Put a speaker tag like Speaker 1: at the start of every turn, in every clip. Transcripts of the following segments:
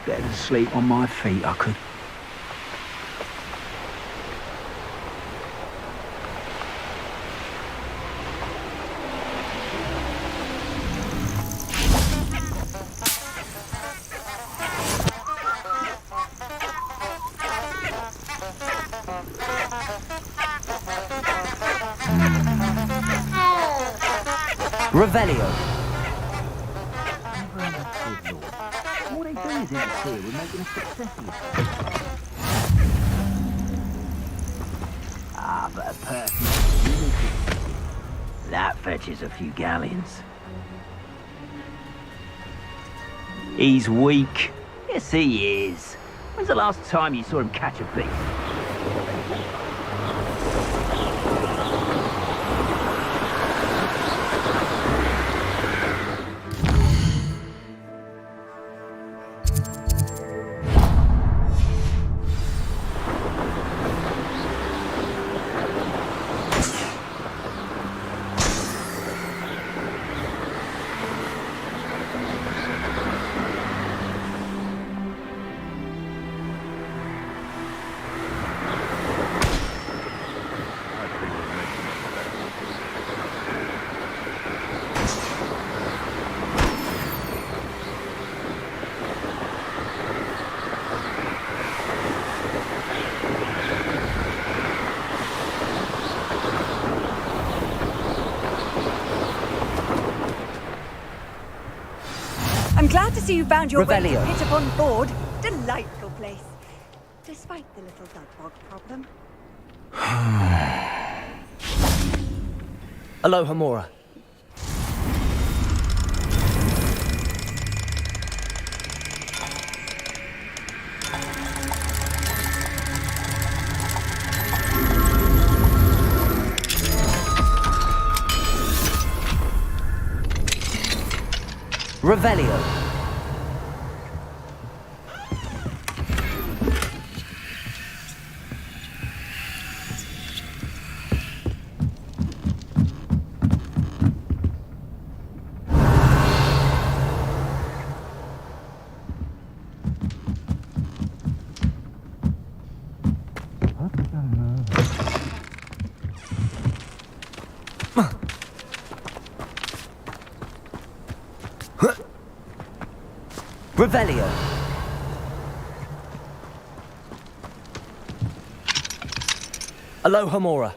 Speaker 1: Better to sleep on my feet, I could.
Speaker 2: Revelio.
Speaker 1: All they do is interfere with making a success of yourself. Ah, but a personal that fetches a few galleons. He's weak. Yes, he is. When's the last time you saw him catch a beast?
Speaker 3: I'm glad to see you found your way to
Speaker 2: Revelio.
Speaker 3: pitch upon board. Delightful place. Despite the little dog bog problem.
Speaker 2: Aloha Mora. Revelio. Revelio. Aloha Mora.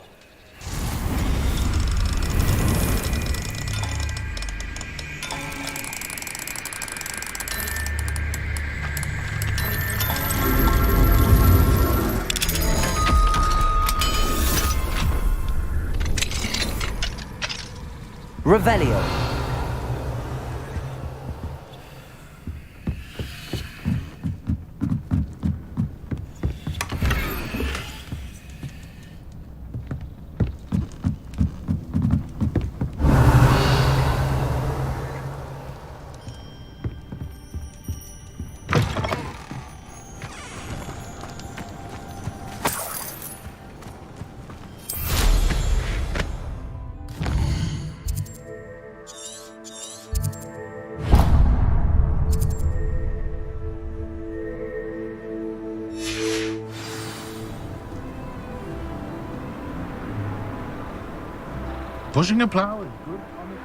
Speaker 2: Revelio.
Speaker 4: Pushing a plow is good on it.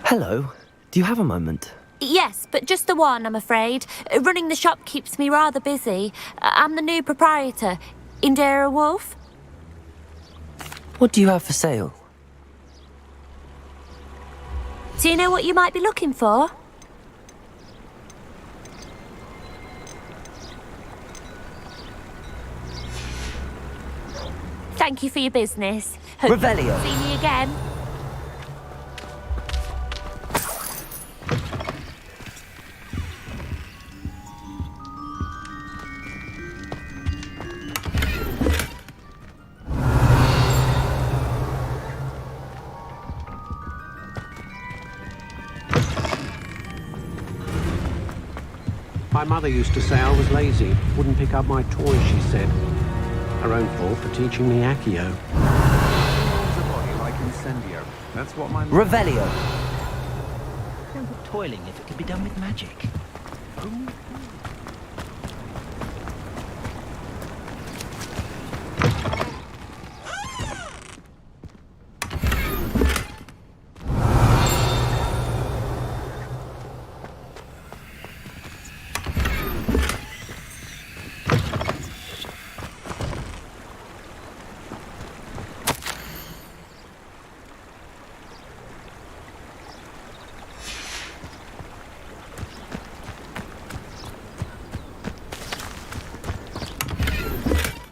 Speaker 2: Hello. Do you have a moment?
Speaker 5: Yes, but just the one, I'm afraid. Running the shop keeps me rather busy. I'm the new proprietor, Indira Wolf.
Speaker 2: What do you have for sale?
Speaker 5: Do you know what you might be looking for? Thank you for your business. Hope
Speaker 2: Revelio.
Speaker 5: you'll see me again.
Speaker 6: My mother used to say I was lazy, wouldn't pick up my toys, she said. Her own fault for teaching me Accio.
Speaker 7: Owns a body like Incendio. That's what my
Speaker 2: Revelio.
Speaker 1: Then would toiling if it could be done with magic.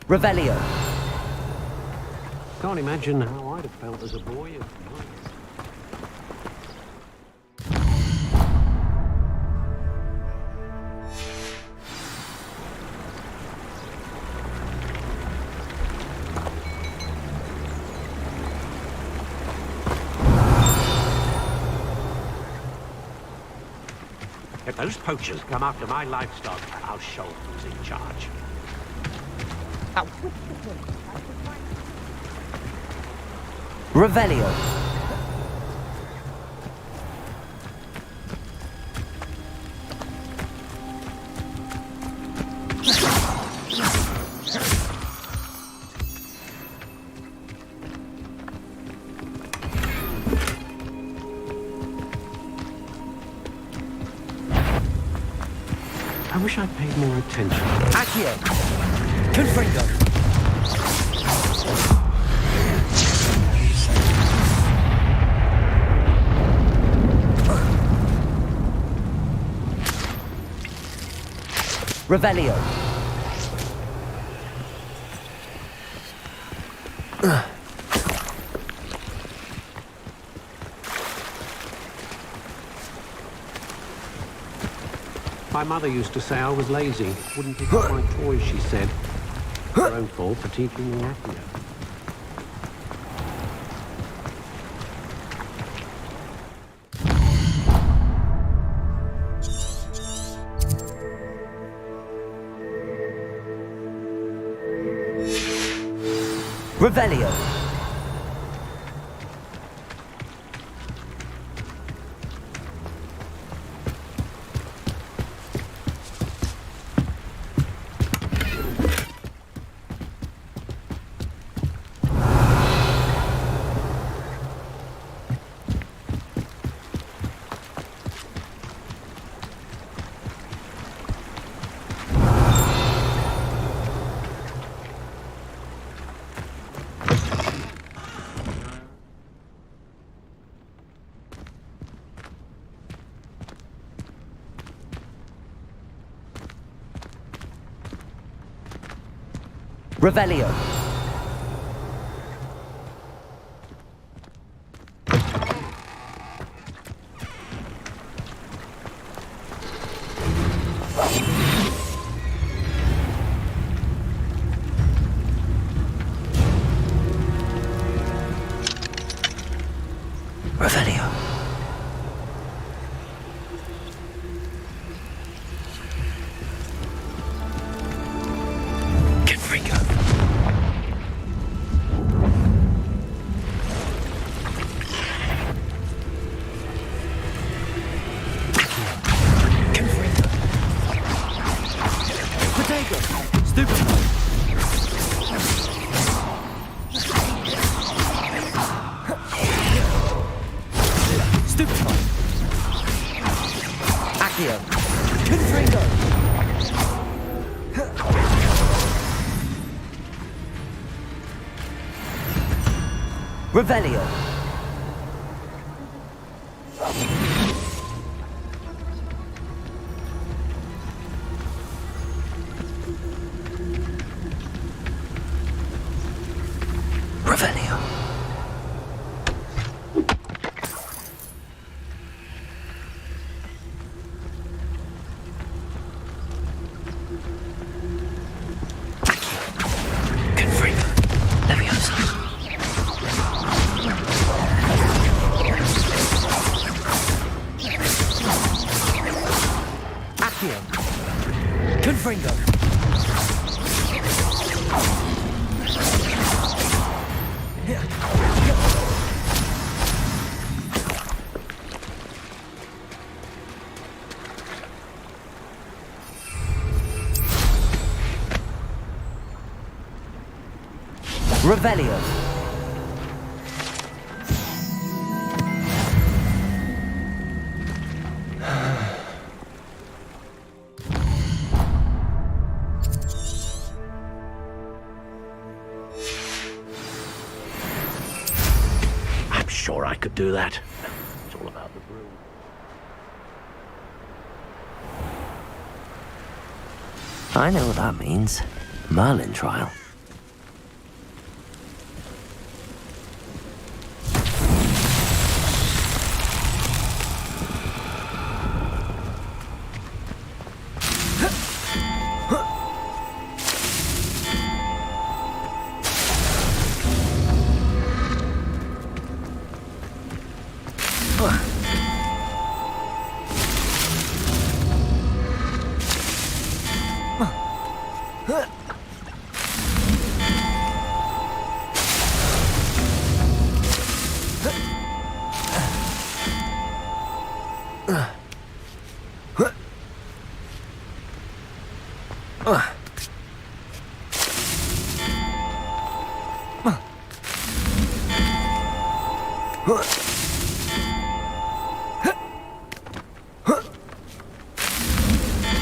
Speaker 2: Revelio.
Speaker 6: Can't imagine how I'd have felt as a boy. If those poachers come after my livestock, I'll show who's in charge.
Speaker 2: Revelio.
Speaker 6: I wish I'd paid more attention.
Speaker 2: Accio. Confringo. Revelio.
Speaker 6: My mother used to say I was lazy, wouldn't pick up my toys, she said. Her own fault for teaching me Accio.
Speaker 2: Revelio. Revelio. Revelio. Revelio. Revelio. Confringo. Leviosa. Accio. Confringo. Revelio.
Speaker 6: I'm sure I could do that. It's all about the brew.
Speaker 2: I know what that means. Merlin trial.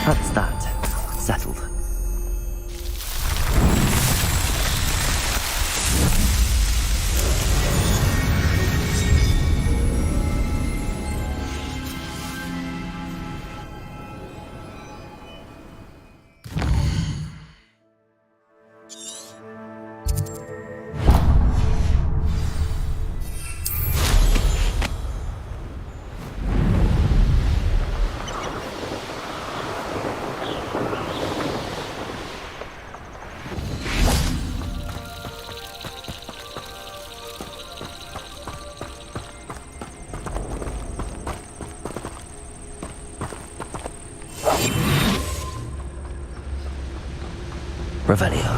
Speaker 2: That's that. Settled. Revelio.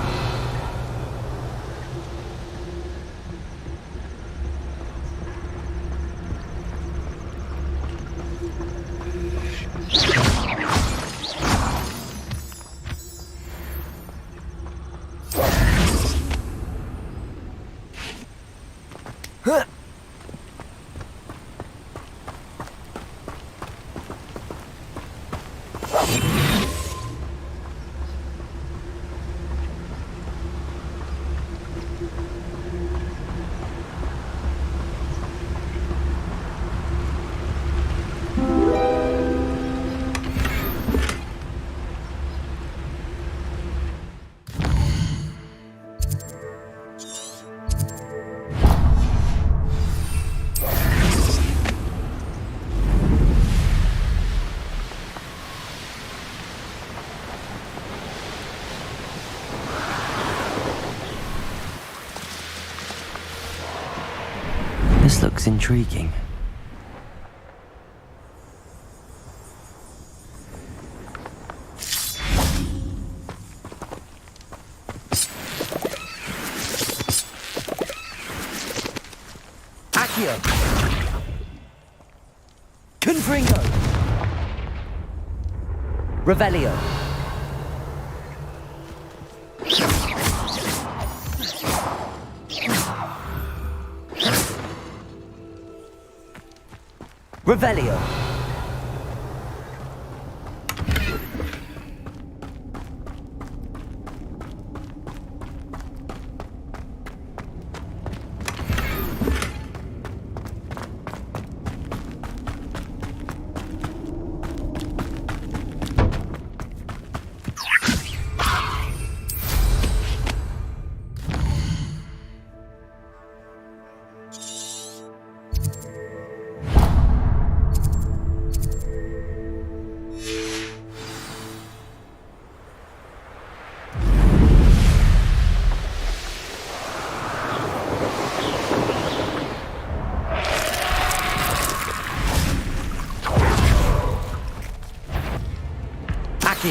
Speaker 2: This looks intriguing. Accio. Confringo. Revelio. Revelio.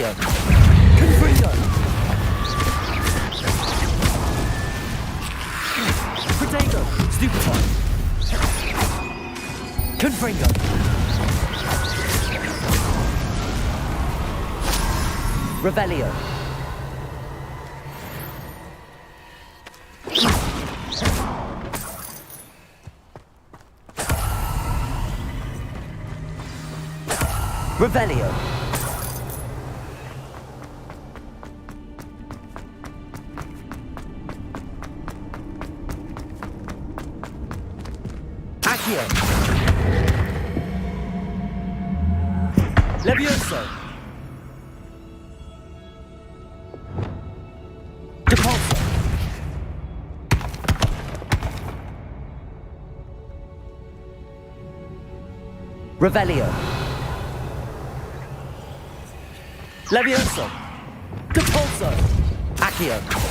Speaker 2: Accio. Confringo. Protego. Stupefy. Confringo. Revelio. Revelio. Accio. Levioso. Depulso. Revelio. Levioso. Depulso. Accio.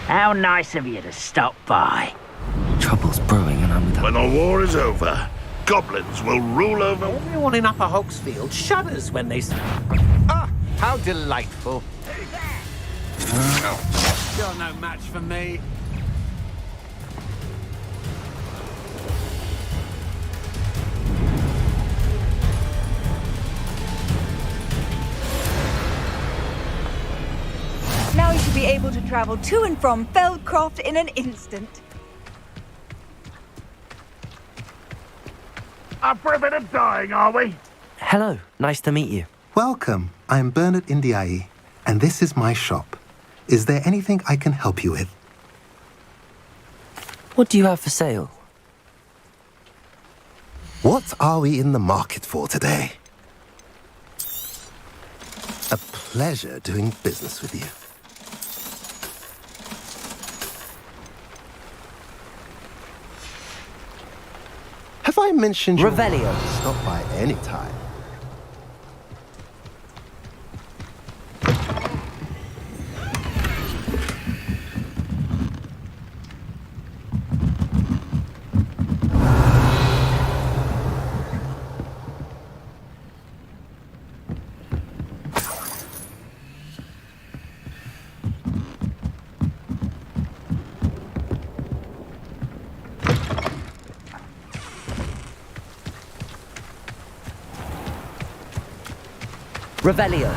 Speaker 1: How nice of you to stop by.
Speaker 2: Trouble's brewing and I'm with
Speaker 8: When the war is over, goblins will rule over...
Speaker 6: Everyone in Upper Hogsfield shudders when they...
Speaker 7: Ah, how delightful.
Speaker 4: You're no match for me.
Speaker 3: Now you should be able to travel to and from Feldcroft in an instant.
Speaker 8: Up for a bit of dying, are we?
Speaker 2: Hello, nice to meet you.
Speaker 9: Welcome. I'm Bernard Indiai, and this is my shop. Is there anything I can help you with?
Speaker 2: What do you have for sale?
Speaker 9: What are we in the market for today? A pleasure doing business with you. Have I mentioned you?
Speaker 2: Revelio.
Speaker 9: Stop by any time.
Speaker 2: Revelio.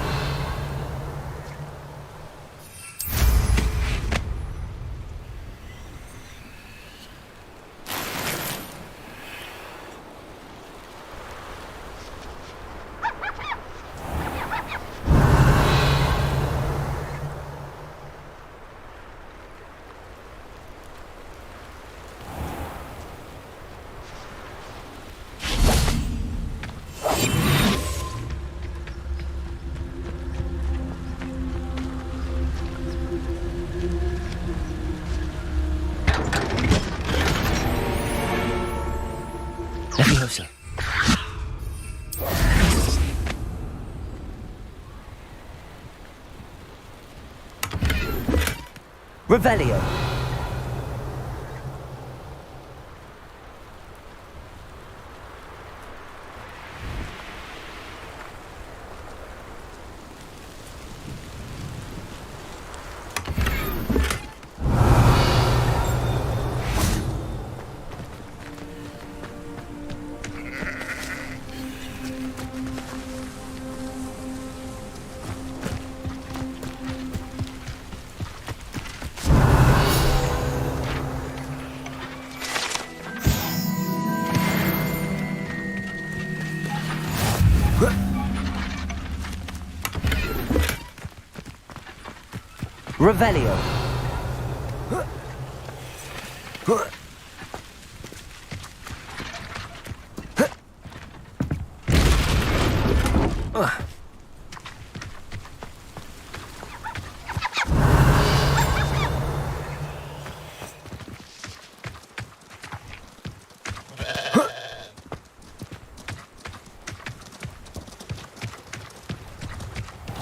Speaker 2: Leviosa. Revelio. Revelio.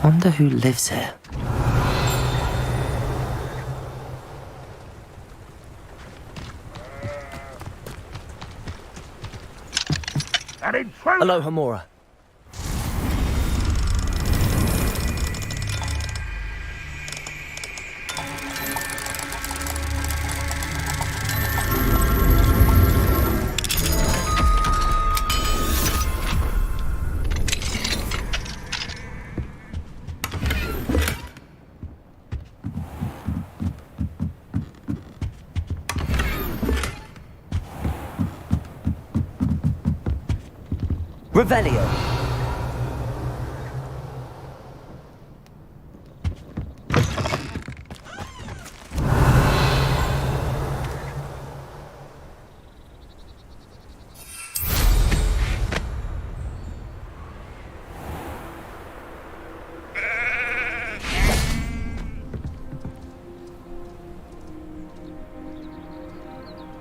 Speaker 2: Wonder who lives here. Hello, Hamura. Revelio.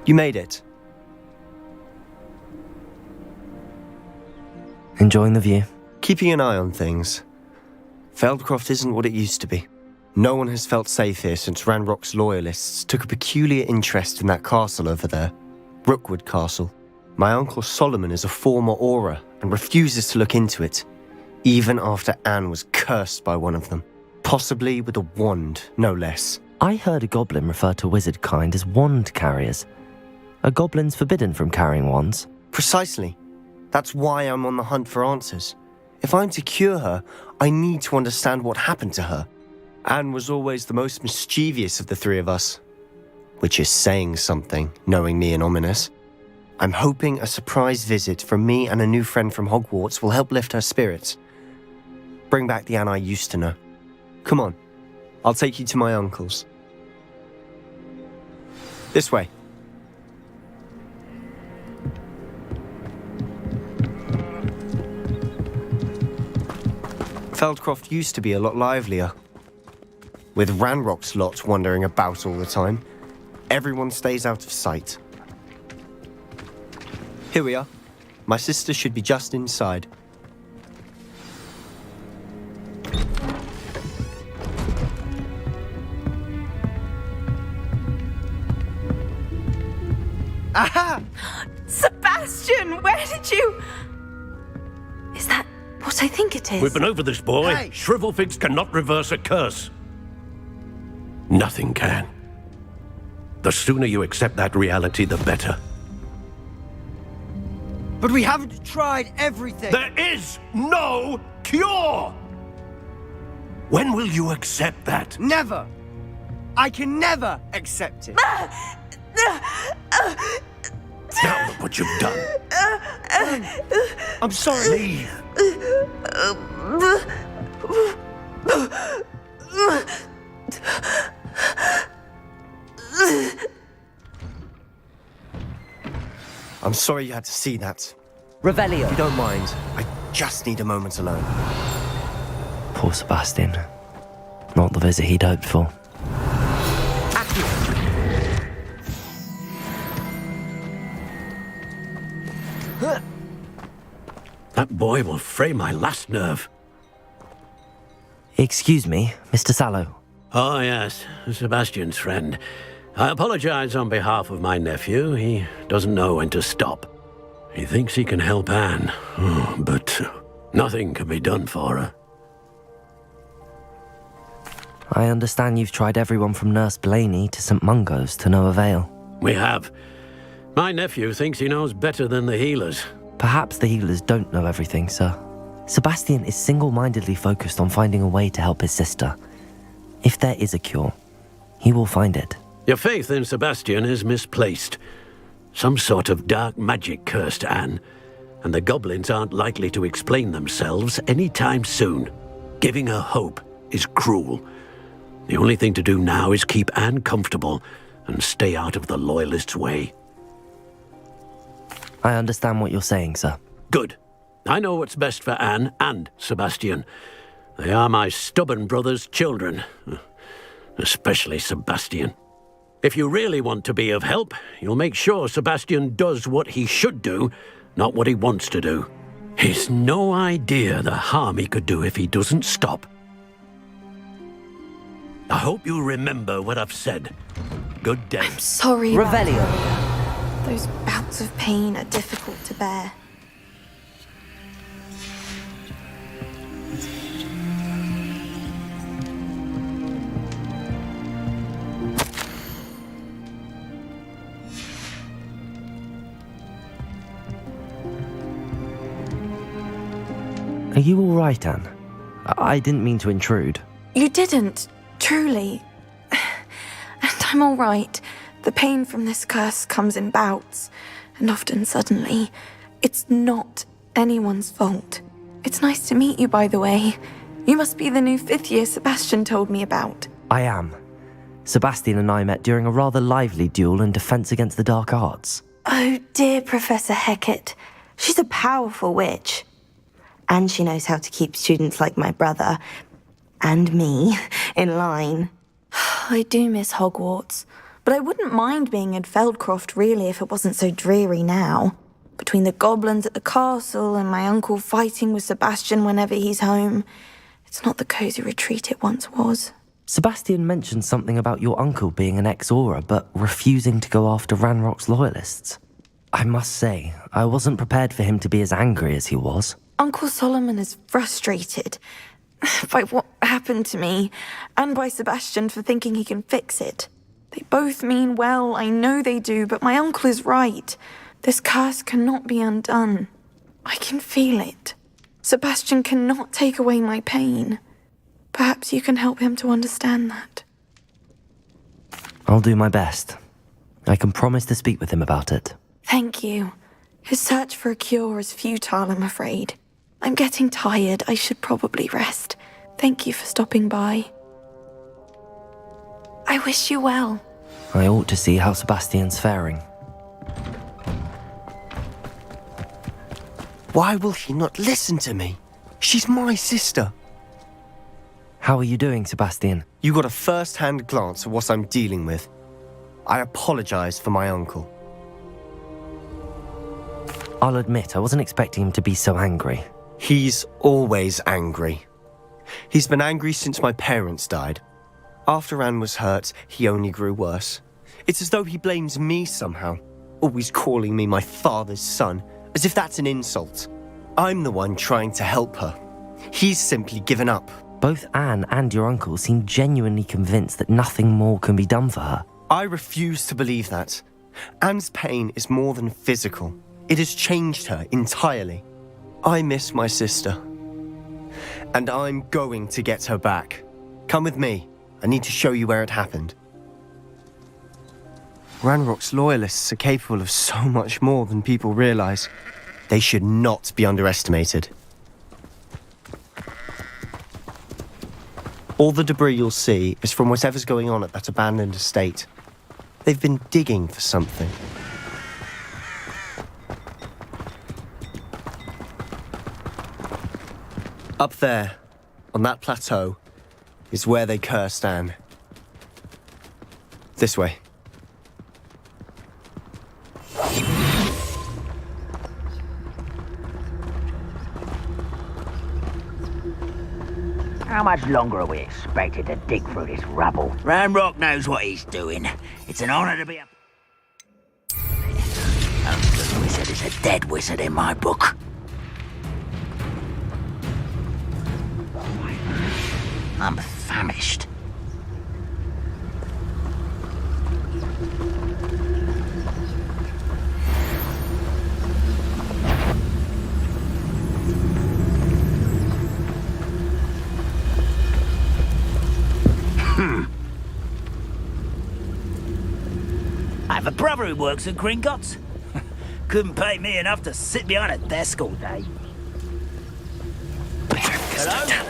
Speaker 10: You made it.
Speaker 2: Enjoying the view?
Speaker 10: Keeping an eye on things. Feldcroft isn't what it used to be. No one has felt safe here since Ranrock's loyalists took a peculiar interest in that castle over there. Rookwood Castle. My uncle Solomon is a former Auror and refuses to look into it, even after Anne was cursed by one of them. Possibly with a wand, no less.
Speaker 2: I heard a goblin refer to wizard kind as wand carriers. Are goblins forbidden from carrying wands?
Speaker 10: Precisely. That's why I'm on the hunt for answers. If I'm to cure her, I need to understand what happened to her. Anne was always the most mischievous of the three of us. Which is saying something, knowing me and Ominous. I'm hoping a surprise visit from me and a new friend from Hogwarts will help lift her spirits. Bring back the Anne I used to know. Come on, I'll take you to my uncle's. This way. Feldcroft used to be a lot livelier. With Ranrock's lot wandering about all the time, everyone stays out of sight. Here we are. My sister should be just inside.
Speaker 3: Aha! Sebastian, where did you... Is that what I think it is?
Speaker 8: We've been over this, boy.
Speaker 3: Hey.
Speaker 8: Shrivelfigs cannot reverse a curse. Nothing can. The sooner you accept that reality, the better.
Speaker 10: But we haven't tried everything!
Speaker 8: There is no cure! When will you accept that?
Speaker 10: Never! I can never accept it!
Speaker 8: Now look what you've done.
Speaker 10: I'm sorry.
Speaker 8: Leave.
Speaker 10: I'm sorry you had to see that.
Speaker 2: Revelio.
Speaker 10: If you don't mind, I just need a moment alone.
Speaker 2: Poor Sebastian. Not the visit he'd hoped for.
Speaker 8: That boy will fray my last nerve.
Speaker 2: Excuse me, Mr. Sallow.
Speaker 8: Oh, yes, Sebastian's friend. I apologize on behalf of my nephew. He doesn't know when to stop. He thinks he can help Anne, but nothing can be done for her.
Speaker 2: I understand you've tried everyone from Nurse Blaney to St. Mungo's to no avail.
Speaker 8: We have. My nephew thinks he knows better than the healers.
Speaker 2: Perhaps the healers don't know everything, sir. Sebastian is single-mindedly focused on finding a way to help his sister. If there is a cure, he will find it.
Speaker 8: Your faith in Sebastian is misplaced. Some sort of dark magic cursed Anne, and the goblins aren't likely to explain themselves anytime soon. Giving her hope is cruel. The only thing to do now is keep Anne comfortable and stay out of the Loyalists' way.
Speaker 2: I understand what you're saying, sir.
Speaker 8: Good. I know what's best for Anne and Sebastian. They are my stubborn brother's children. Especially Sebastian. If you really want to be of help, you'll make sure Sebastian does what he should do, not what he wants to do. He's no idea the harm he could do if he doesn't stop. I hope you remember what I've said. Good day.
Speaker 3: I'm sorry.
Speaker 2: Revelio.
Speaker 3: Those bouts of pain are difficult to bear.
Speaker 2: Are you all right, Anne? I didn't mean to intrude.
Speaker 3: You didn't, truly. And I'm all right. The pain from this curse comes in bouts, and often suddenly. It's not anyone's fault. It's nice to meet you, by the way. You must be the new 5th year Sebastian told me about.
Speaker 2: I am. Sebastian and I met during a rather lively duel in defense against the dark arts.
Speaker 11: Oh, dear Professor Hecat. She's a powerful witch. And she knows how to keep students like my brother, and me, in line.
Speaker 3: I do miss Hogwarts, but I wouldn't mind being in Feldcroft, really, if it wasn't so dreary now. Between the goblins at the castle and my uncle fighting with Sebastian whenever he's home, it's not the cosy retreat it once was.
Speaker 2: Sebastian mentioned something about your uncle being an ex-Aura, but refusing to go after Ranrock's loyalists. I must say, I wasn't prepared for him to be as angry as he was.
Speaker 3: Uncle Solomon is frustrated by what happened to me, and by Sebastian for thinking he can fix it. They both mean well, I know they do, but my uncle is right. This curse cannot be undone. I can feel it. Sebastian cannot take away my pain. Perhaps you can help him to understand that.
Speaker 2: I'll do my best. I can promise to speak with him about it.
Speaker 3: Thank you. His search for a cure is futile, I'm afraid. I'm getting tired. I should probably rest. Thank you for stopping by. I wish you well.
Speaker 2: I ought to see how Sebastian's faring.
Speaker 10: Why will he not listen to me? She's my sister.
Speaker 2: How are you doing, Sebastian?
Speaker 10: You got a first-hand glance at what I'm dealing with. I apologize for my uncle.
Speaker 2: I'll admit, I wasn't expecting him to be so angry.
Speaker 10: He's always angry. He's been angry since my parents died. After Anne was hurt, he only grew worse. It's as though he blames me somehow, always calling me my father's son, as if that's an insult. I'm the one trying to help her. He's simply given up.
Speaker 2: Both Anne and your uncle seem genuinely convinced that nothing more can be done for her.
Speaker 10: I refuse to believe that. Anne's pain is more than physical. It has changed her entirely. I miss my sister. And I'm going to get her back. Come with me. I need to show you where it happened. Ranrock's loyalists are capable of so much more than people realize. They should not be underestimated. All the debris you'll see is from whatever's going on at that abandoned estate. They've been digging for something. Up there, on that plateau, is where they cursed Anne. This way.
Speaker 1: How much longer are we expected to dig through this rubble? Ranrock knows what he's doing. It's an honor to be a good wizard is a dead wizard in my book. I'm famished. I have a brother who works at Gringotts. Couldn't pay me enough to sit behind a desk all day. Hello?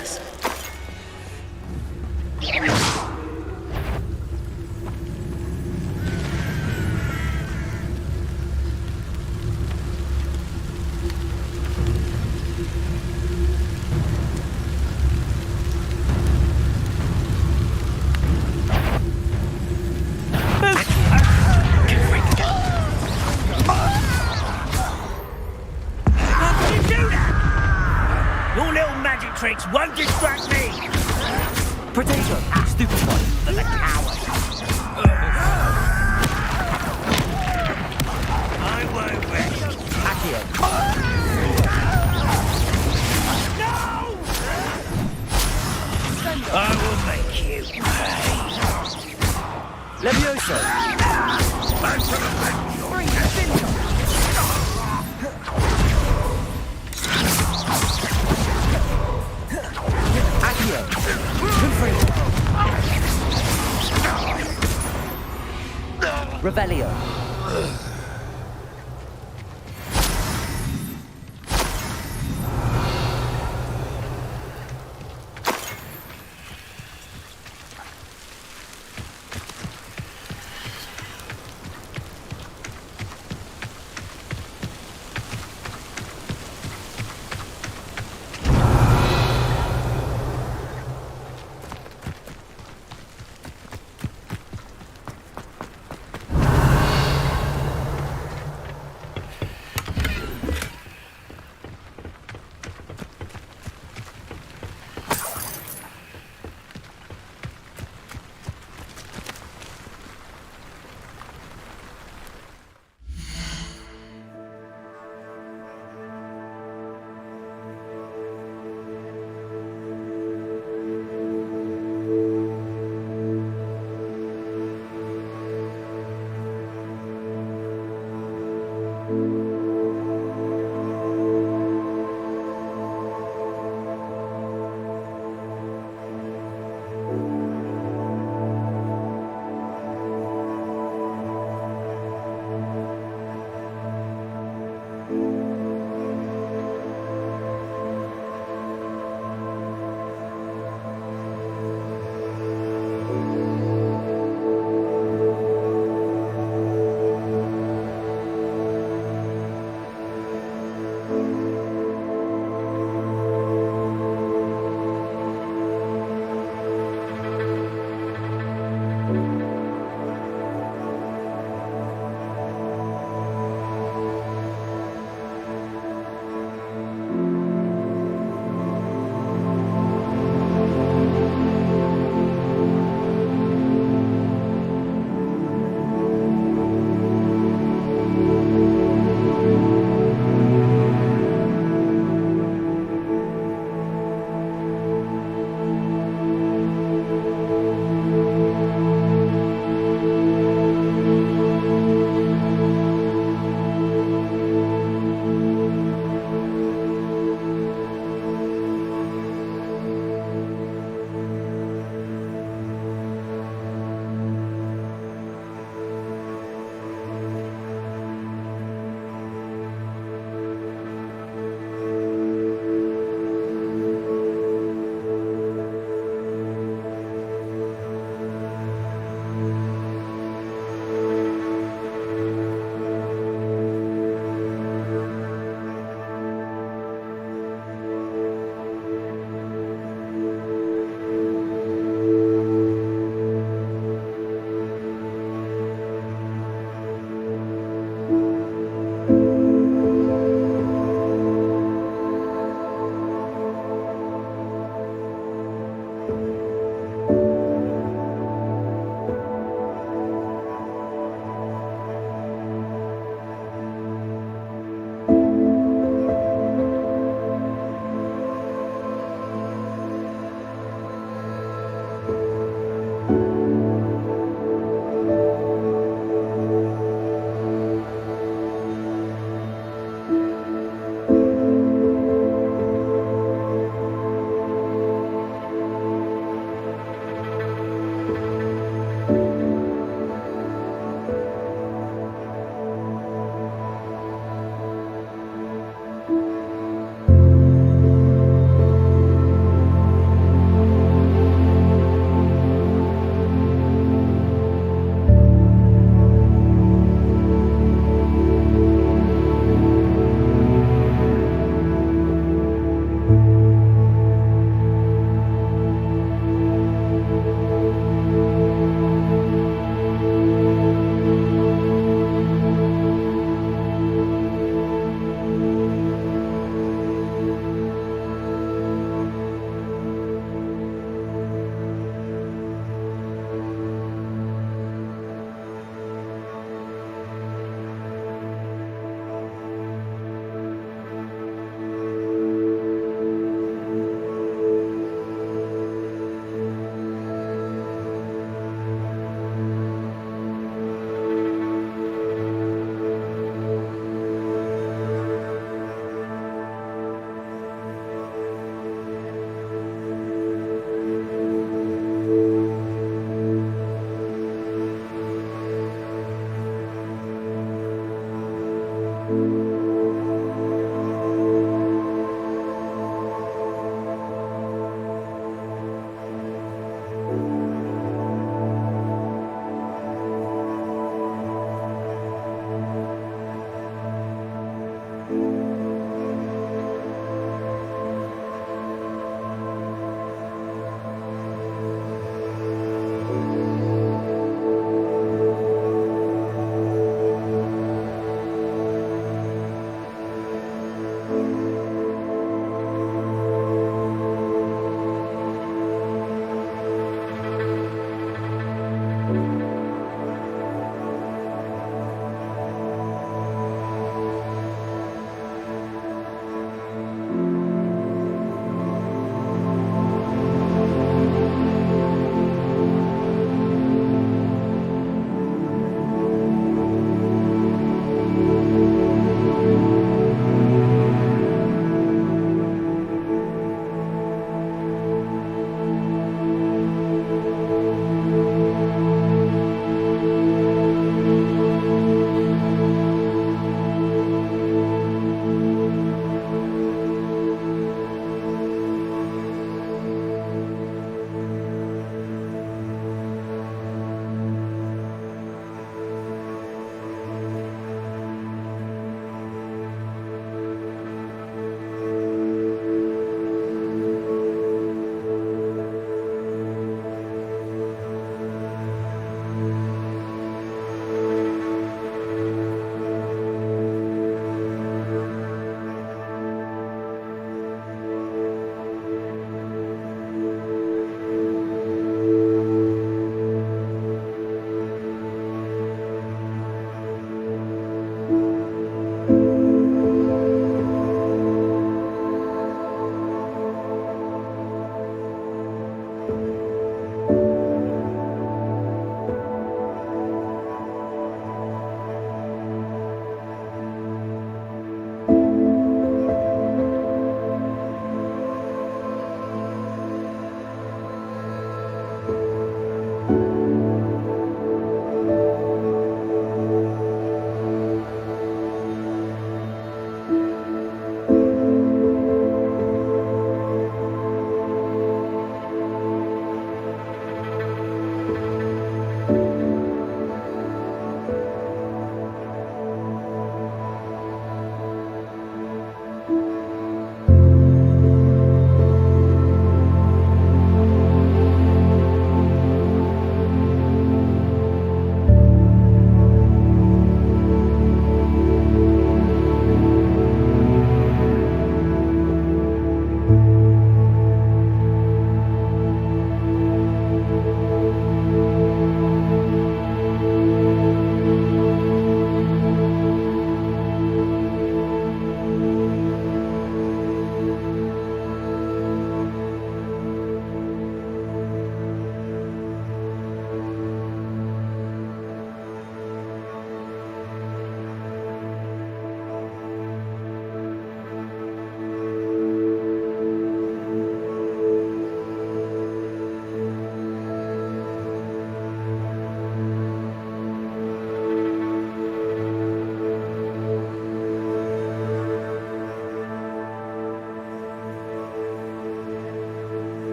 Speaker 1: Tricks won't distract me!
Speaker 2: Potato! Stupid one!
Speaker 1: For the coward! I won't rest!
Speaker 2: Accio!
Speaker 1: No! I will make you pay!
Speaker 2: Levioso!
Speaker 1: Back to the back!
Speaker 2: Revelio.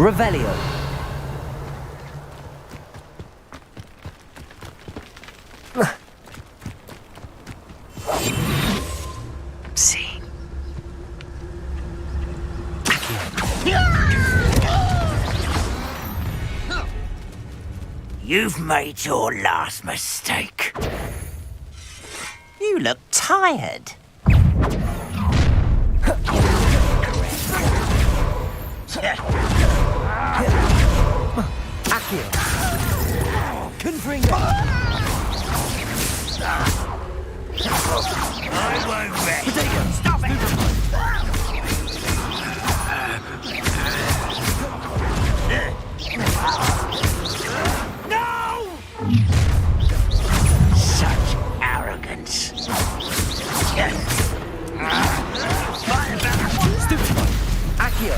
Speaker 2: Revelio.
Speaker 1: See. You've made your last mistake.
Speaker 12: You look tired.
Speaker 2: Accio. Confringo.
Speaker 1: I won't rest.
Speaker 2: Potato.
Speaker 1: Stop it! No! Such arrogance.
Speaker 2: Stupefy. Accio.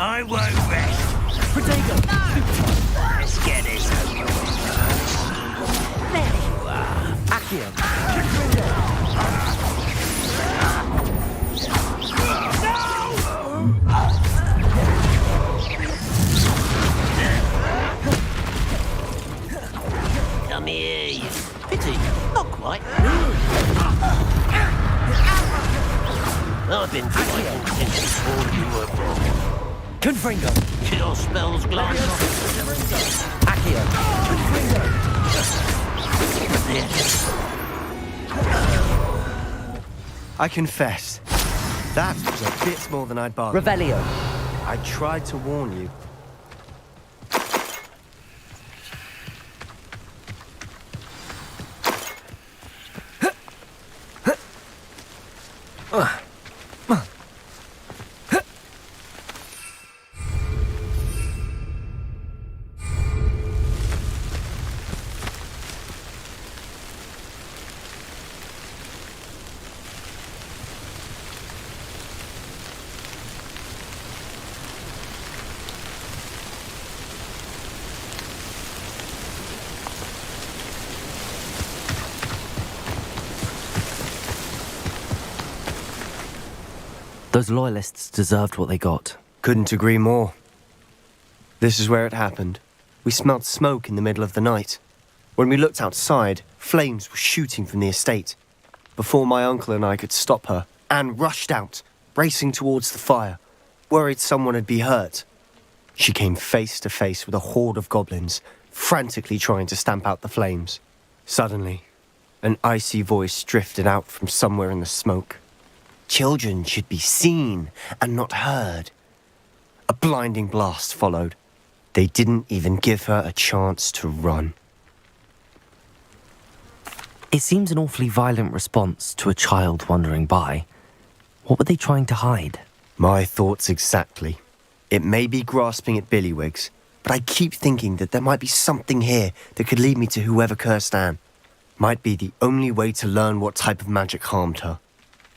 Speaker 1: I won't rest. Let's get this over with. There you are.
Speaker 2: Accio.
Speaker 8: Come here, you. Pity, not quite. I've been fighting since before you were born.
Speaker 2: Confringo.
Speaker 8: Kill spells glance off.
Speaker 2: Accio.
Speaker 10: I confess, that was a bit more than I'd bargained.
Speaker 2: Revelio.
Speaker 10: I tried to warn you.
Speaker 2: Those loyalists deserved what they got.
Speaker 10: Couldn't agree more. This is where it happened. We smelled smoke in the middle of the night. When we looked outside, flames were shooting from the estate. Before my uncle and I could stop her, Anne rushed out, racing towards the fire, worried someone had been hurt. She came face to face with a horde of goblins, frantically trying to stamp out the flames. Suddenly, an icy voice drifted out from somewhere in the smoke. Children should be seen and not heard. A blinding blast followed. They didn't even give her a chance to run.
Speaker 2: It seems an awfully violent response to a child wandering by. What were they trying to hide?
Speaker 10: My thoughts exactly. It may be grasping at billywhigs, but I keep thinking that there might be something here that could lead me to whoever cursed Anne. Might be the only way to learn what type of magic harmed her,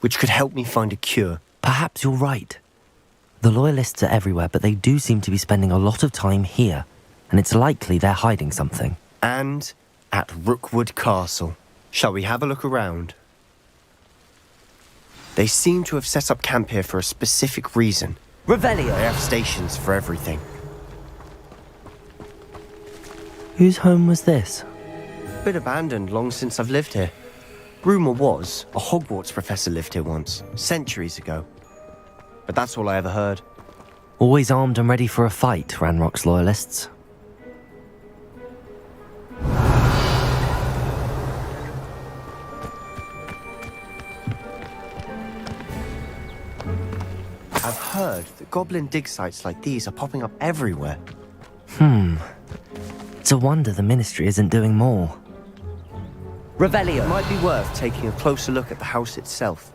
Speaker 10: which could help me find a cure.
Speaker 2: Perhaps you're right. The loyalists are everywhere, but they do seem to be spending a lot of time here, and it's likely they're hiding something.
Speaker 10: And at Rookwood Castle. Shall we have a look around? They seem to have set up camp here for a specific reason.
Speaker 2: Revelio!
Speaker 10: They have stations for everything.
Speaker 2: Whose home was this?
Speaker 10: Been abandoned long since I've lived here. Rumour was a Hogwarts professor lived here once, centuries ago. But that's all I ever heard.
Speaker 2: Always armed and ready for a fight, Ranrock's loyalists.
Speaker 10: I've heard that goblin dig sites like these are popping up everywhere.
Speaker 2: It's a wonder the Ministry isn't doing more. Revelio!
Speaker 10: It might be worth taking a closer look at the house itself.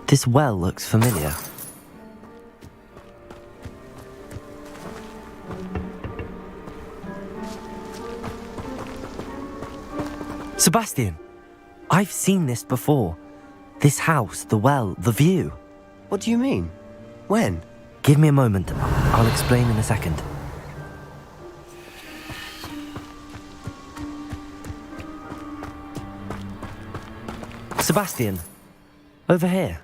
Speaker 2: This well looks familiar. Sebastian, I've seen this before. This house, the well, the view.
Speaker 10: What do you mean? When?
Speaker 2: Give me a moment. I'll explain in a second. Sebastian, over here.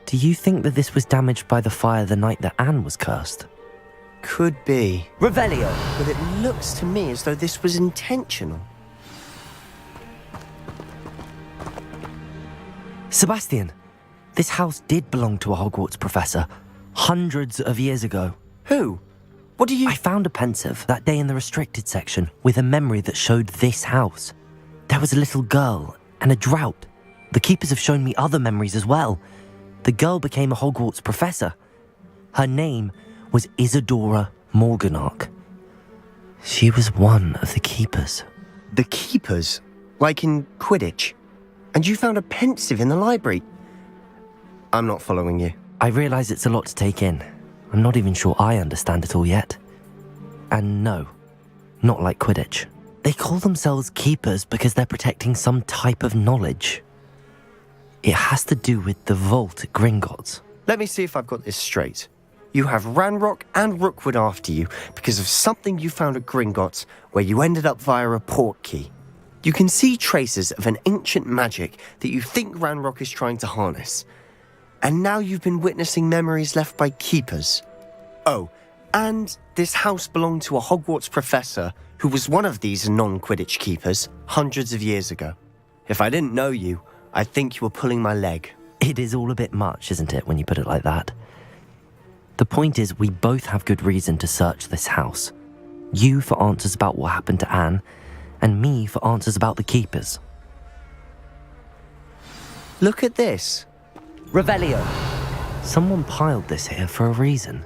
Speaker 2: Do you think that this was damaged by the fire the night that Anne was cursed?
Speaker 10: Could be.
Speaker 2: Revelio!
Speaker 10: But it looks to me as though this was intentional.
Speaker 2: Sebastian, this house did belong to a Hogwarts professor, hundreds of years ago.
Speaker 10: Who? What do you...
Speaker 2: I found a pensive that day in the restricted section with a memory that showed this house. There was a little girl and a drought. The keepers have shown me other memories as well. The girl became a Hogwarts professor. Her name was Isadora Morganach. She was one of the keepers.
Speaker 10: The keepers? Like in Quidditch? And you found a pensive in the library. I'm not following you.
Speaker 2: I realize it's a lot to take in. I'm not even sure I understand it all yet. And no, not like Quidditch. They call themselves keepers because they're protecting some type of knowledge. It has to do with the vault at Gringotts.
Speaker 10: Let me see if I've got this straight. You have Ranrock and Rookwood after you because of something you found at Gringotts where you ended up via a port key. You can see traces of an ancient magic that you think Ranrock is trying to harness. And now you've been witnessing memories left by keepers. Oh, and this house belonged to a Hogwarts professor who was one of these non-Quidditch keepers hundreds of years ago. If I didn't know you, I'd think you were pulling my leg.
Speaker 2: It is all a bit much, isn't it, when you put it like that? The point is, we both have good reason to search this house. You for answers about what happened to Anne, and me for answers about the keepers.
Speaker 10: Look at this.
Speaker 2: Revelio. Someone piled this here for a reason.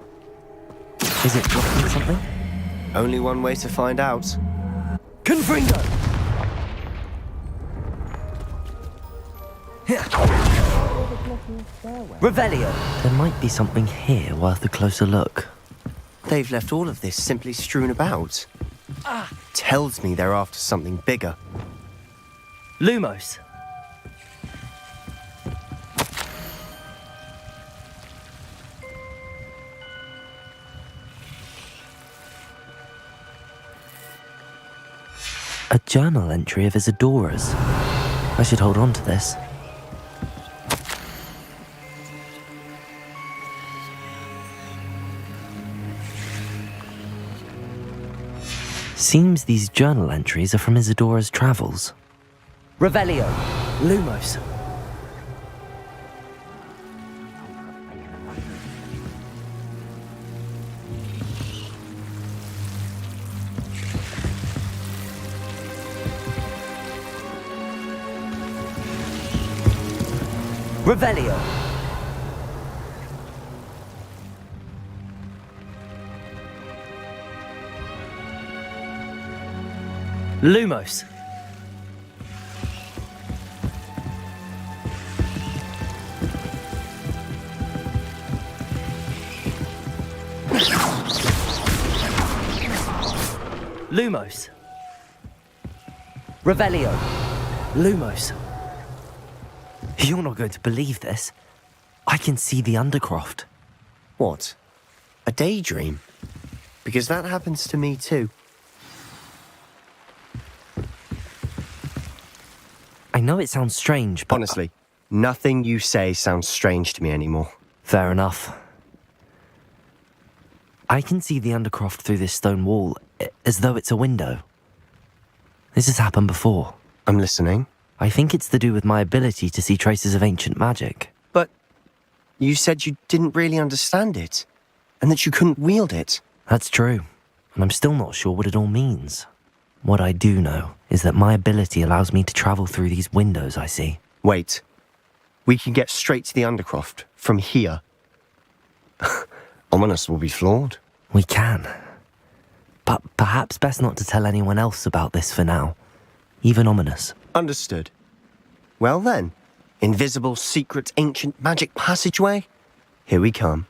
Speaker 2: Is it blocking something?
Speaker 10: Only one way to find out.
Speaker 2: Confringo! Revelio. There might be something here worth a closer look.
Speaker 10: They've left all of this simply strewn about. Tells me they're after something bigger.
Speaker 2: Lumos. A journal entry of Isadora's. I should hold on to this. Seems these journal entries are from Isadora's travels. Revelio. Lumos. Revelio. Lumos. Lumos. Revelio. Lumos. You're not going to believe this. I can see the Undercroft.
Speaker 10: What? A daydream? Because that happens to me too.
Speaker 2: I know it sounds strange, but...
Speaker 10: Honestly, nothing you say sounds strange to me anymore.
Speaker 2: Fair enough. I can see the Undercroft through this stone wall, as though it's a window. This has happened before.
Speaker 10: I'm listening.
Speaker 2: I think it's to do with my ability to see traces of ancient magic.
Speaker 10: But you said you didn't really understand it, and that you couldn't wield it.
Speaker 2: That's true, and I'm still not sure what it all means. What I do know is that my ability allows me to travel through these windows I see.
Speaker 10: Wait. We can get straight to the Undercroft from here. Ominous will be floored.
Speaker 2: We can. But perhaps best not to tell anyone else about this for now. Even Ominous.
Speaker 10: Understood. Well then, invisible, secret, ancient magic passageway? Here we come.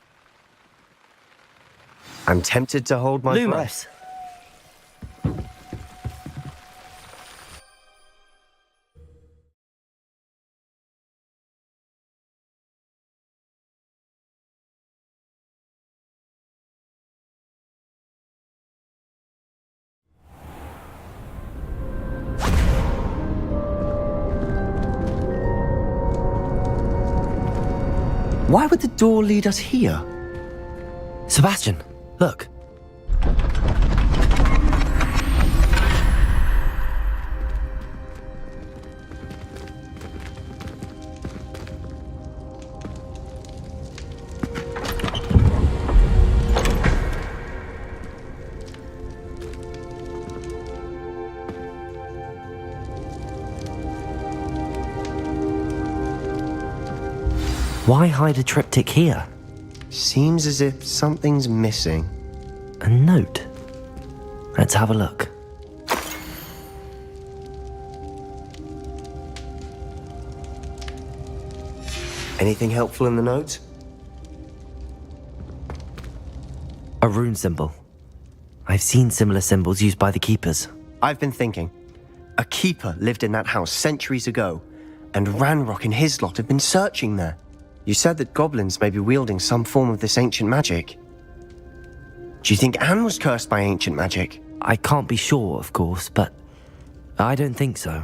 Speaker 10: I'm tempted to hold my breath. Why would the door lead us here?
Speaker 2: Sebastian, look. Why hide a triptych here?
Speaker 10: Seems as if something's missing.
Speaker 2: A note. Let's have a look.
Speaker 10: Anything helpful in the note?
Speaker 2: A rune symbol. I've seen similar symbols used by the keepers.
Speaker 10: I've been thinking. A keeper lived in that house centuries ago, and Ranrock and his lot have been searching there. You said that goblins may be wielding some form of this ancient magic. Do you think Anne was cursed by ancient magic?
Speaker 2: I can't be sure, of course, but I don't think so.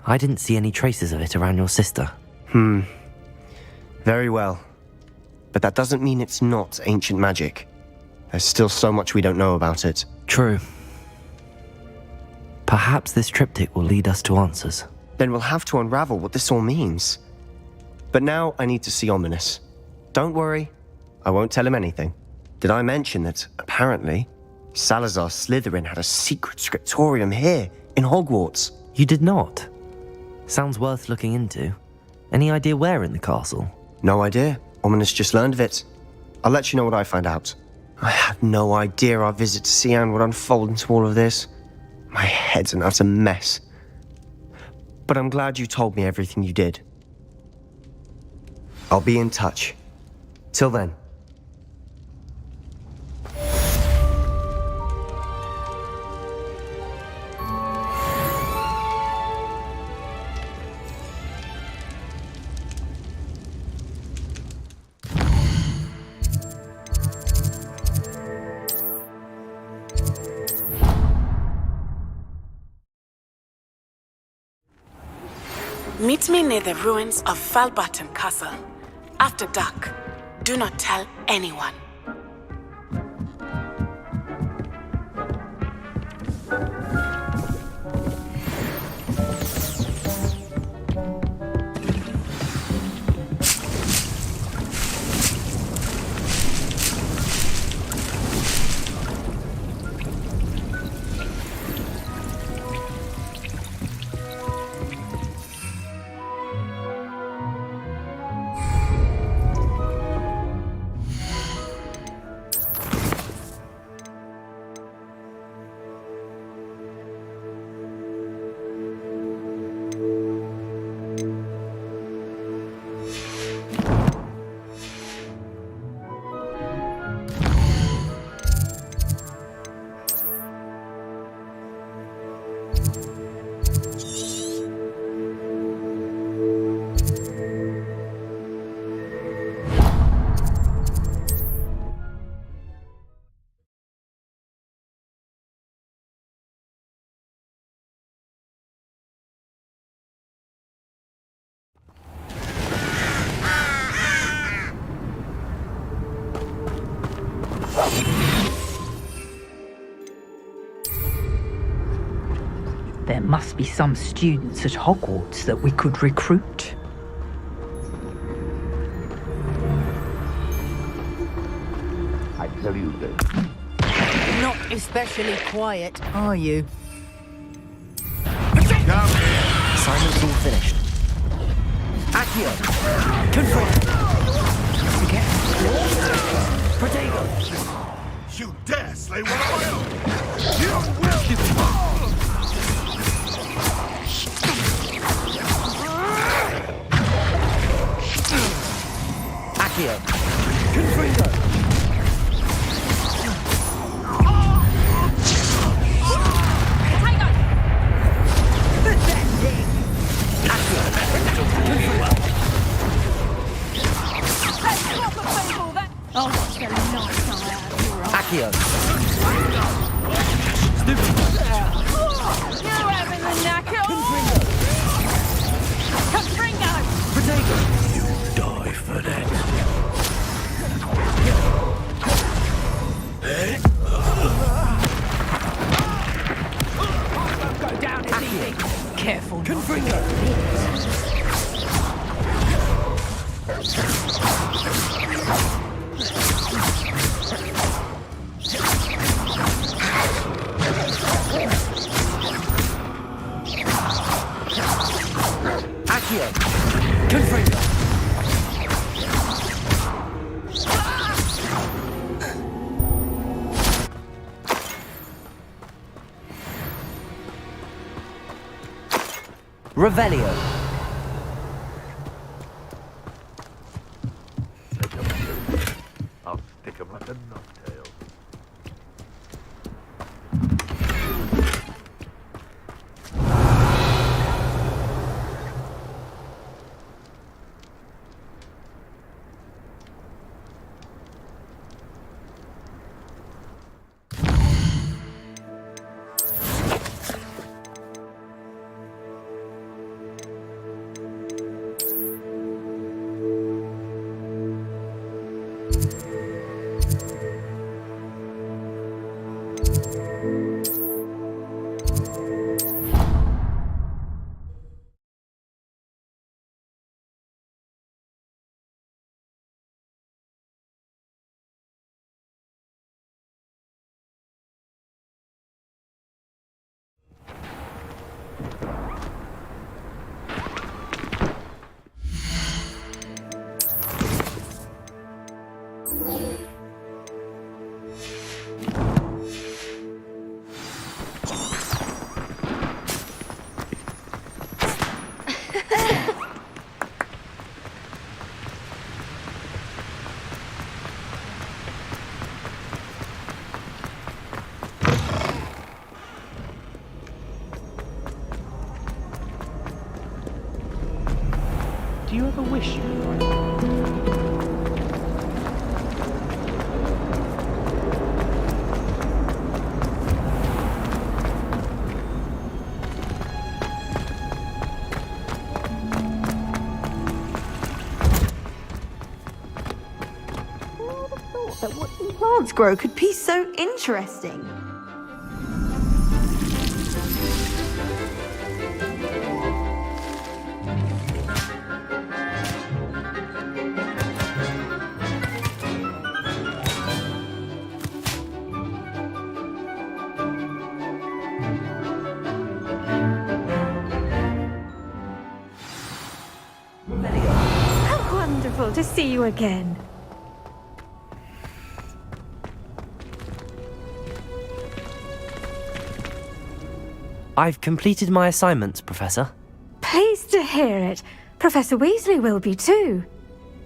Speaker 2: I didn't see any traces of it around your sister.
Speaker 10: Very well. But that doesn't mean it's not ancient magic. There's still so much we don't know about it.
Speaker 2: True. Perhaps this triptych will lead us to answers.
Speaker 10: Then we'll have to unravel what this all means. But now I need to see Ominous. Don't worry, I won't tell him anything. Did I mention that, apparently, Salazar Slytherin had a secret scriptorium here, in Hogwarts?
Speaker 2: You did not? Sounds worth looking into. Any idea where in the castle?
Speaker 10: No idea. Ominous just learned of it. I'll let you know what I find out. I had no idea our visit to Cian would unfold into all of this. My head's an utter mess. But I'm glad you told me everything you did. I'll be in touch. Till then.
Speaker 13: Meet me near the ruins of Falbutton Castle. After dark. Do not tell anyone.
Speaker 14: There must be some students at Hogwarts that we could recruit.
Speaker 1: I tell you that.
Speaker 15: Not especially quiet, are you?
Speaker 2: Assignment's all finished. Accio! Confirm! Get Protego!
Speaker 16: You dare slay one of my own! You will!
Speaker 2: Accio! Confringo!
Speaker 15: Oh, that's very nice,
Speaker 2: Accio!
Speaker 15: You're having the knacker! Confringo!
Speaker 2: Protego!
Speaker 8: You die for that.
Speaker 14: Go down as easy. Careful.
Speaker 2: Confringo! Accio! Confringo! Revelio!
Speaker 17: shake 'em like a nuttail.
Speaker 6: Do you ever wish you were like
Speaker 3: That watching plants grow could be so interesting.
Speaker 18: How wonderful to see you again.
Speaker 2: I've completed my assignments, Professor.
Speaker 18: Pleased to hear it. Professor Weasley will be too.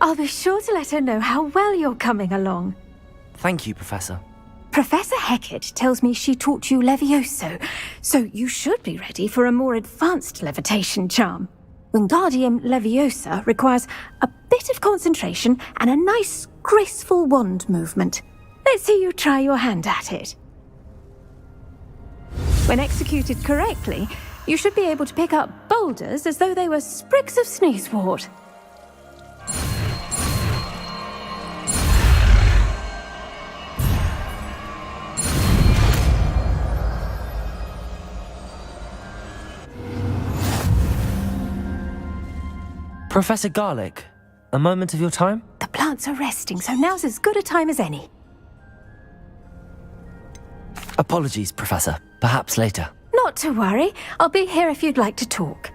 Speaker 18: I'll be sure to let her know how well you're coming along.
Speaker 2: Thank you, Professor.
Speaker 18: Professor Hecat tells me she taught you Levioso, so you should be ready for a more advanced levitation charm. Wingardium Leviosa requires a bit of concentration and a nice, graceful wand movement. Let's see you try your hand at it. When executed correctly, you should be able to pick up boulders as though they were sprigs of sneezewort.
Speaker 2: Professor Garlick, a moment of your time?
Speaker 18: The plants are resting, so now's as good a time as any.
Speaker 2: Apologies, Professor. Perhaps later.
Speaker 18: Not to worry. I'll be here if you'd like to talk.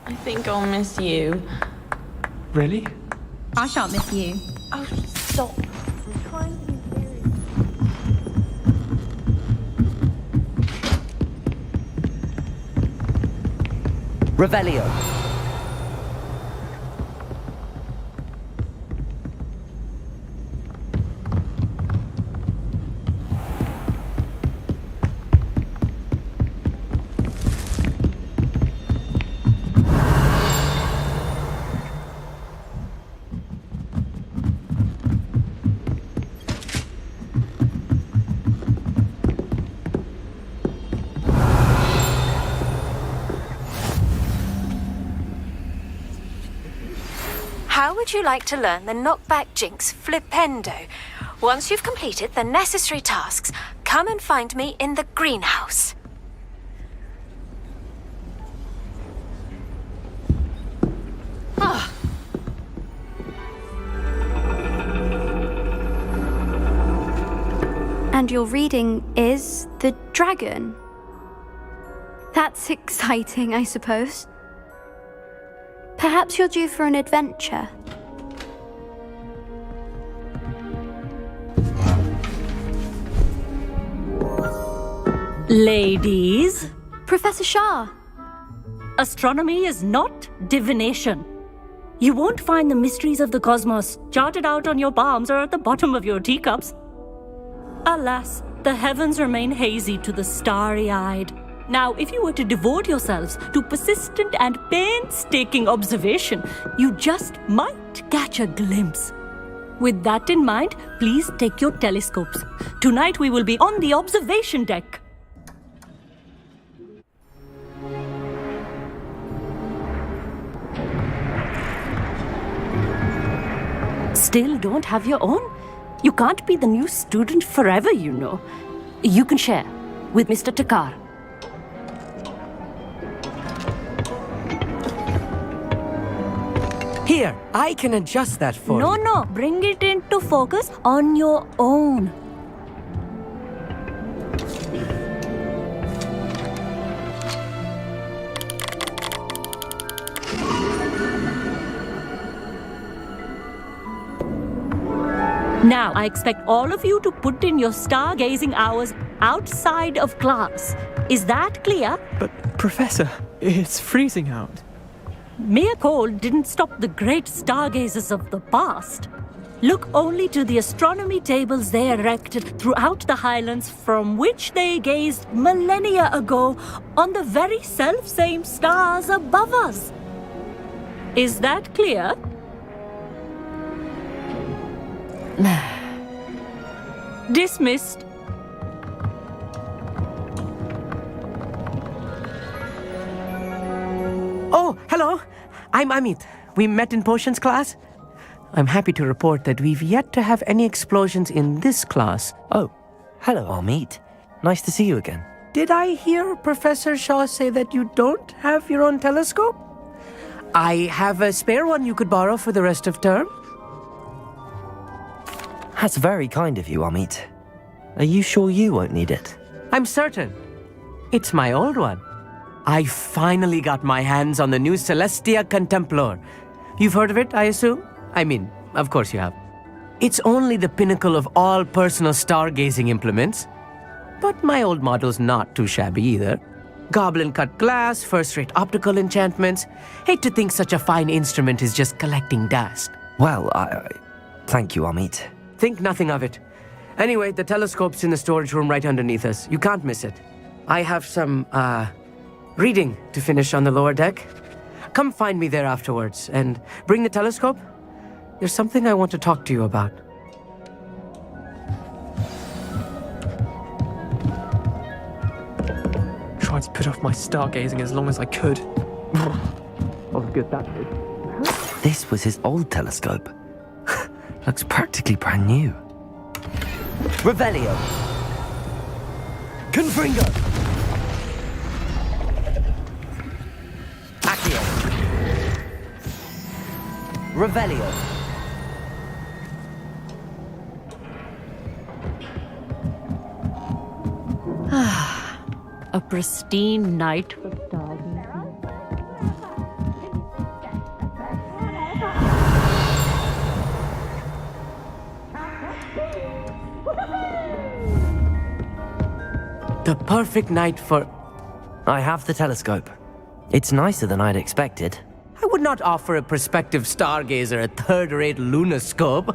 Speaker 3: I think I'll miss you.
Speaker 17: Really?
Speaker 18: I shan't miss you.
Speaker 3: Oh, stop. I'm trying to be serious.
Speaker 2: Revelio.
Speaker 19: How would you like to learn the knockback jinx flipendo? Once you've completed the necessary tasks, come and find me in the greenhouse.
Speaker 20: And your reading is the dragon. That's exciting, I suppose. Perhaps you're due for an adventure.
Speaker 21: Ladies.
Speaker 20: Professor Shah.
Speaker 21: Astronomy is not divination. You won't find the mysteries of the cosmos charted out on your palms or at the bottom of your teacups. Alas, the heavens remain hazy to the starry-eyed. Now, if you were to devote yourselves to persistent and painstaking observation, you just might catch a glimpse. With that in mind, please take your telescopes. Tonight we will be on the observation deck. Still don't have your own? You can't be the new student forever, you know. You can share with Mr. Takar.
Speaker 17: Here, I can adjust that for you.
Speaker 21: No, bring it into focus on your own. Now, I expect all of you to put in your stargazing hours outside of class. Is that clear?
Speaker 17: But, Professor, it's freezing out.
Speaker 21: Mere cold didn't stop the great stargazers of the past. Look only to the astronomy tables they erected throughout the highlands from which they gazed millennia ago on the very self-same stars above us. Is that clear? Dismissed.
Speaker 17: Oh, hello. I'm Amit. We met in potions class. I'm happy to report that we've yet to have any explosions in this class.
Speaker 2: Oh, hello, Amit. Nice to see you again.
Speaker 17: Did I hear Professor Shaw say that you don't have your own telescope? I have a spare one you could borrow for the rest of term.
Speaker 2: That's very kind of you, Amit. Are you sure you won't need it?
Speaker 17: I'm certain. It's my old one. I finally got my hands on the new Celestia Contemplar. You've heard of it, I assume? I mean, of course you have. It's only the pinnacle of all personal stargazing implements. But my old model's not too shabby either. Goblin-cut glass, first-rate optical enchantments. Hate to think such a fine instrument is just collecting dust.
Speaker 2: Well, thank you, Amit.
Speaker 17: Think nothing of it. Anyway, the telescope's in the storage room right underneath us. You can't miss it. I have some, reading to finish on the lower deck. Come find me there afterwards, and bring the telescope. There's something I want to talk to you about. Tried to put off my stargazing as long as I could. Oh, good that is.
Speaker 2: This was his old telescope. Looks practically brand new. Revelio. Confringo. Accio. Revelio.
Speaker 21: A pristine night for stargazing.
Speaker 17: The perfect night for...
Speaker 2: I have the telescope. It's nicer than I'd expected.
Speaker 17: I would not offer a prospective stargazer a third-rate lunoscope.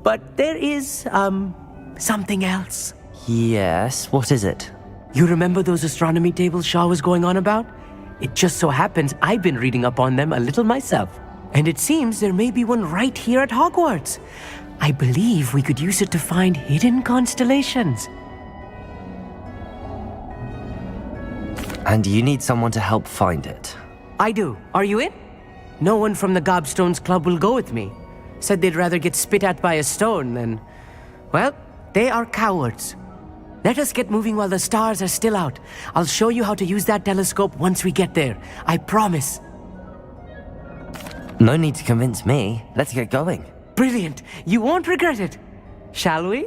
Speaker 17: But there is, something else.
Speaker 2: Yes, what is it?
Speaker 17: You remember those astronomy tables Shaw was going on about? It just so happens I've been reading up on them a little myself. And it seems there may be one right here at Hogwarts. I believe we could use it to find hidden constellations.
Speaker 2: And you need someone to help find it.
Speaker 17: I do. Are you in? No one from the Gobstones Club will go with me. Said they'd rather get spit at by a stone than... Well, they are cowards. Let us get moving while the stars are still out. I'll show you how to use that telescope once we get there. I promise.
Speaker 2: No need to convince me. Let's get going.
Speaker 17: Brilliant. You won't regret it. Shall we?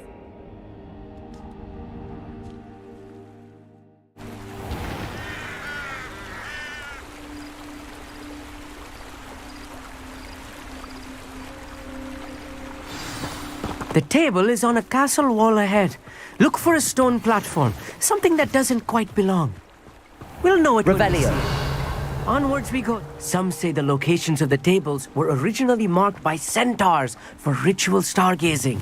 Speaker 17: The table is on a castle wall ahead. Look for a stone platform, something that doesn't quite belong. We'll know it when we see it. Onwards we go. Some say the locations of the tables were originally marked by centaurs for ritual stargazing.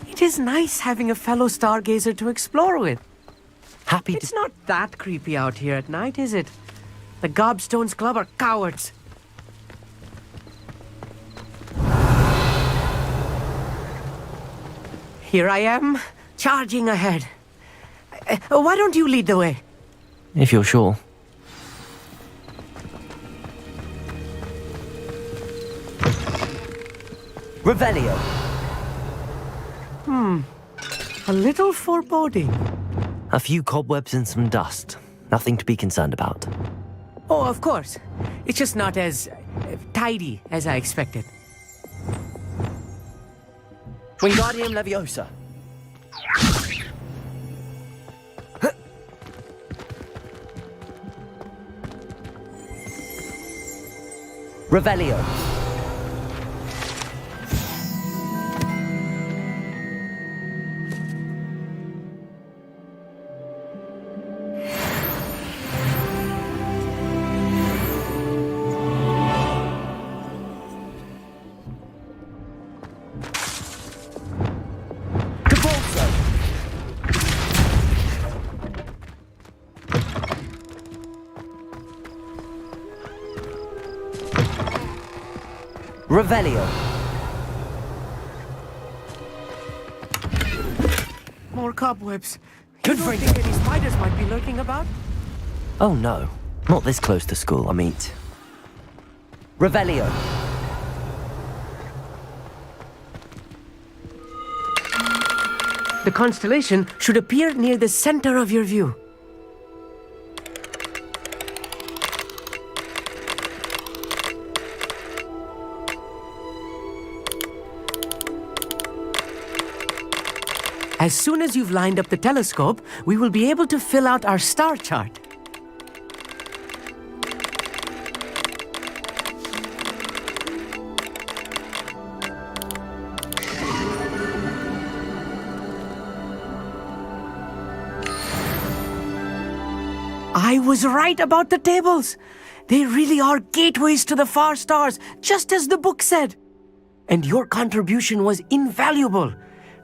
Speaker 17: It is nice having a fellow stargazer to explore with. It's not that creepy out here at night, is it? The Gobstones Club are cowards. Here I am, charging ahead. Why don't you lead the way?
Speaker 2: If you're sure. Revelio.
Speaker 17: A little foreboding.
Speaker 2: A few cobwebs and some dust. Nothing to be concerned about.
Speaker 17: Oh, of course. It's just not as tidy as I expected.
Speaker 2: Wingardium Leviosa. Revelio. Revelio.
Speaker 17: More cobwebs. You don't think any spiders might be lurking about?
Speaker 2: Oh no, not this close to school, I mean. Revelio.
Speaker 17: The constellation should appear near the center of your view. As soon as you've lined up the telescope, we will be able to fill out our star chart. I was right about the tables. They really are gateways to the far stars, just as the book said. And your contribution was invaluable.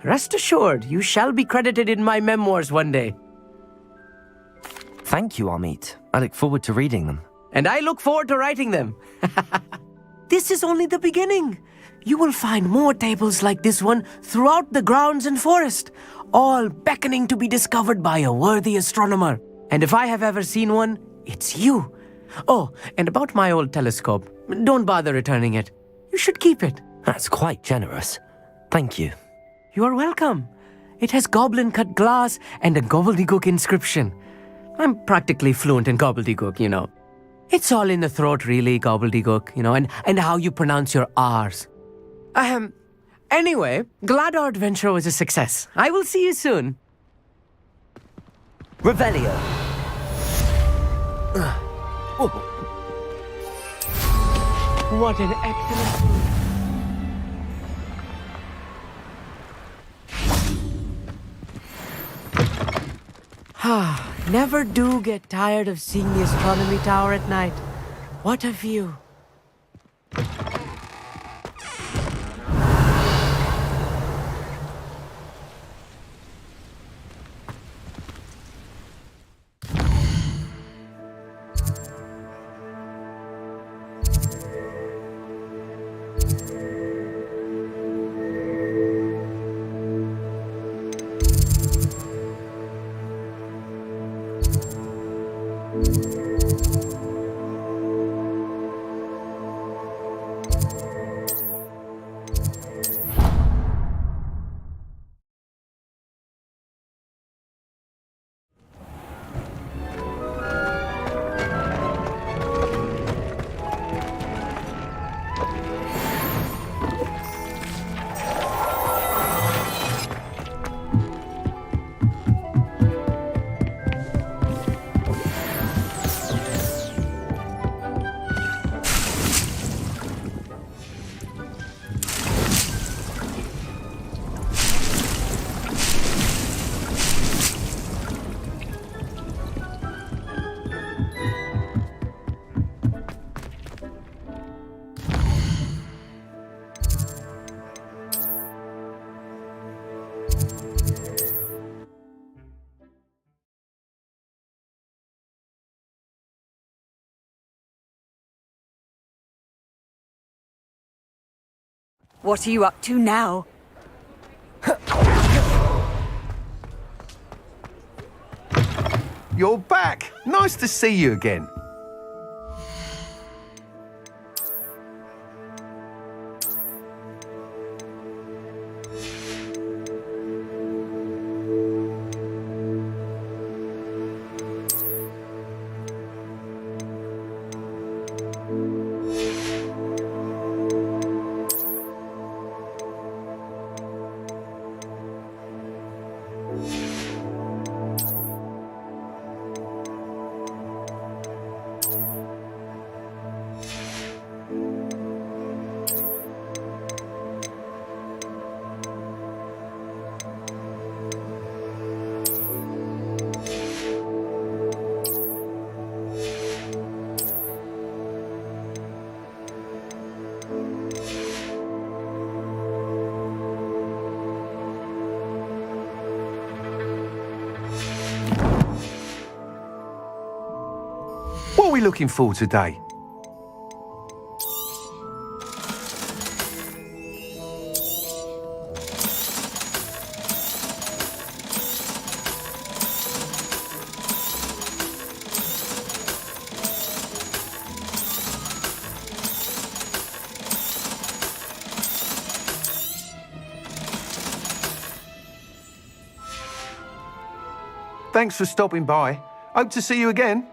Speaker 17: Rest assured, you shall be credited in my memoirs one day.
Speaker 2: Thank you, Amit. I look forward to reading them.
Speaker 17: And I look forward to writing them. This is only the beginning. You will find more tables like this one throughout the grounds and forest, all beckoning to be discovered by a worthy astronomer. And if I have ever seen one, it's you. Oh, and about my old telescope, don't bother returning it. You should keep it.
Speaker 2: That's quite generous. Thank you.
Speaker 17: You are welcome. It has goblin-cut glass and a gobbledygook inscription. I'm practically fluent in gobbledygook, you know. It's all in the throat, really, gobbledygook, you know, and how you pronounce your R's. Anyway, glad our adventure was a success. I will see you soon.
Speaker 2: Revelio.
Speaker 17: What an excellent... Never do get tired of seeing the astronomy tower at night. What a view.
Speaker 15: What are you up to now?
Speaker 7: You're back! Nice to see you again. What are we looking for today? Thanks for stopping by. Hope to see you again.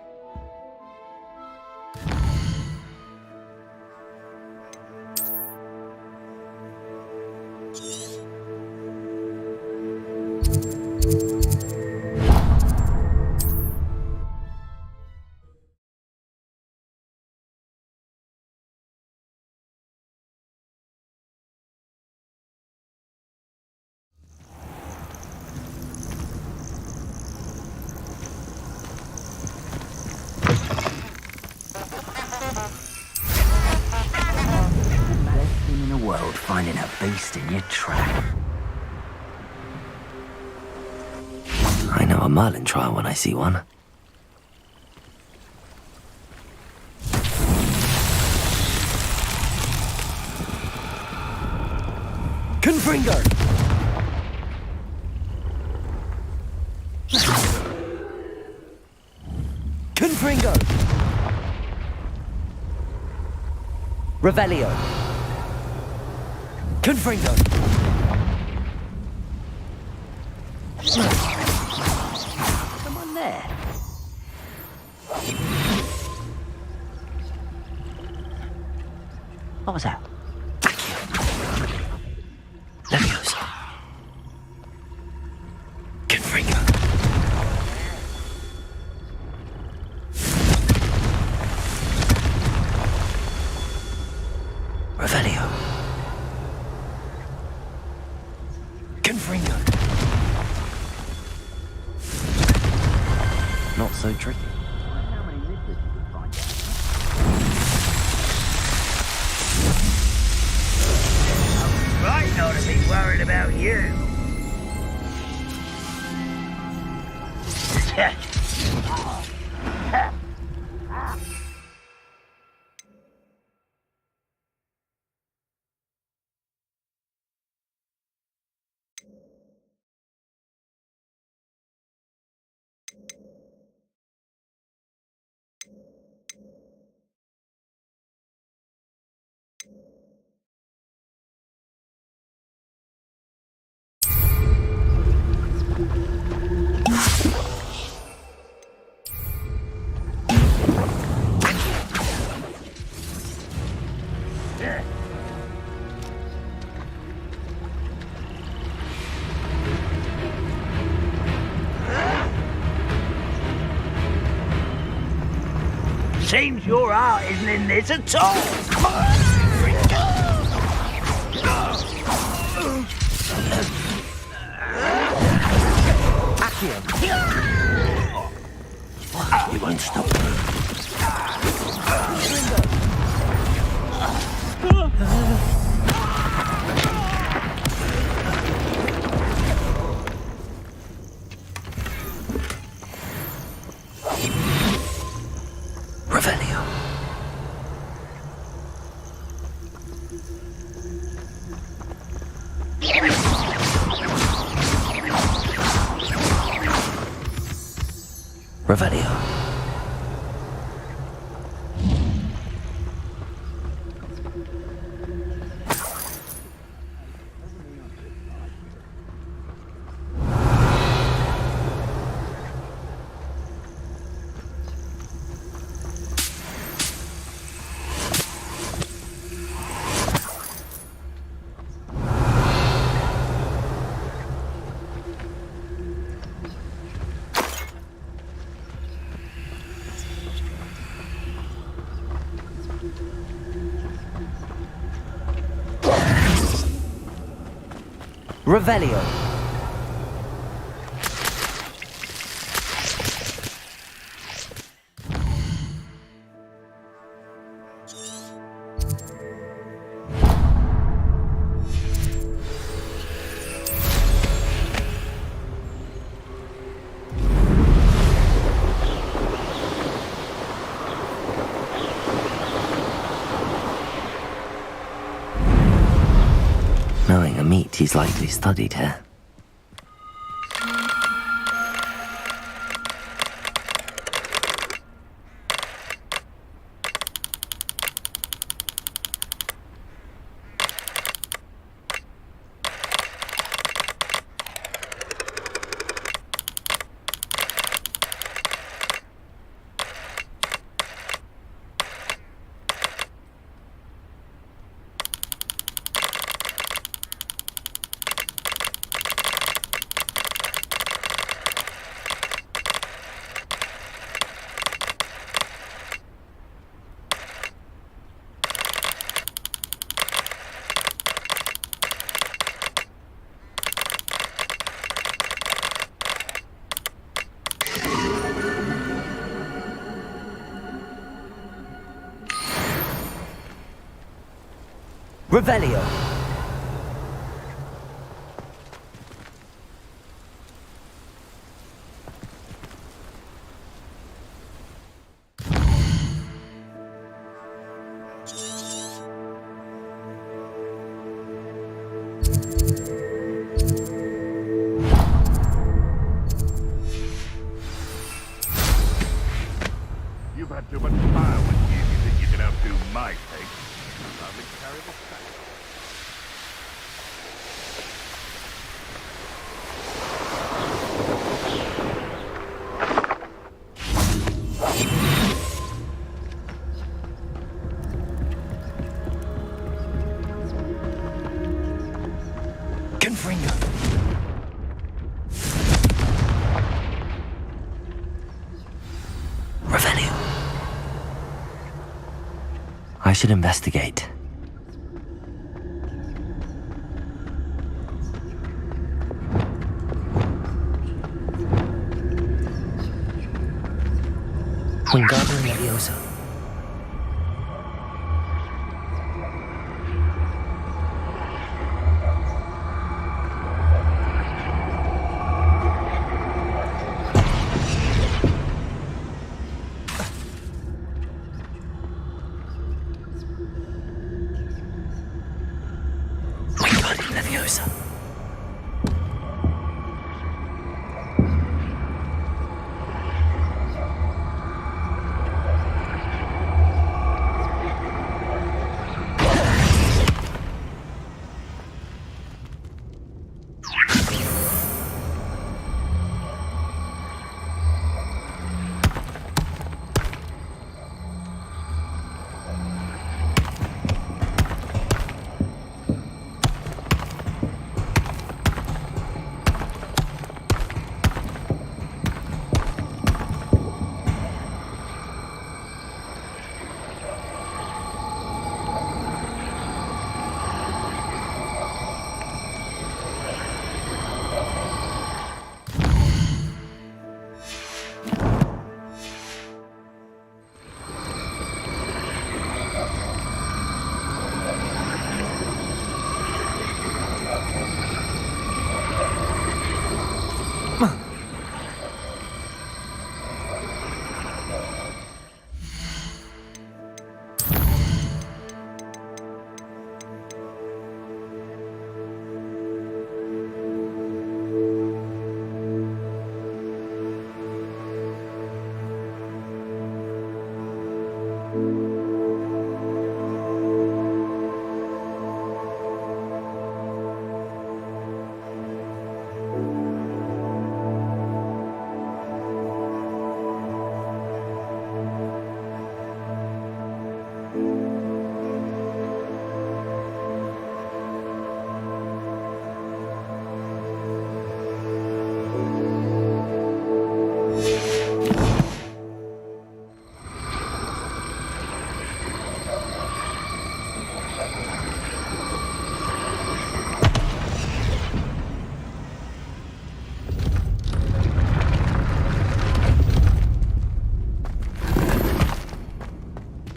Speaker 1: World finding a beast in your trap.
Speaker 2: I know a Merlin trial when I see one. Confringo! Confringo! Revelio! Confringo!
Speaker 1: Come on there. What was that?
Speaker 2: Leviosa! Confringo! Revelio! Confringo! so tricky.
Speaker 1: Right not to be worried about you. Seems your heart isn't in this at all.
Speaker 8: You won't stop.
Speaker 2: Revelio. Revelio. Revelio. Knowing a meat, he's likely studied here. Revelio.
Speaker 16: You've had too much power with you. You think you can outdo my taste? Hardly carry the sack.
Speaker 2: Confringo. Revelio. I should investigate. Wingardium Leviosa. Wingardium Leviosa.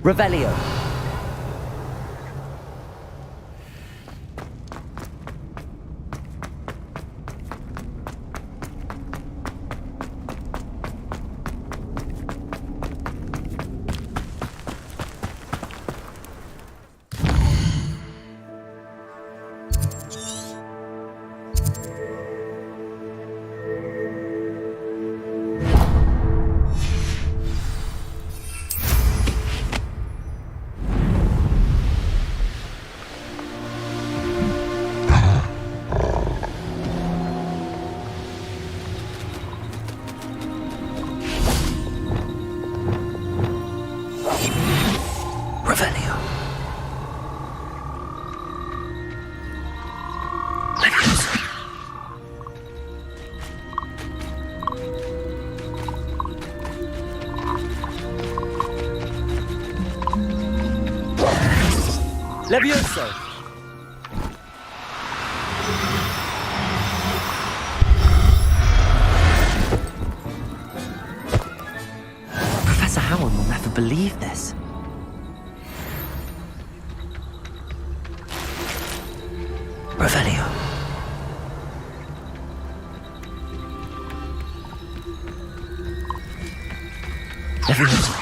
Speaker 2: Revelio. Levioso! Professor Howard will never believe this. Revelio. Levioso.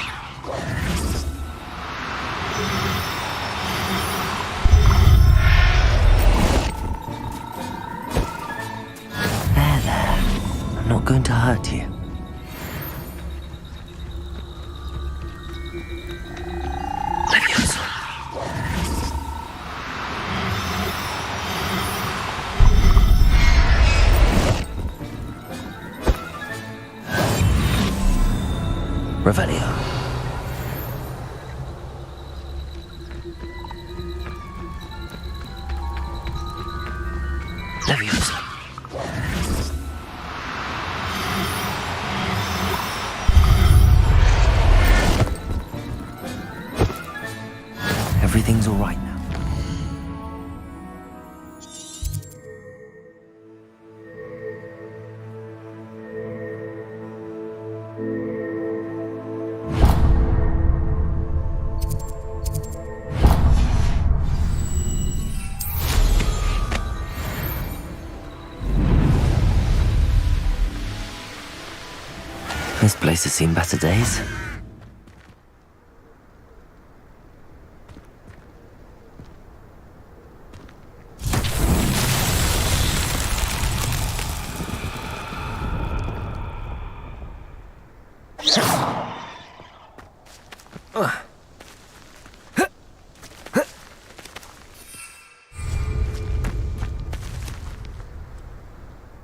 Speaker 2: Not going to hurt you. Levioso. Revelio. Levioso. Everything's all right now. This place has seen better days.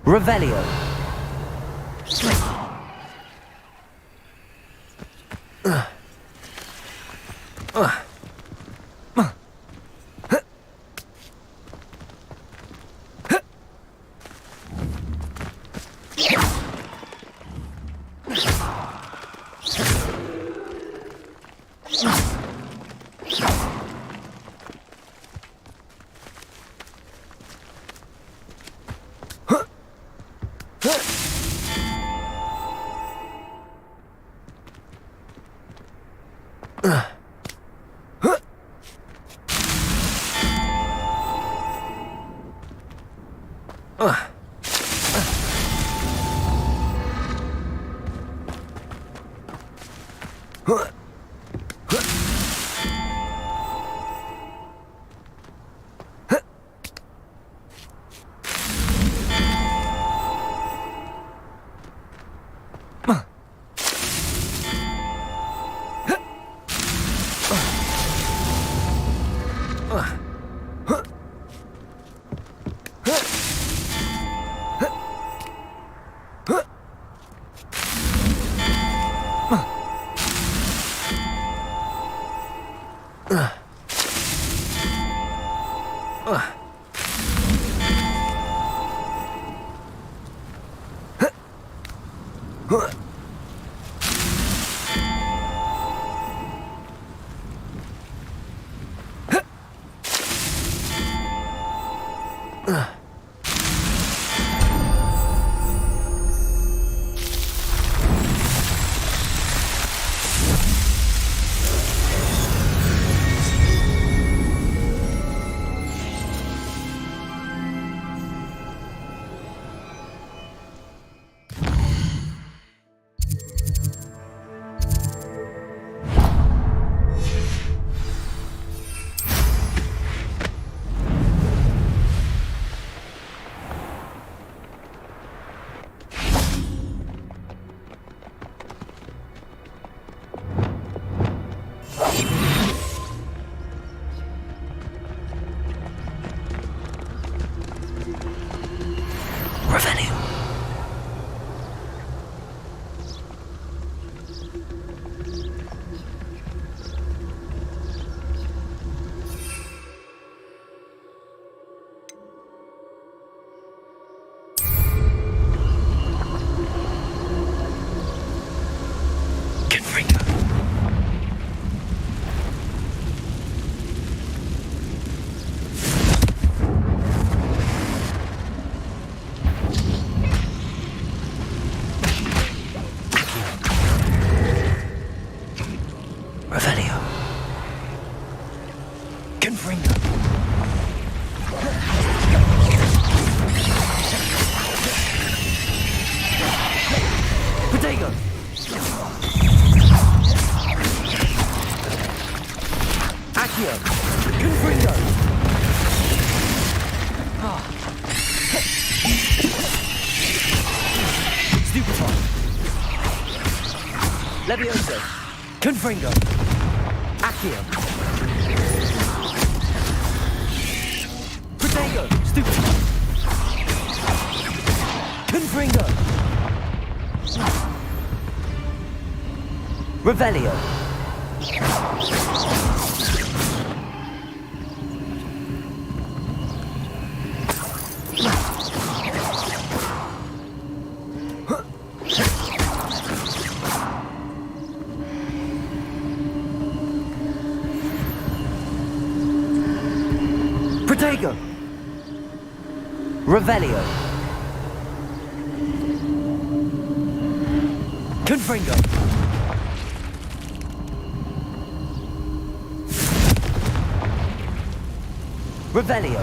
Speaker 2: Revelio.
Speaker 17: Levioso. Confringo. Accio. Protego. Stupid. Confringo. Revelio. Protego. Revelio. Confringo. Revelio.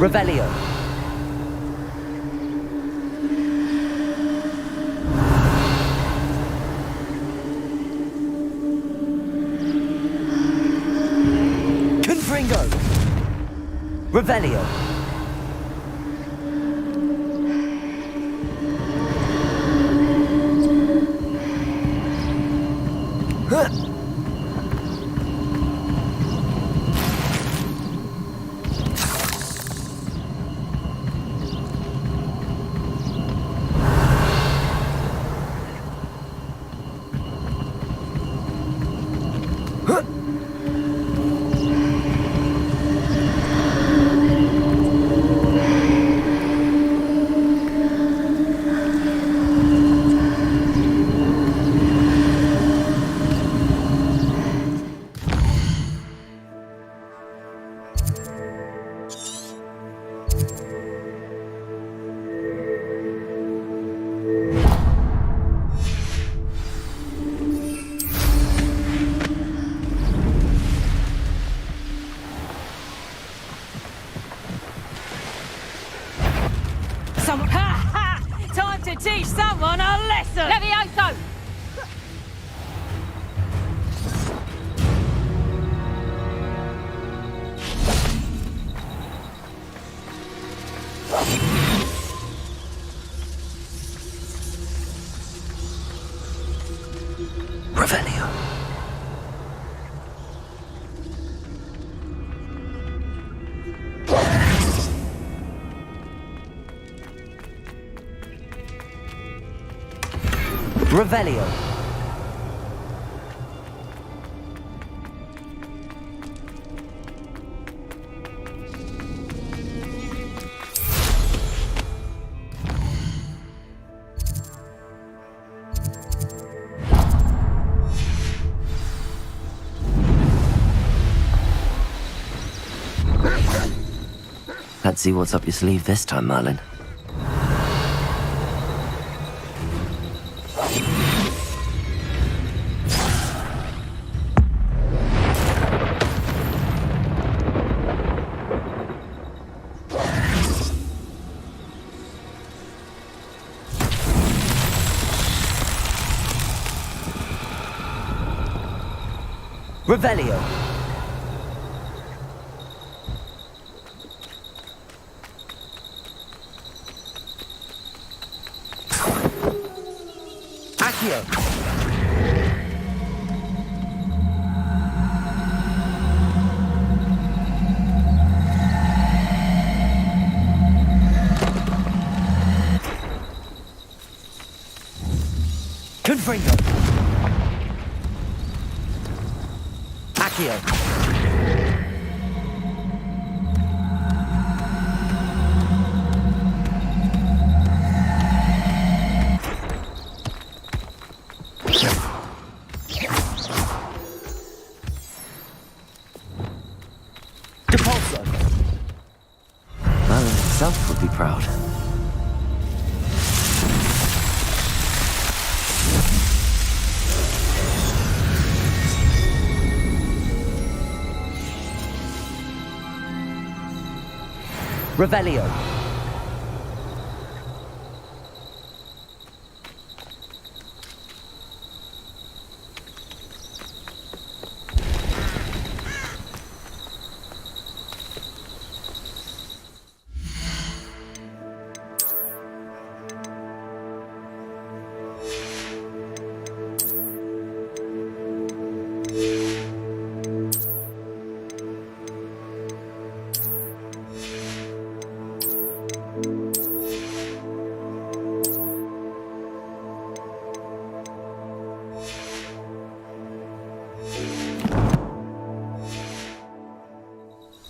Speaker 2: Revelio. Confringo. Revelio.
Speaker 15: Time to teach someone a lesson! Levioso!
Speaker 2: Revelio. Revelio. Let's see what's up your sleeve this time, Merlin. Revelio. Accio. Confringo. Accio. Depulso. Merlin himself would be proud. Revelio.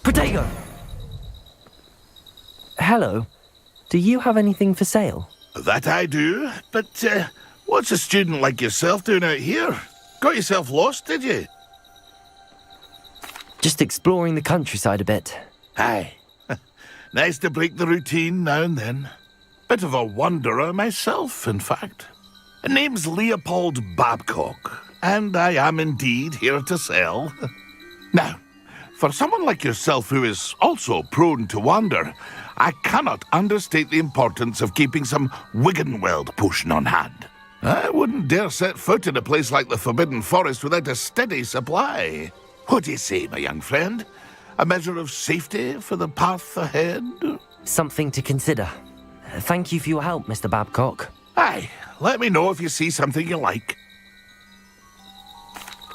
Speaker 2: Protego! Hello. Do you have anything for sale?
Speaker 16: That I do, but what's a student like yourself doing out here? Got yourself lost, did you?
Speaker 2: Just exploring the countryside a bit.
Speaker 16: Aye. Nice to break the routine now and then. Bit of a wanderer myself, in fact. Name's Leopold Babcock, and I am indeed here to sell. Now, For someone like yourself who is also prone to wander, I cannot understate the importance of keeping some Wiggenweld potion on hand. I wouldn't dare set foot in a place like the Forbidden Forest without a steady supply. What do you say, my young friend? A measure of safety for the path ahead?
Speaker 2: Something to consider. Thank you for your help, Mr. Babcock.
Speaker 16: Aye, let me know if you see something you like.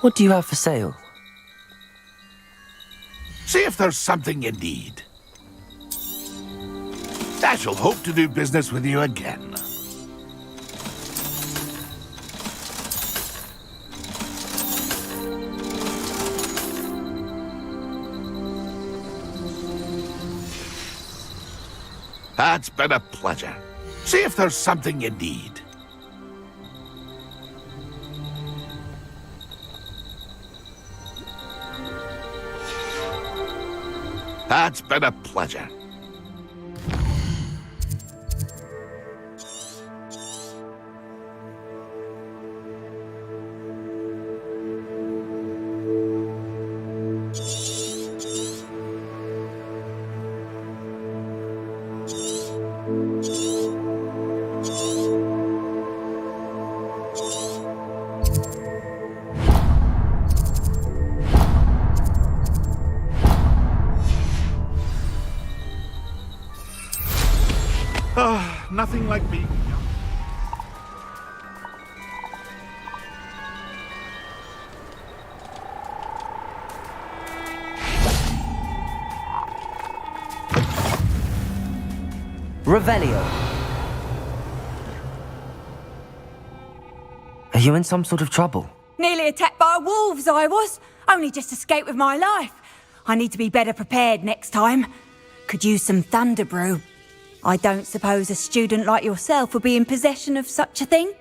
Speaker 2: What do you have for sale?
Speaker 16: See if there's something you need. I shall hope to do business with you again. That's been a pleasure. See if there's something you need. That's been a pleasure. Nothing like me.
Speaker 2: Revelio. Are you in some sort of trouble?
Speaker 5: Nearly attacked by wolves, I was. Only just escaped with my life. I need to be better prepared next time. Could use some thunder brew. I don't suppose a student like yourself would be in possession of such a thing?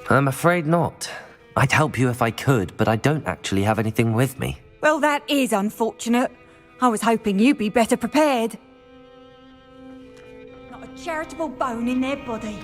Speaker 2: I'm afraid not. I'd help you if I could, but I don't actually have anything with me.
Speaker 5: Well, that is unfortunate. I was hoping you'd be better prepared. Not a charitable bone in their body.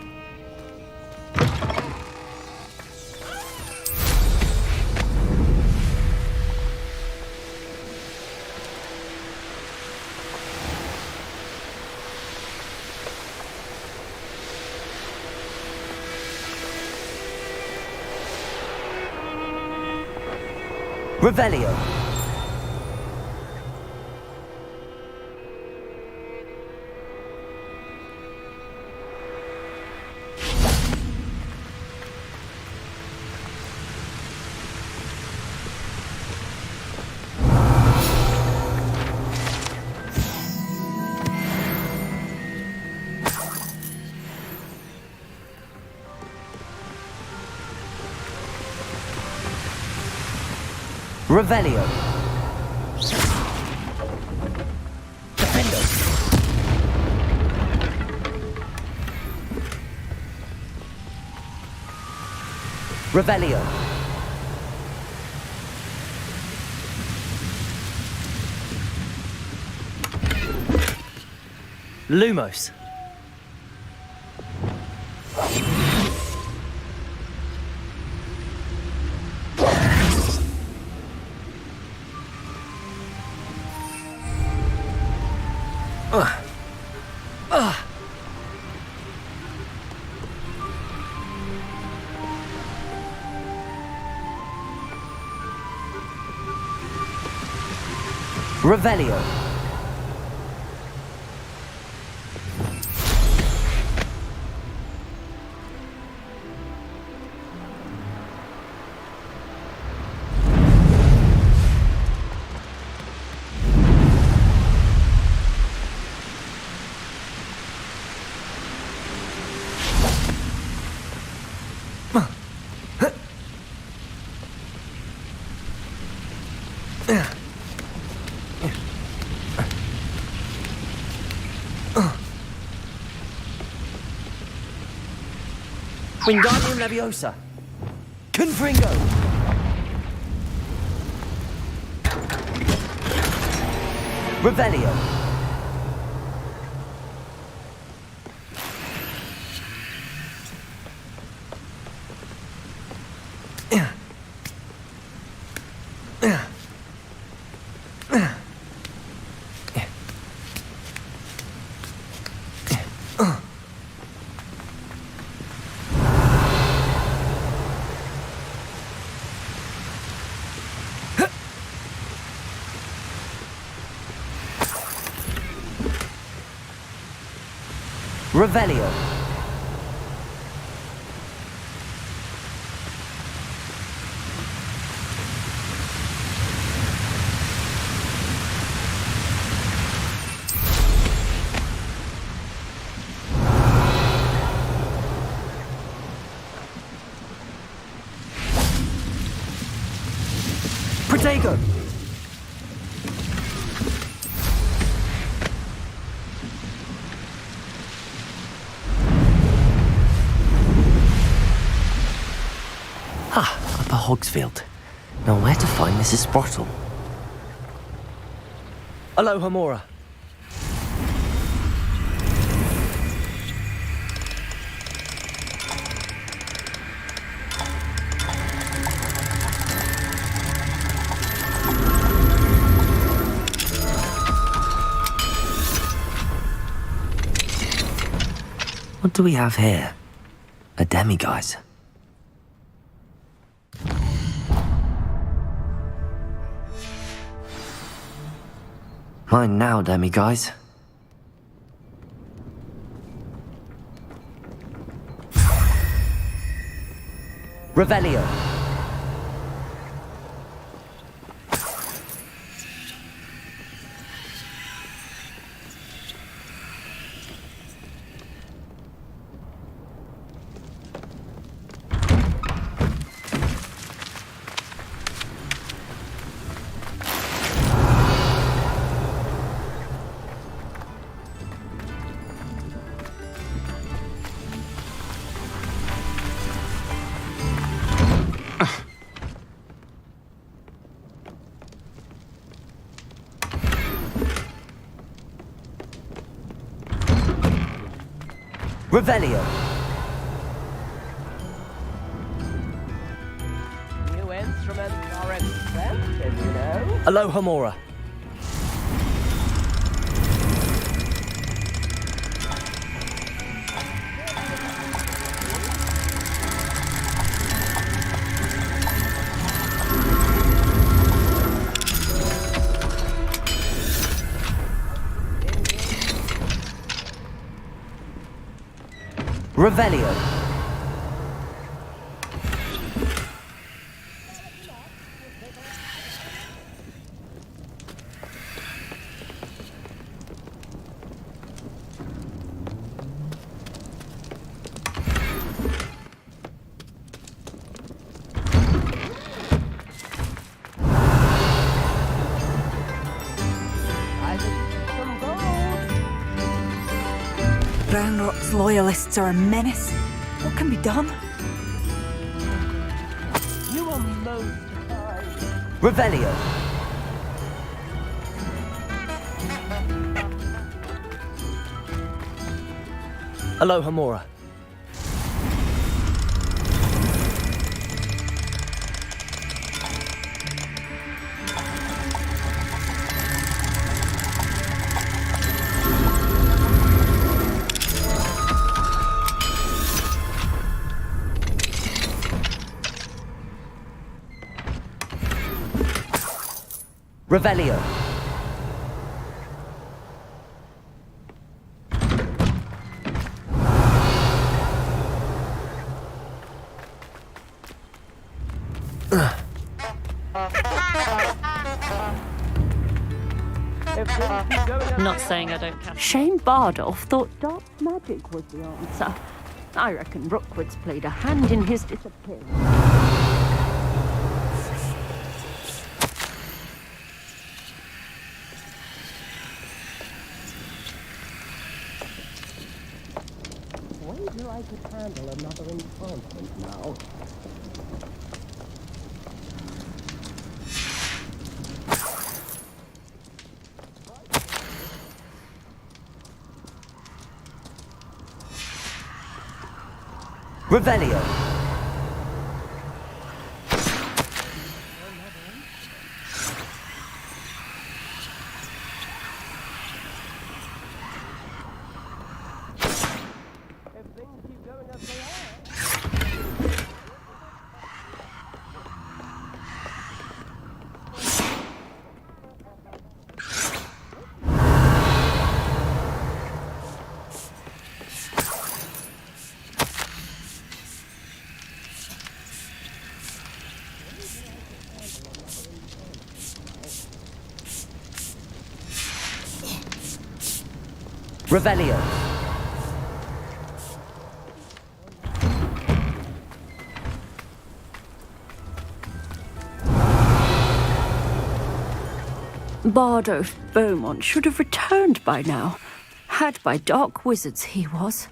Speaker 2: Revelio. Revelio. Defendo. Revelio. Lumos. Revelio. Wingardium Leviosa. Confringo. Revelio. Revelio. Protego. Upper Hogsfield. Now where to find Mrs. Sprottle? Aloha Mora. What do we have here? A demiguise. Mine now, demiguise. Revelio. Revelio.
Speaker 17: New instruments are expensive, you know.
Speaker 2: Aloha Mora. Revelio.
Speaker 5: Brown Rock's loyalists are a menace. What can be done?
Speaker 17: You will most
Speaker 2: Revelio. Aloha Mora. Revelio.
Speaker 21: Not saying I don't care. Shane Bardolph thought dark magic was the answer. I reckon Rookwood's played a hand in his disappearance.
Speaker 17: I could handle another enchantment now.
Speaker 2: Revelio. Revelio.
Speaker 21: Bardolph Beaumont should have returned by now. Had by dark wizards he was.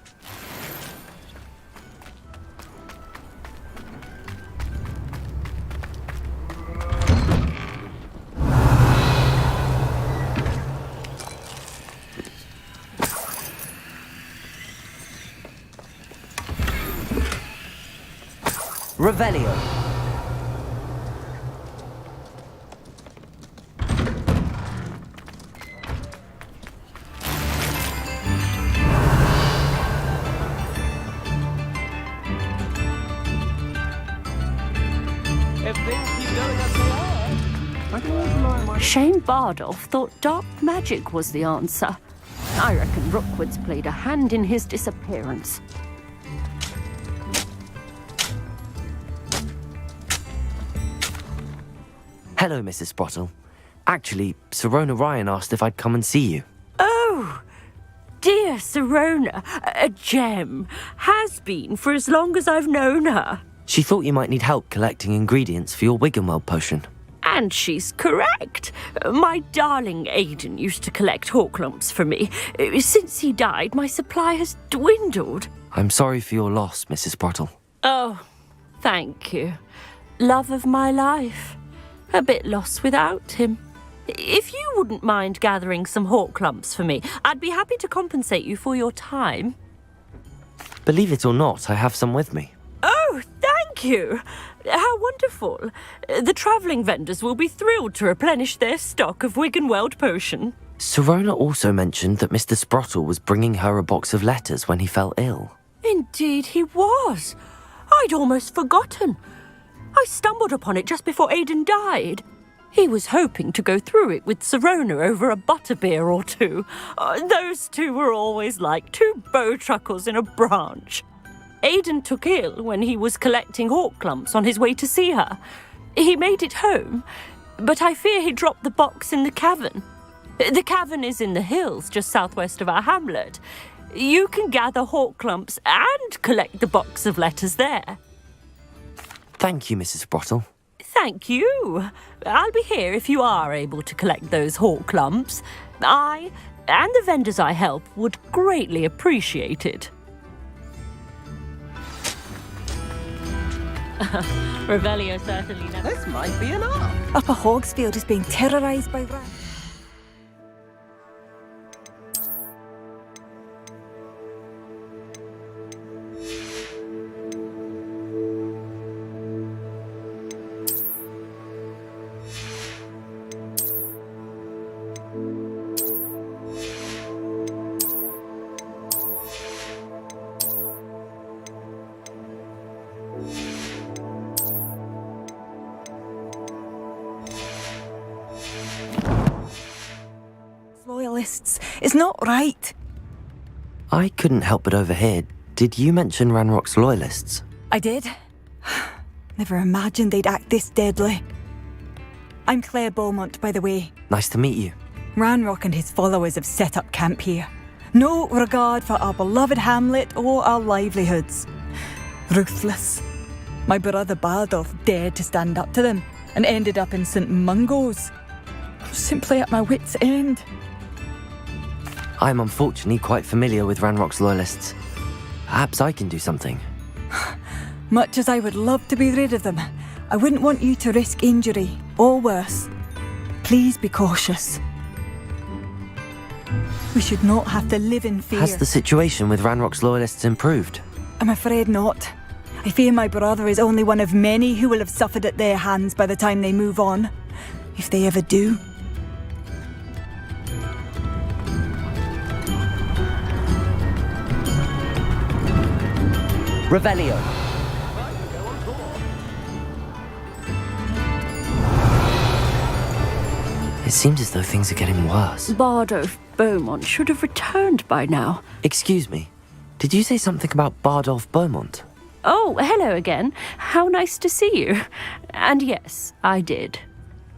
Speaker 2: Revelio.
Speaker 21: Shane Bardolph thought dark magic was the answer. I reckon Rookwood's played a hand in his disappearance.
Speaker 2: Hello, Mrs. Sprottle. Actually, Sirona Ryan asked if I'd come and see you.
Speaker 21: Oh, dear Sirona, a gem. Has been for as long as I've known her.
Speaker 2: She thought you might need help collecting ingredients for your Wiggenweld potion.
Speaker 21: And she's correct. My darling Aidan used to collect hawk lumps for me. Since he died, my supply has dwindled.
Speaker 2: I'm sorry for your loss, Mrs. Sprottle.
Speaker 21: Oh, thank you. Love of my life. A bit lost without him. If you wouldn't mind gathering some hawk lumps for me, I'd be happy to compensate you for your time.
Speaker 2: Believe it or not, I have some with me.
Speaker 21: Oh, thank you. How wonderful. The travelling vendors will be thrilled to replenish their stock of Wiggenweld potion.
Speaker 2: Sirona also mentioned that Mr. Sprottle was bringing her a box of letters when he fell ill.
Speaker 21: Indeed he was. I'd almost forgotten. I stumbled upon it just before Aidan died. He was hoping to go through it with Sirona over a butterbeer or two. Those two were always like two bowtruckles in a branch. Aidan took ill when he was collecting hawk clumps on his way to see her. He made it home, but I fear he dropped the box in the cavern. The cavern is in the hills just southwest of our hamlet. You can gather hawk clumps and collect the box of letters there.
Speaker 2: Thank you, Mrs. Sprottle.
Speaker 21: Thank you. I'll be here if you are able to collect those hawk lumps. I and the vendors I help would greatly appreciate it. Revelio certainly never...
Speaker 15: This might be an arc.
Speaker 5: Upper Hogsfield is being terrorised by rats. Loyalists. It's not right.
Speaker 2: I couldn't help but overhear. Did you mention Ranrock's loyalists?
Speaker 5: I did. Never imagined they'd act this deadly. I'm Claire Beaumont, by the way.
Speaker 2: Nice to meet you.
Speaker 5: Ranrock and his followers have set up camp here. No regard for our beloved hamlet or our livelihoods. Ruthless. My brother Bardolph dared to stand up to them and ended up in St. Mungo's. Simply at my wit's end.
Speaker 2: I'm unfortunately quite familiar with Ranrock's loyalists. Perhaps I can do something.
Speaker 5: Much as I would love to be rid of them, I wouldn't want you to risk injury, or worse. Please be cautious. We should not have to live in fear.
Speaker 2: Has the situation with Ranrock's loyalists improved?
Speaker 5: I'm afraid not. I fear my brother is only one of many who will have suffered at their hands by the time they move on. If they ever do.
Speaker 2: Revelio. It seems as though things are getting worse.
Speaker 21: Bardolph Beaumont should have returned by now.
Speaker 2: Excuse me. Did you say something about Bardolph Beaumont?
Speaker 21: Oh, hello again. How nice to see you. And yes, I did.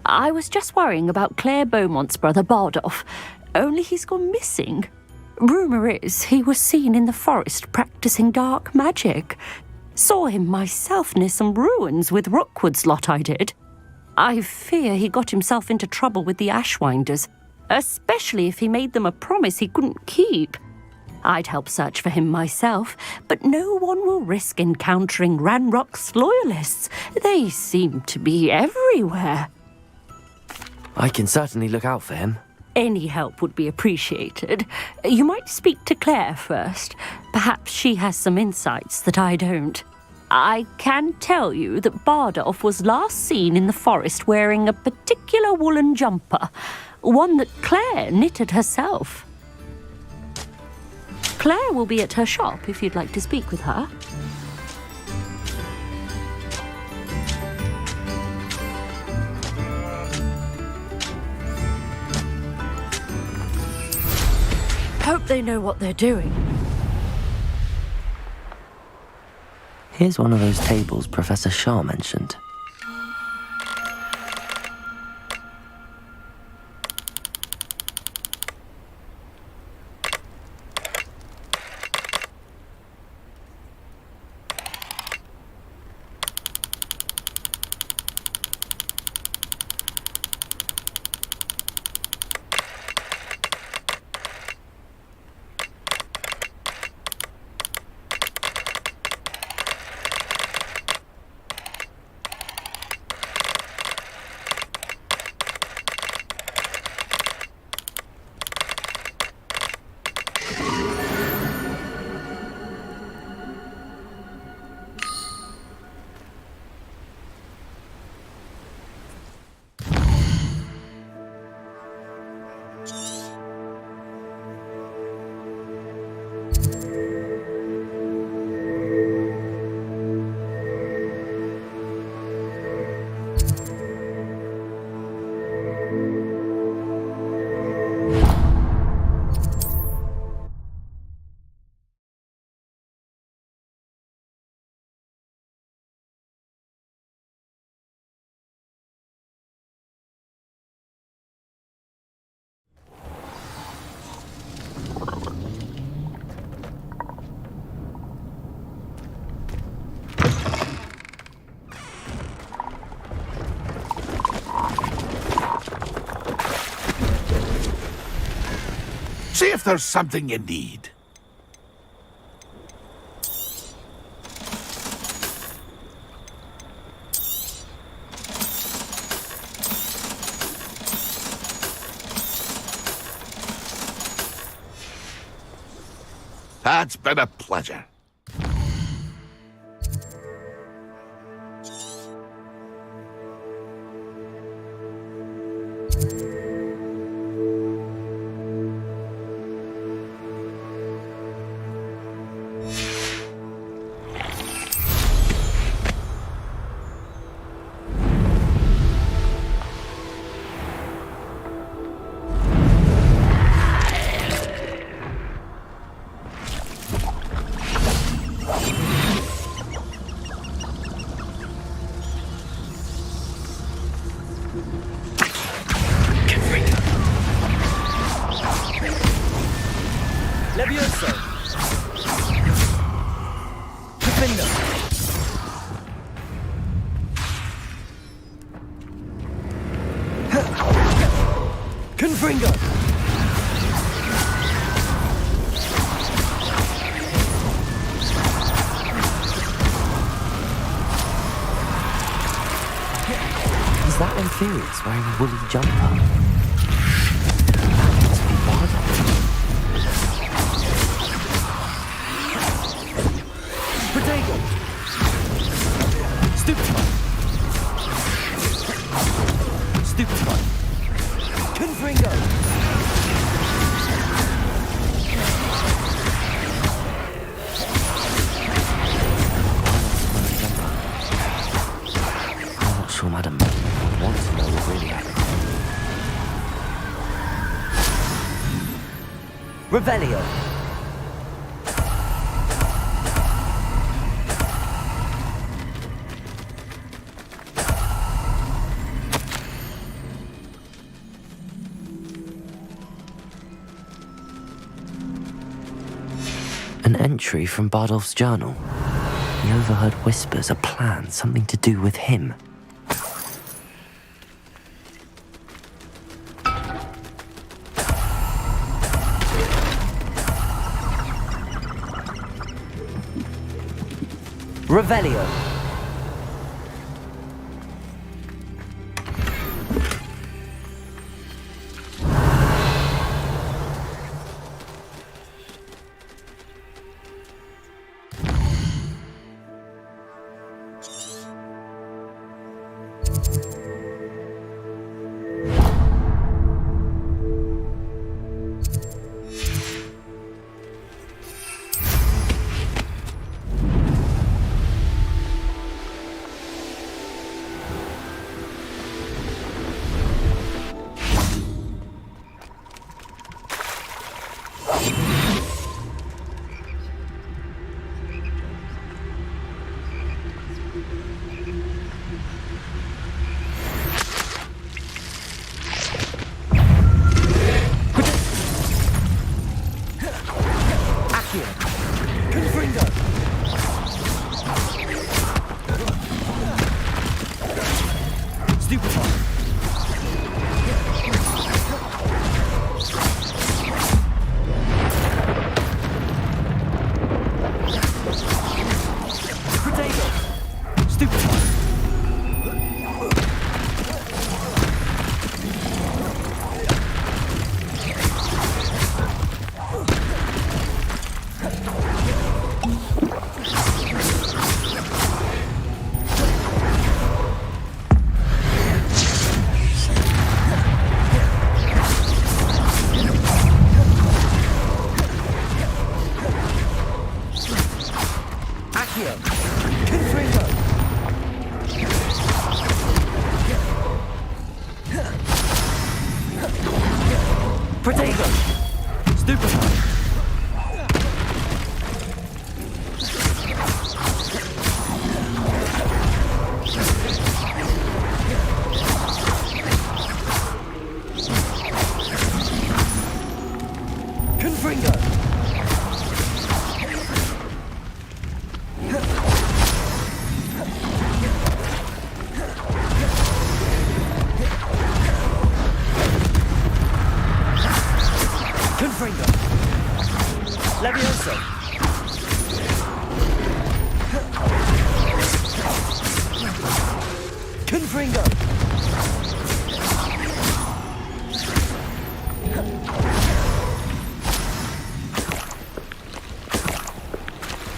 Speaker 21: I was just worrying about Claire Beaumont's brother Bardolph. Only he's gone missing. Rumour is he was seen in the forest practicing dark magic. Saw him myself near some ruins with Rookwood's lot I did. I fear he got himself into trouble with the Ashwinders, especially if he made them a promise he couldn't keep. I'd help search for him myself, but no one will risk encountering Ranrock's loyalists. They seem to be everywhere.
Speaker 2: I can certainly look out for him.
Speaker 21: Any help would be appreciated. You might speak to Claire first. Perhaps she has some insights that I don't. I can tell you that Bardolph was last seen in the forest wearing a particular woolen jumper, one that Claire knitted herself. Claire will be at her shop if you'd like to speak with her. Hope they know what they're doing.
Speaker 2: Here's one of those tables Professor Shah mentioned.
Speaker 16: See if there's something you need. That's been a pleasure.
Speaker 4: Levioso. Defender. Confringo.
Speaker 2: Is that Inferius wearing a woolly jumper? Must be Bardolph.
Speaker 4: Protego. Stupefy. Stupefy. Confringo.
Speaker 2: I'm not sure, madam. I want to know what really happened.
Speaker 4: Revelio.
Speaker 2: An entry from Bardolph's journal. He overheard whispers, a plan, something to do with him.
Speaker 4: Revelio.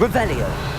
Speaker 4: Revelio.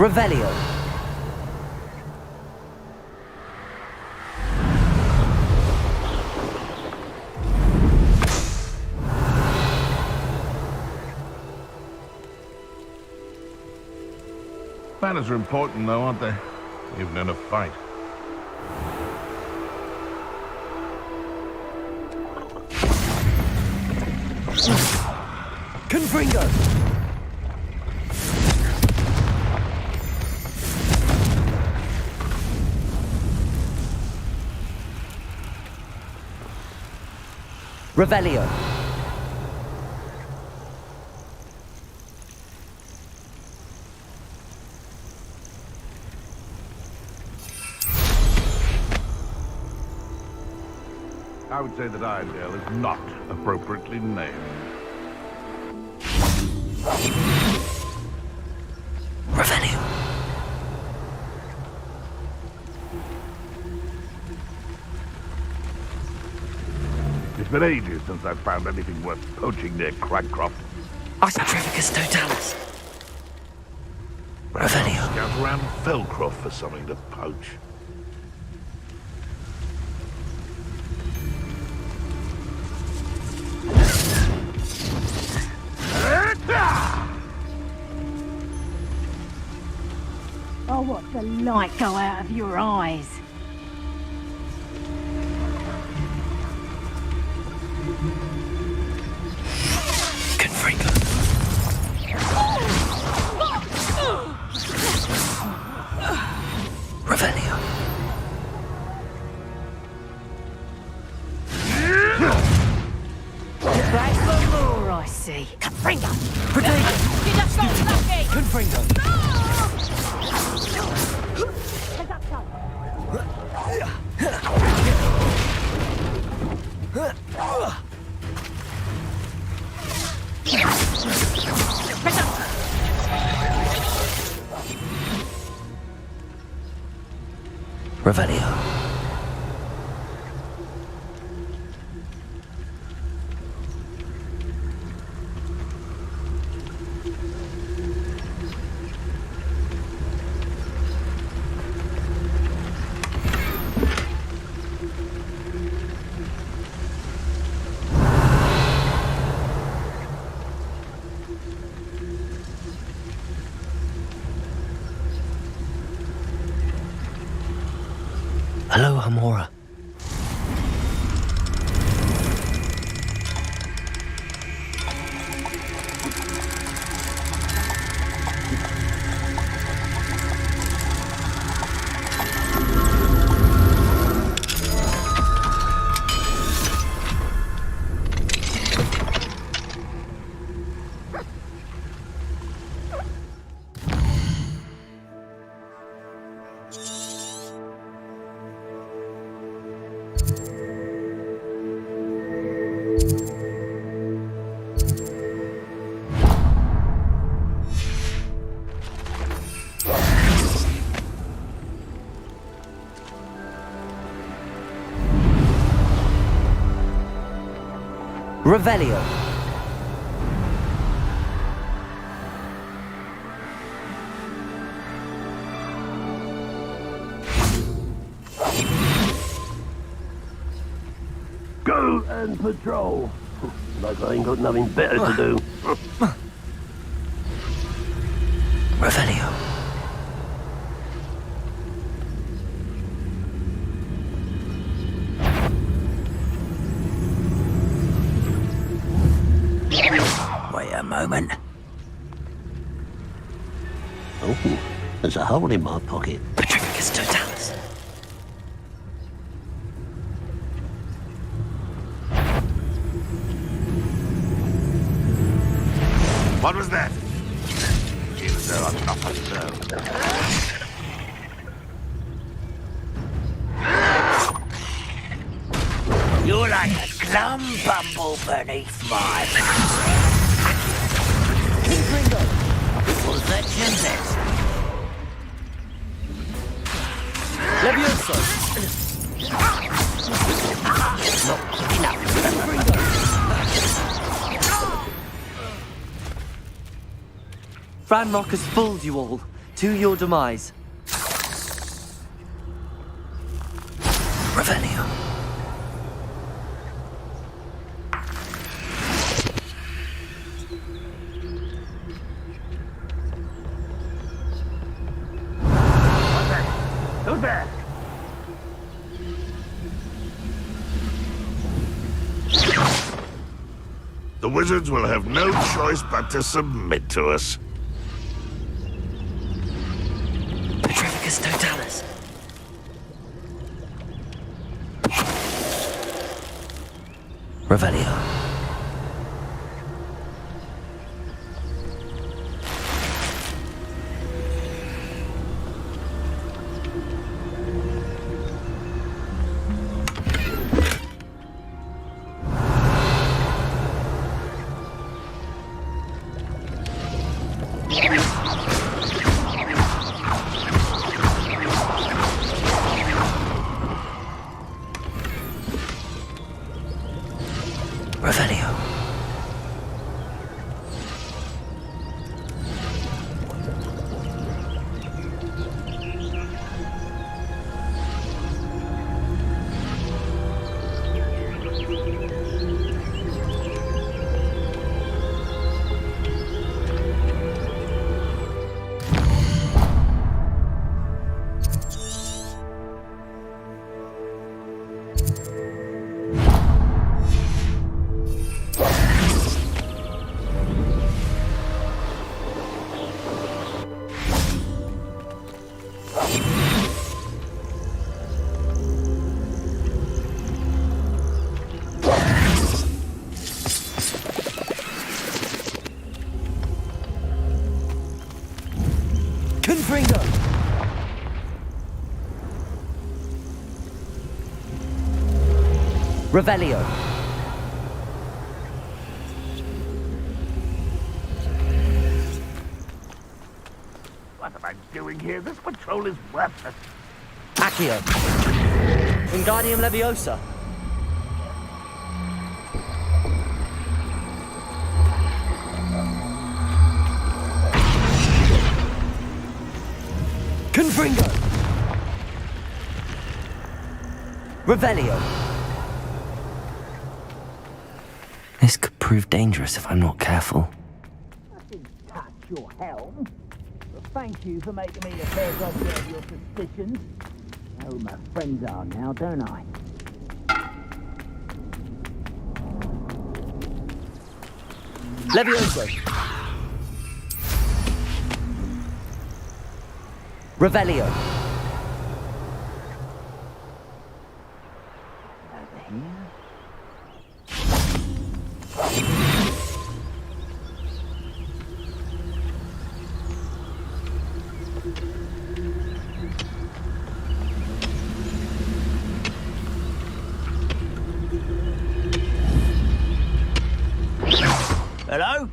Speaker 4: Revelio.
Speaker 16: Manners are important, though, aren't they? Even in a fight.
Speaker 4: Confringo. Revelio.
Speaker 16: I would say that Irondale is not appropriately named.
Speaker 2: Revelio.
Speaker 16: It's been ages since I've found anything worth poaching near Cragcroft.
Speaker 2: Architrivicus totalis. Revelio.
Speaker 16: Scout around Felcroft for something to poach.
Speaker 18: I'll watch the light go out of your eyes.
Speaker 2: Confringo. Revelio.
Speaker 18: Back for more, I see.
Speaker 15: Confringo!
Speaker 2: Protego!
Speaker 15: You just got lucky!
Speaker 2: Confringo. Revelio. Hello, Hamora.
Speaker 4: Revelio.
Speaker 8: Go and patrol. Like I ain't got nothing better to do.
Speaker 2: Revelio.
Speaker 8: Wait a moment. Oh, there's a hole in my pocket.
Speaker 2: Petrificus totalis.
Speaker 16: What was that? Even though I'm not so.
Speaker 12: You're like a glum bumble beneath my possessions.
Speaker 4: Levioso.
Speaker 12: Not enough.
Speaker 2: Ranrock has fooled you all. To your demise. Revelio.
Speaker 8: Who's there?
Speaker 16: The wizards will have no choice but to submit to us.
Speaker 2: Petrificus totalis. Revelio. Confringo! Revelio.
Speaker 1: What am I doing here? This patrol is worthless.
Speaker 2: Accio. Wingardium Leviosa. Confringo. Revelio. This could prove dangerous if I'm not careful.
Speaker 1: I didn't touch your helm. But thank you for making me the first object of your suspicions. I know who my friends are now, don't I?
Speaker 2: Levioso. Revelio.
Speaker 1: Over here. Hello?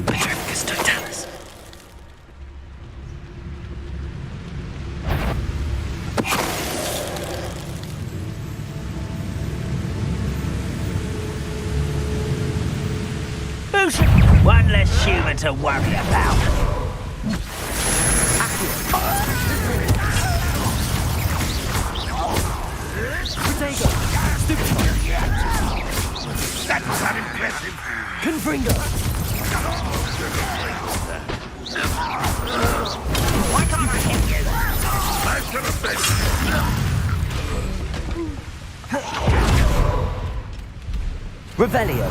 Speaker 2: Petrificus totalis.
Speaker 1: One less human to worry about.
Speaker 16: That's not impressive.
Speaker 2: Confringo.
Speaker 1: Why can't I hit you?
Speaker 16: Back to the base.
Speaker 2: Revelio.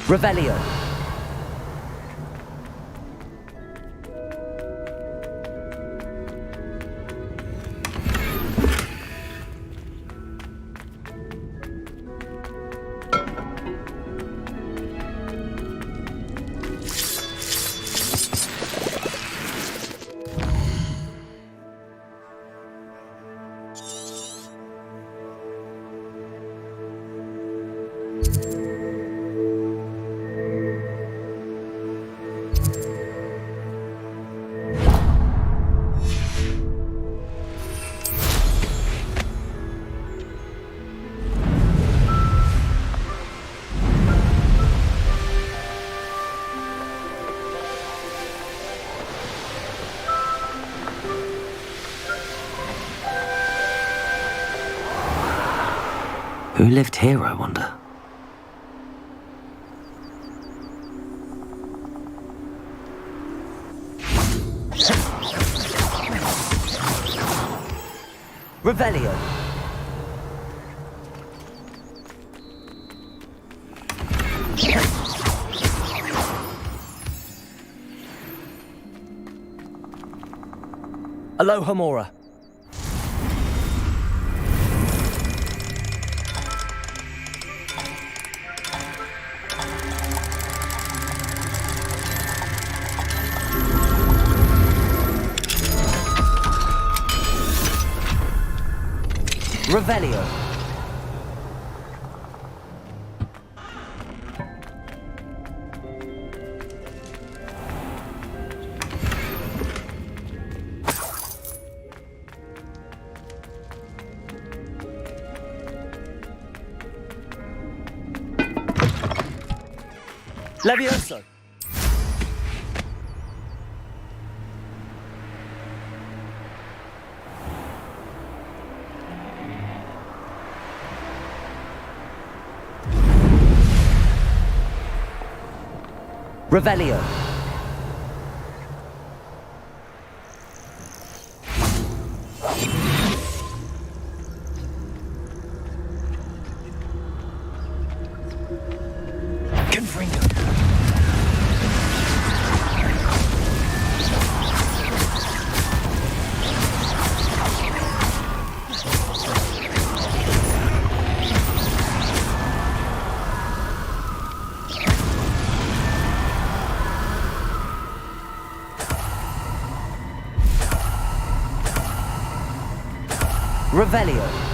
Speaker 2: Revelio. Who lived here, I wonder? Revelio. Alohomora. Revelio. Levioso. Revelio. Revelio.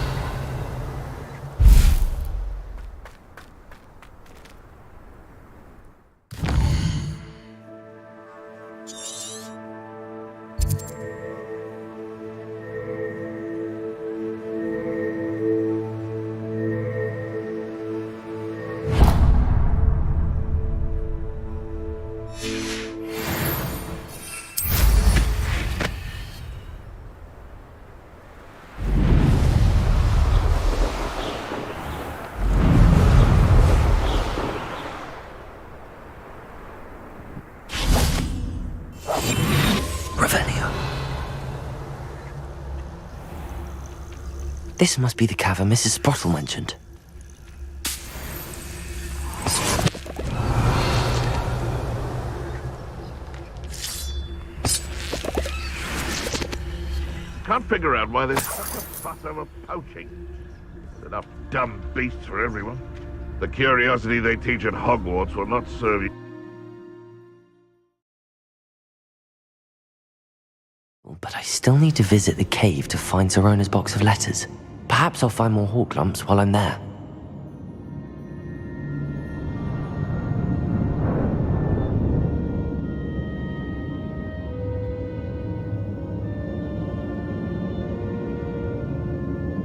Speaker 2: This must be the cavern Mrs. Sprottle mentioned.
Speaker 16: Can't figure out why there's such a fuss over poaching. There's enough dumb beasts for everyone. The curiosity they teach at Hogwarts will not serve you.
Speaker 2: But I still need to visit the cave to find Zerona's box of letters. Perhaps I'll find more hawk lumps while I'm there.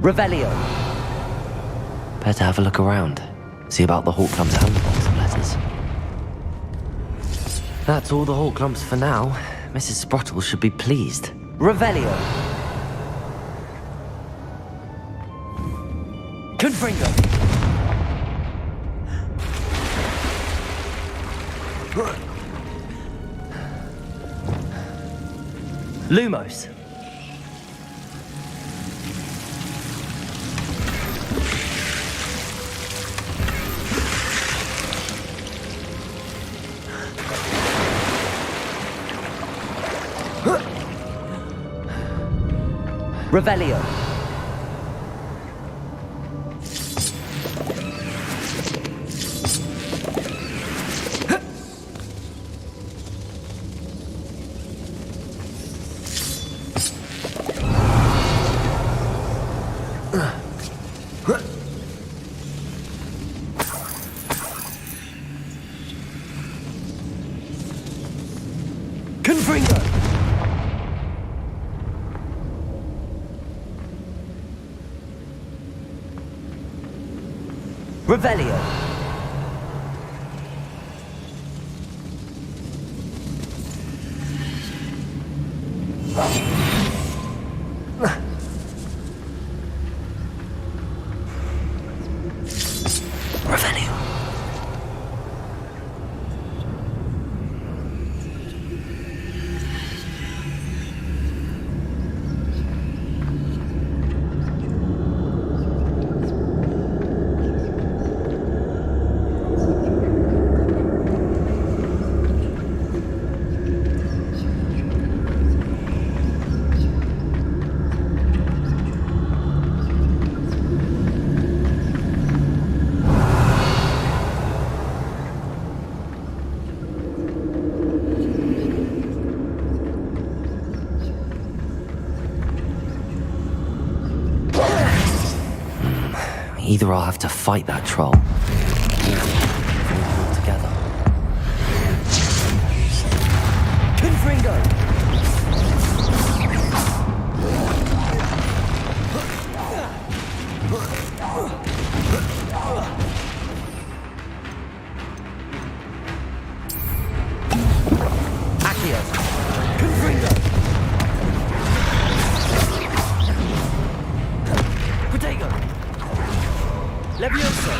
Speaker 2: Revelio. Better have a look around. See about the hawk lumps and the box of letters. That's all the hawk lumps for now. Mrs. Sprottle should be pleased. Revelio. Confringo. Lumos. Revelio. Confringo. Revelio. Revelio. Either I'll have to fight that troll, or all together. Confringo! Accio! Confringo! Protego! Levioso!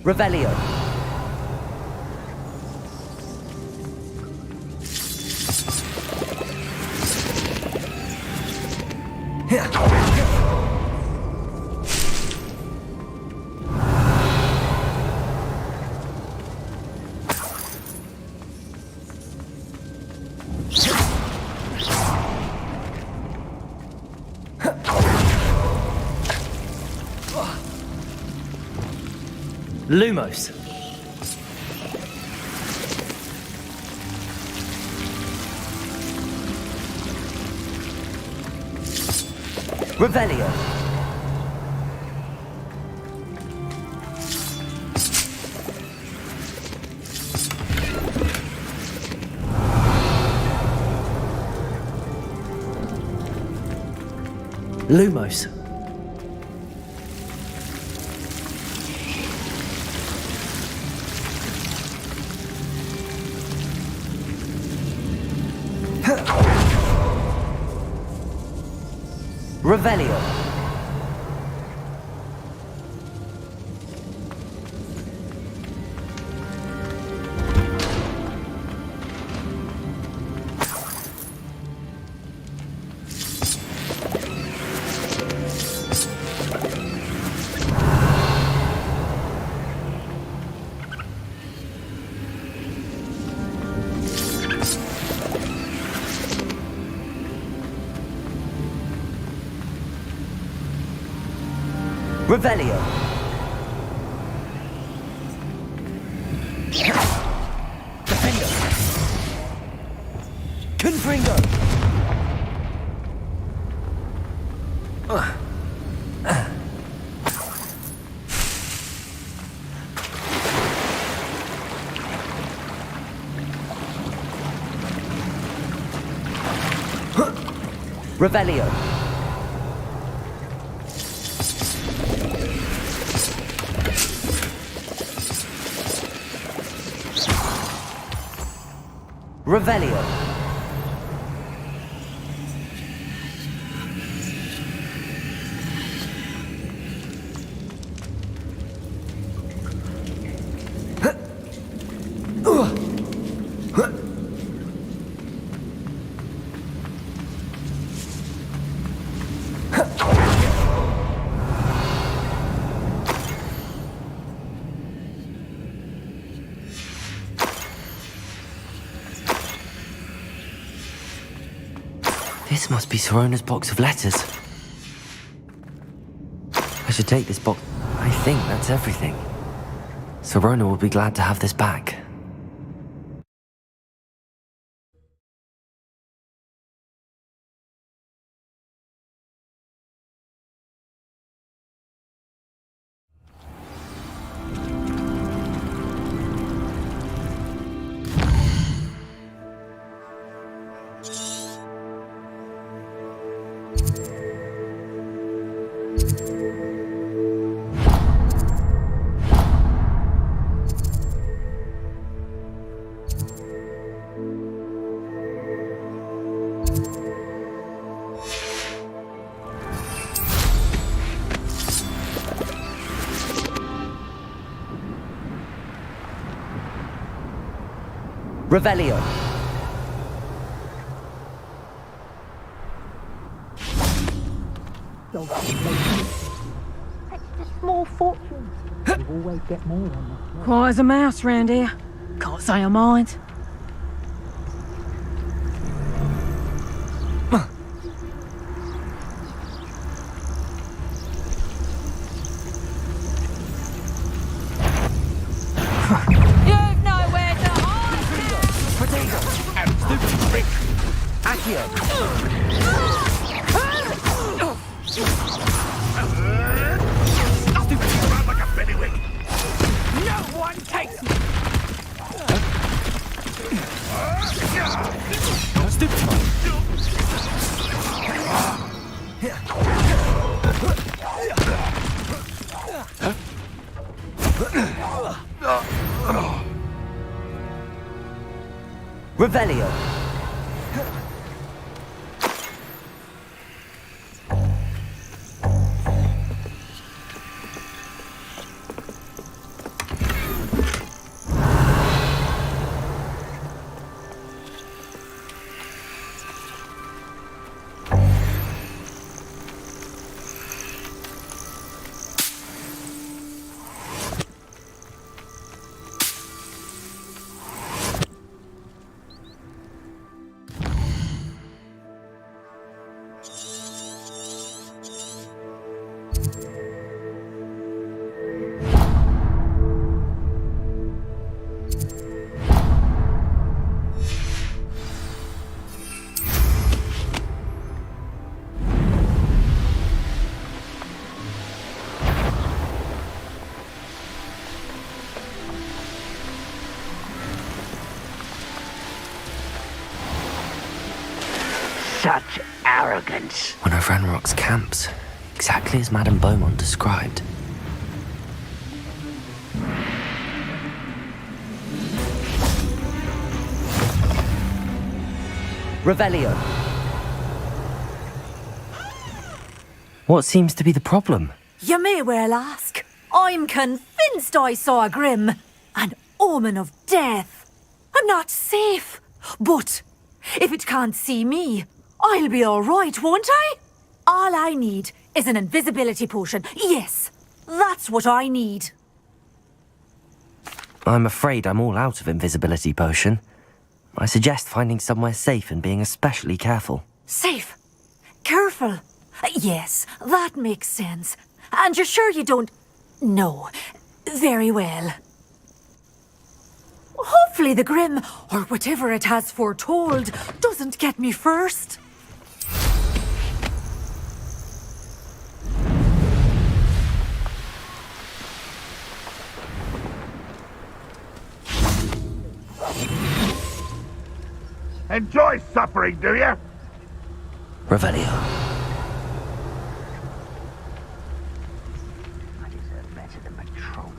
Speaker 2: Revelio. Lumos. Revelio. Lumos. Revelio. Revelio. Defender. Confringo. Revelio. Revelio. This must be Sorona's box of letters. I should take this box. I think that's everything. Sorona will be glad to have this back. Revelio.
Speaker 9: Small fortune. You always get more on that.
Speaker 18: Quiet as a mouse round here. Can't say I mind.
Speaker 5: You've nowhere to hide!
Speaker 2: Potato. Stupid trick. Accio.
Speaker 12: No one takes me!
Speaker 2: Revelio.
Speaker 12: evidence.
Speaker 2: One of Ranrock's camps, exactly as Madame Beaumont described.
Speaker 4: Revelio.
Speaker 2: What seems to be the problem?
Speaker 11: You may well ask. I'm convinced I saw a grim, an omen of death. I'm not safe, but if it can't see me, I'll be all right, won't I? All I need is an invisibility potion. Yes, that's what I need.
Speaker 2: I'm afraid I'm all out of invisibility potion. I suggest finding somewhere safe and being especially careful.
Speaker 11: Safe? Careful? Yes, that makes sense. And you're sure you don't... No. Very well. Hopefully the Grim, or whatever it has foretold, doesn't get me first.
Speaker 16: Enjoy suffering, do you?
Speaker 2: Revelio.
Speaker 12: I deserve better than my troll.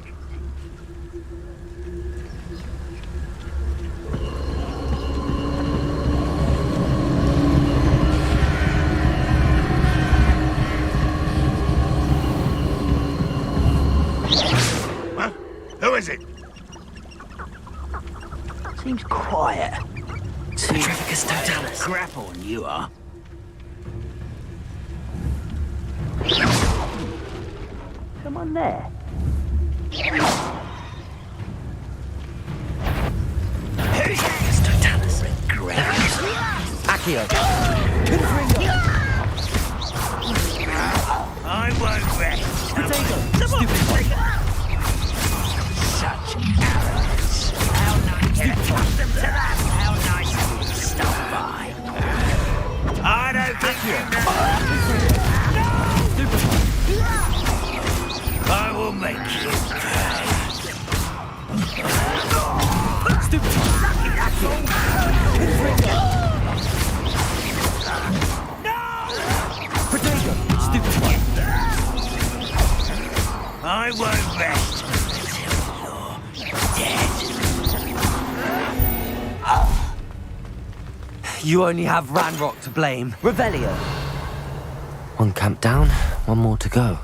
Speaker 16: Huh? Who is it?
Speaker 12: Seems quiet.
Speaker 2: Petrificus totalis.
Speaker 12: Crap on you are. Come on there.
Speaker 2: Petrificus totalis.
Speaker 12: Accio. I won't rest. Potato. Stupid. Such arrogance. How nice. Get accustomed to that. How nice of you to stop by. I don't think you know. I will make you pay. Stupid. Potato. Stupid. I won't rest until you're dead.
Speaker 2: You only have Ranrock to blame. Revelio. One camp down, one more to go.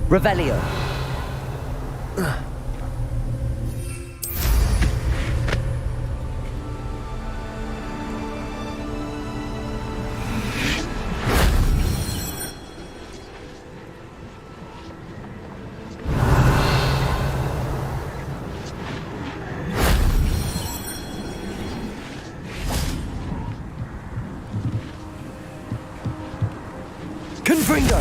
Speaker 4: Revelio.
Speaker 2: Confringo.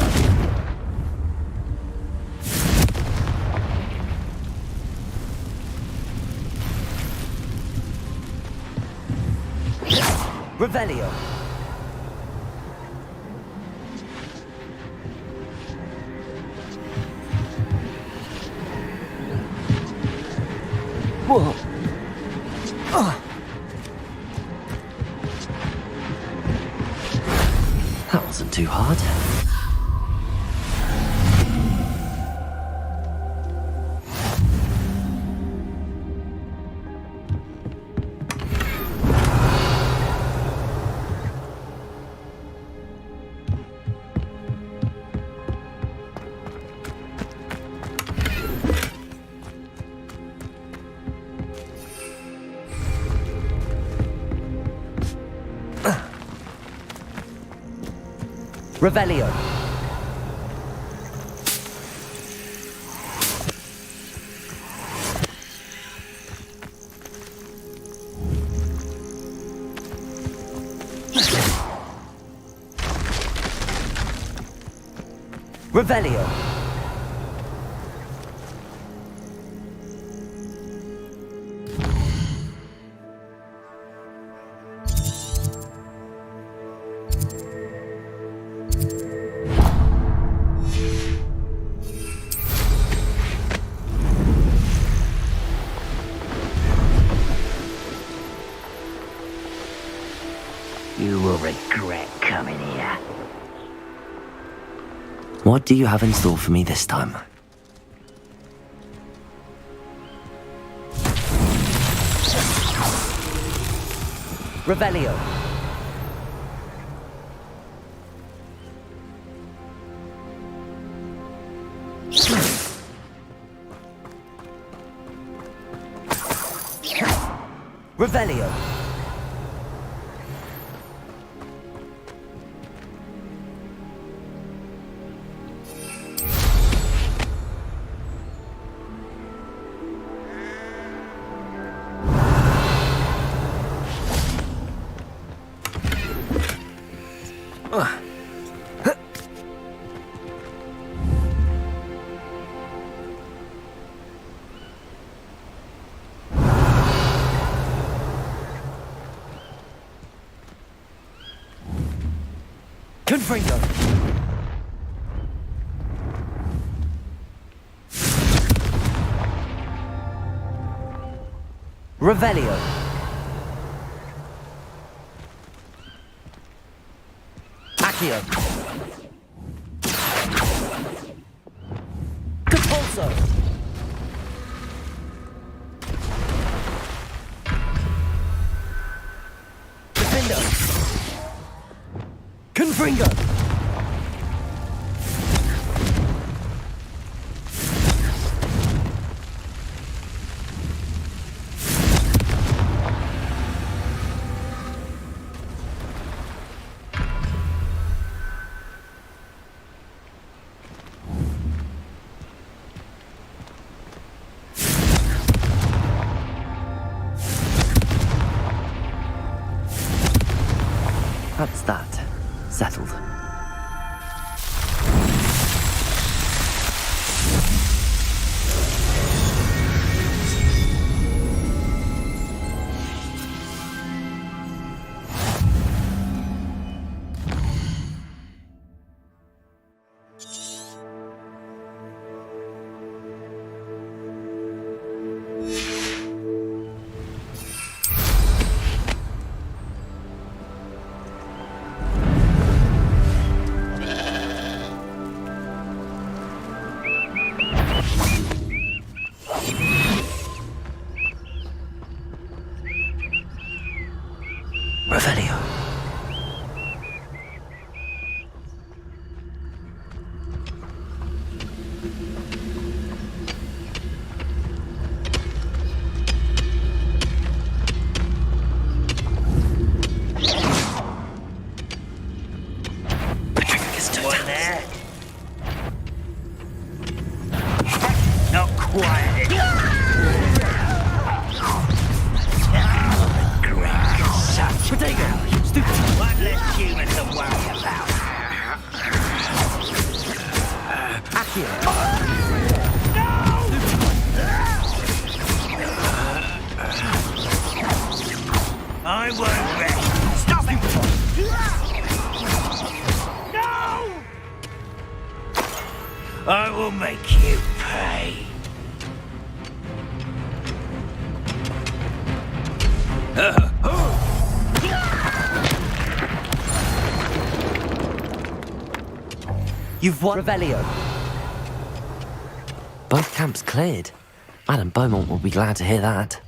Speaker 4: Revelio.
Speaker 2: Whoa. That wasn't too hard.
Speaker 4: Revelio. Revelio.
Speaker 12: You will regret coming here.
Speaker 2: What do you have in store for me this time?
Speaker 4: Revelio. Revelio. Confringo. Revelio. Accio. Compulso. Defender. Confringo.
Speaker 2: That's that. Settled. Revelio.
Speaker 12: One there. Not quiet enough.
Speaker 2: Potato! Stupid!
Speaker 12: One less human to worry about.
Speaker 2: Accio!
Speaker 12: I won't rest. Stop it! No! I will make you pay.
Speaker 4: You've won. Revelio.
Speaker 2: Both camps cleared. Madam Beaumont will be glad to hear that.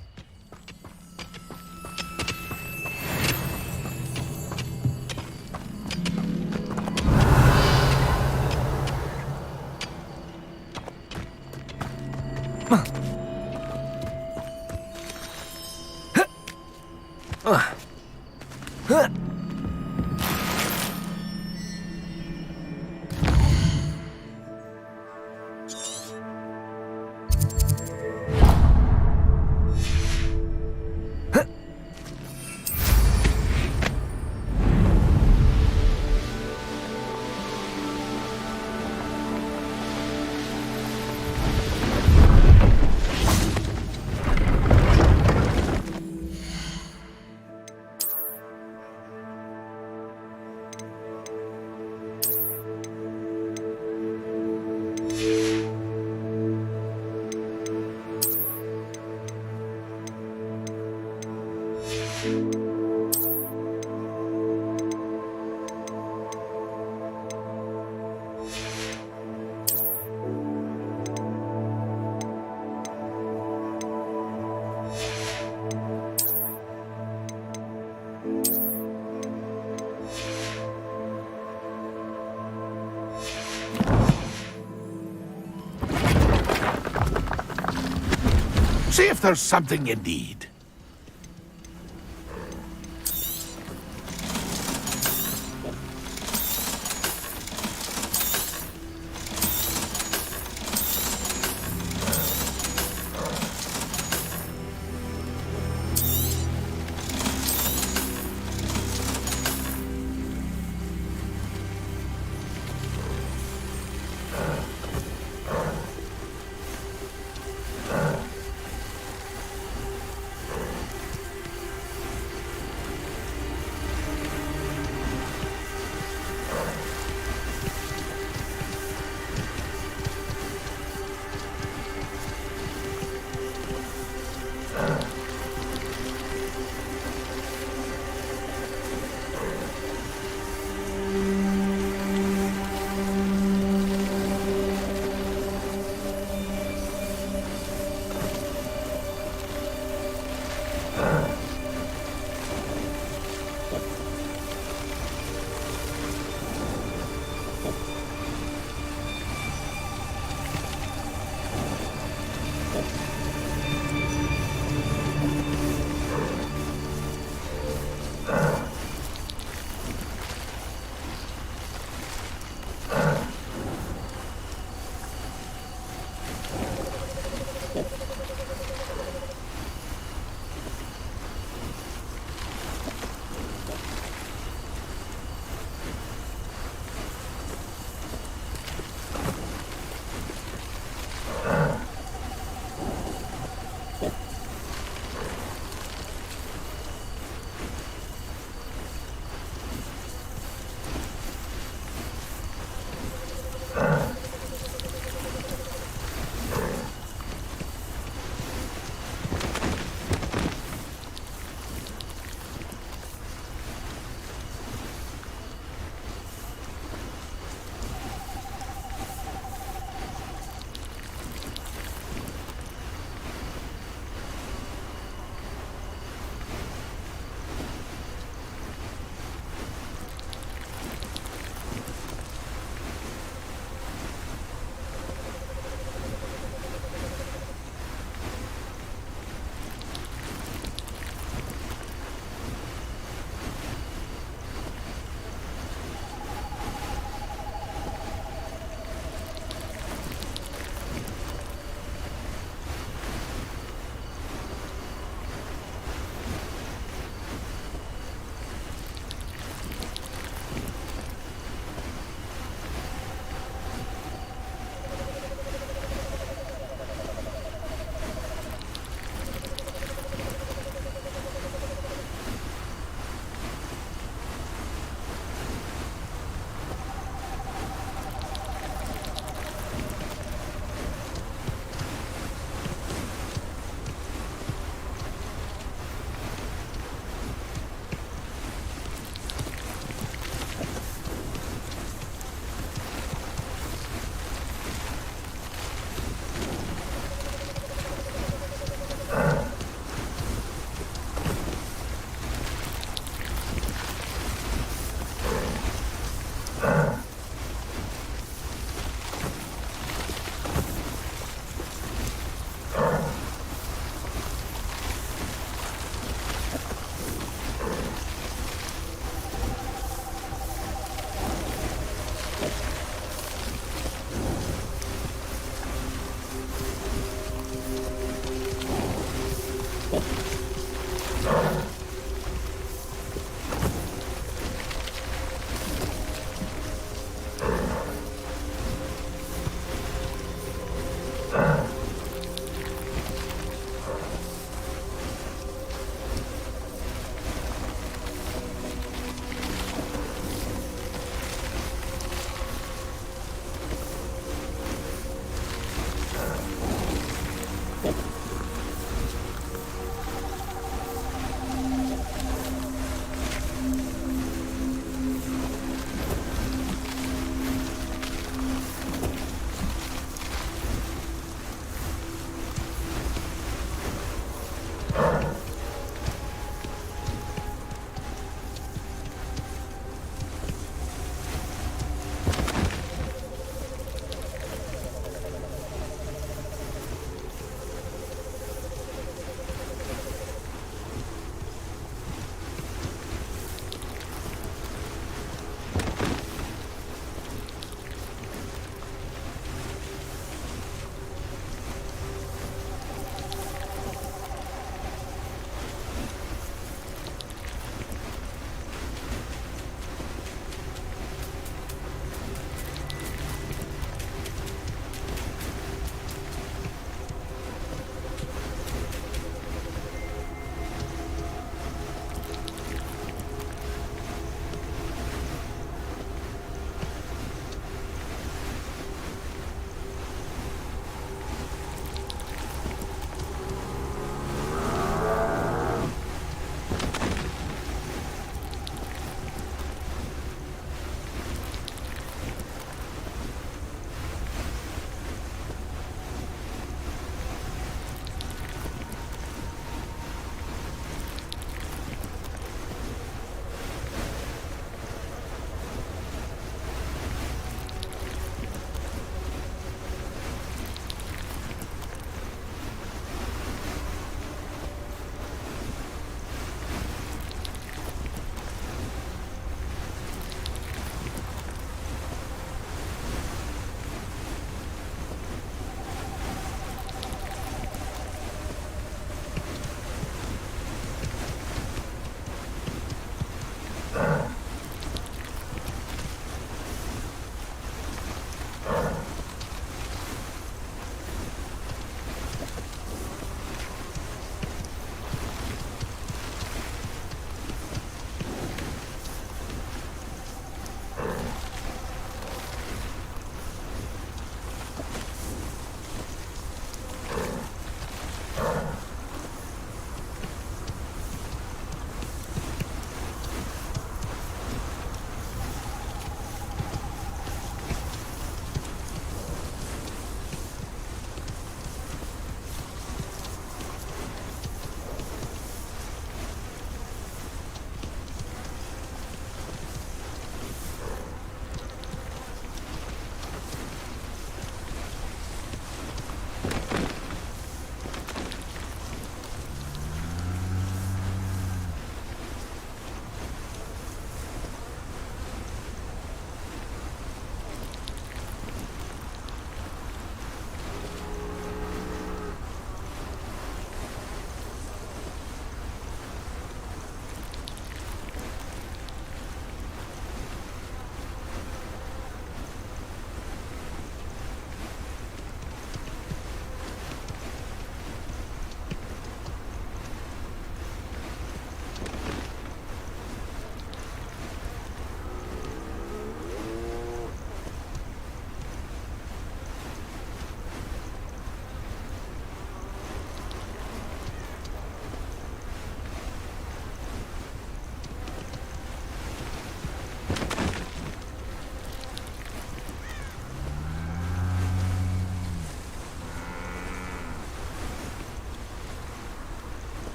Speaker 16: See if there's something you need.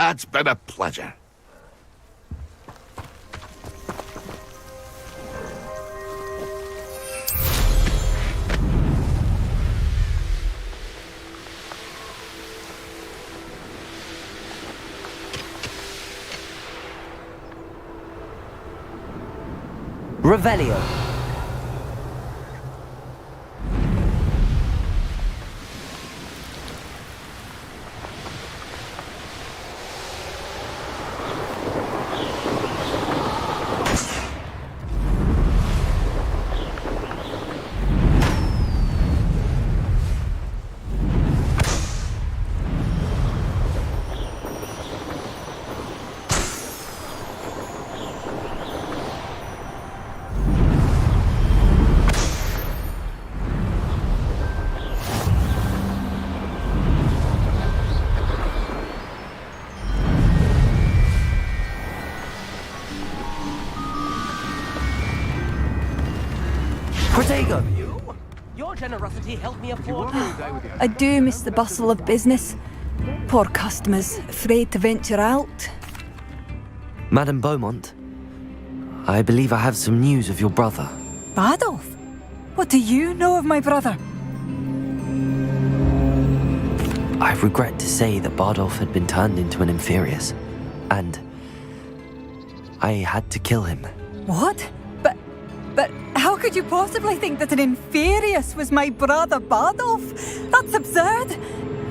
Speaker 16: It's been a pleasure.
Speaker 4: Revelio. Protego! Your generosity helped me afford...
Speaker 5: I do miss the bustle of business. Poor customers, afraid to venture out.
Speaker 2: Madame Beaumont, I believe I have some news of your brother.
Speaker 5: Adolf? What do you know of my brother?
Speaker 2: I regret to say that Bardolph had been turned into an Inferius, and I had to kill him.
Speaker 5: What? But how could you possibly think that an Inferius was my brother Bardolph? That's absurd!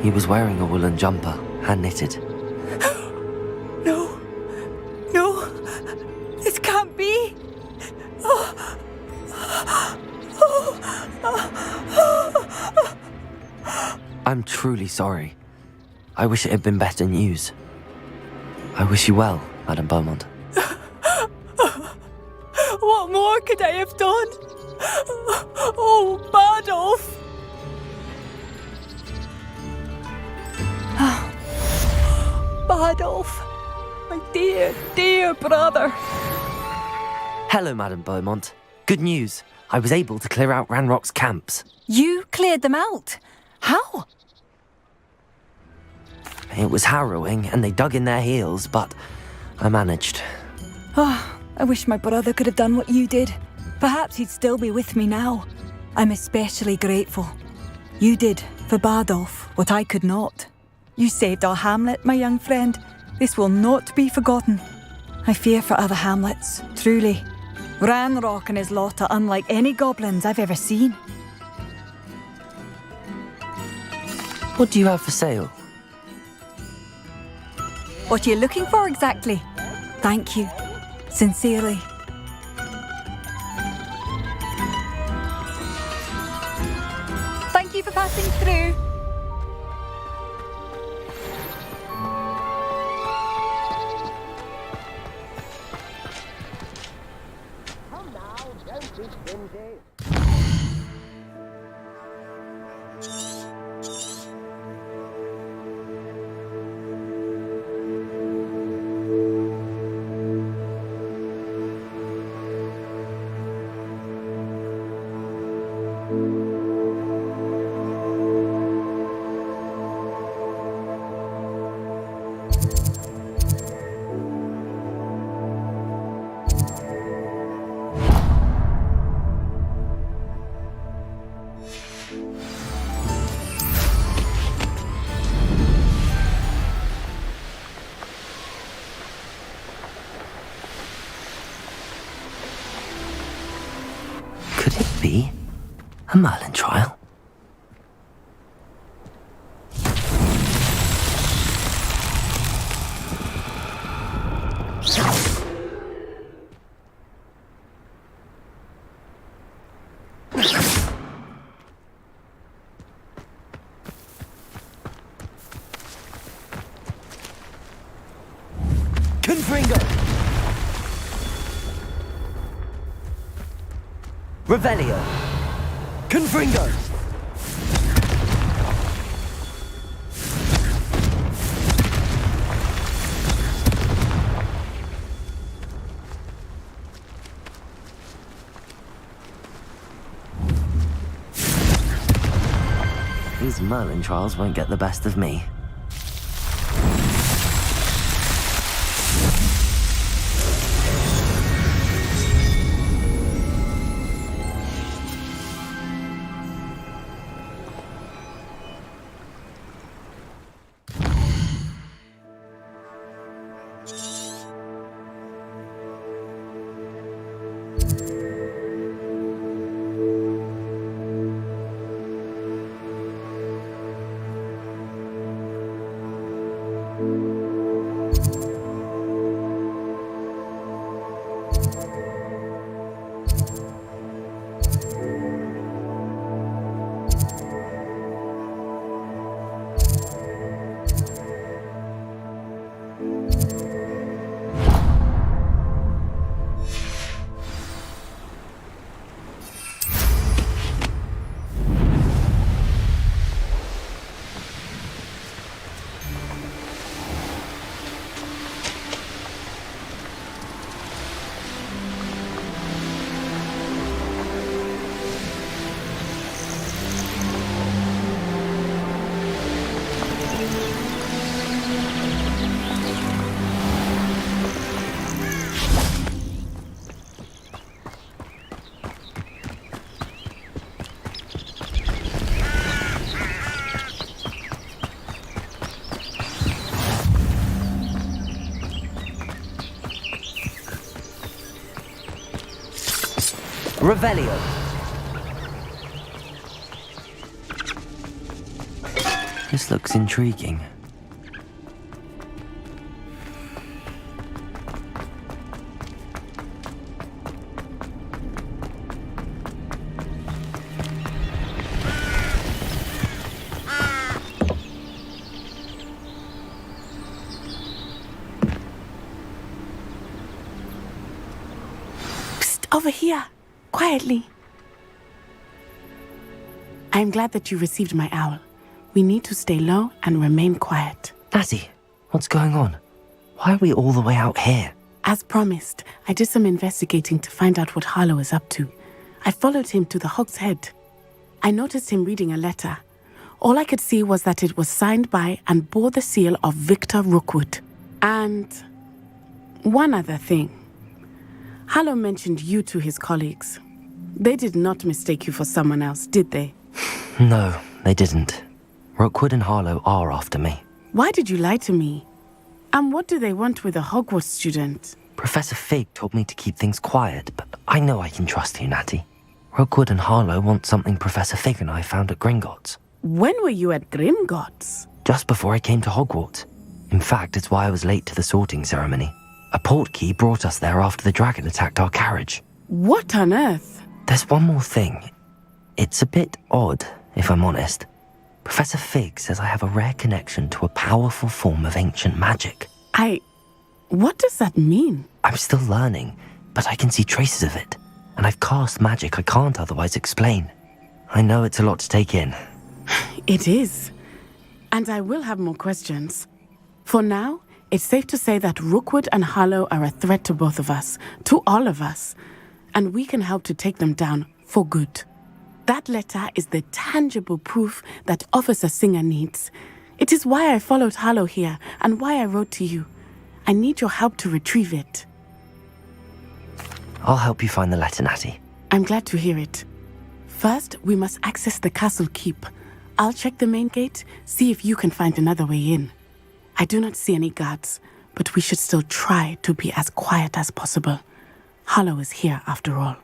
Speaker 2: He was wearing a woolen jumper, hand-knitted.
Speaker 5: No, this can't be.
Speaker 2: I'm truly sorry. I wish it had been better news. I wish you well, Madame Beaumont.
Speaker 5: What more could I have done? Oh, Bardolph! Bardolph, my dear, dear brother.
Speaker 2: Hello, Madame Beaumont. Good news. I was able to clear out Ranrock's camps.
Speaker 5: You cleared them out? How?
Speaker 2: It was harrowing, and they dug in their heels, but I managed.
Speaker 5: I wish my brother could have done what you did. Perhaps he'd still be with me now. I'm especially grateful. You did, for Bardolph, what I could not. You saved our hamlet, my young friend. This will not be forgotten. I fear for other hamlets, truly. Ranrock and his lot are unlike any goblins I've ever seen.
Speaker 2: What do you have for sale?
Speaker 5: What are you looking for exactly? Thank you. Sincerely. Thank you for passing through.
Speaker 12: Come now, don't be stingy.
Speaker 2: Could it be a Merlin trial?
Speaker 4: Confringo! Revelio! Confringo!
Speaker 2: These Merlin trials won't get the best of me. Revelio. This looks intriguing.
Speaker 13: Over here, quietly. I am glad that you received my owl. We need to stay low and remain quiet.
Speaker 2: Natty, what's going on? Why are we all the way out here?
Speaker 13: As promised, I did some investigating to find out what Harlow is up to. I followed him to the Hog's Head. I noticed him reading a letter. All I could see was that it was signed by and bore the seal of Victor Rookwood. And one other thing. Harlow mentioned you to his colleagues. They did not mistake you for someone else, did they?
Speaker 2: No, they didn't. Rookwood and Harlow are after me.
Speaker 13: Why did you lie to me? And what do they want with a Hogwarts student?
Speaker 2: Professor Fig told me to keep things quiet, but I know I can trust you, Natty. Rookwood and Harlow want something Professor Fig and I found at Gringotts.
Speaker 13: When were you at Gringotts?
Speaker 2: Just before I came to Hogwarts. In fact, it's why I was late to the sorting ceremony. A portkey brought us there after the dragon attacked our carriage.
Speaker 13: What on earth?
Speaker 2: There's one more thing. It's a bit odd, if I'm honest. Professor Fig says I have a rare connection to a powerful form of ancient magic.
Speaker 13: What does that mean?
Speaker 2: I'm still learning, but I can see traces of it. And I've cast magic I can't otherwise explain. I know it's a lot to take in.
Speaker 13: It is. And I will have more questions. For now, it's safe to say that Rookwood and Harlow are a threat to both of us, to all of us, and we can help to take them down for good. That letter is the tangible proof that Officer Singer needs. It is why I followed Harlow here and why I wrote to you. I need your help to retrieve it.
Speaker 2: I'll help you find the letter, Natty.
Speaker 13: I'm glad to hear it. First, we must access the castle keep. I'll check the main gate, see if you can find another way in. I do not see any guards, but we should still try to be as quiet as possible. Harlow is here after all.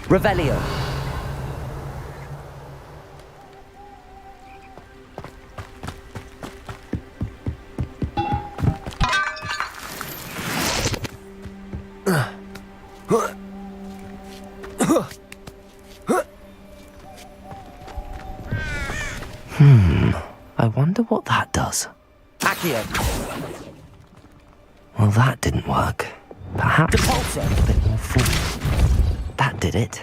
Speaker 2: Revelio. I wonder what that does.
Speaker 12: Accio.
Speaker 2: Well, that didn't work. Perhaps a bit more force. That did it.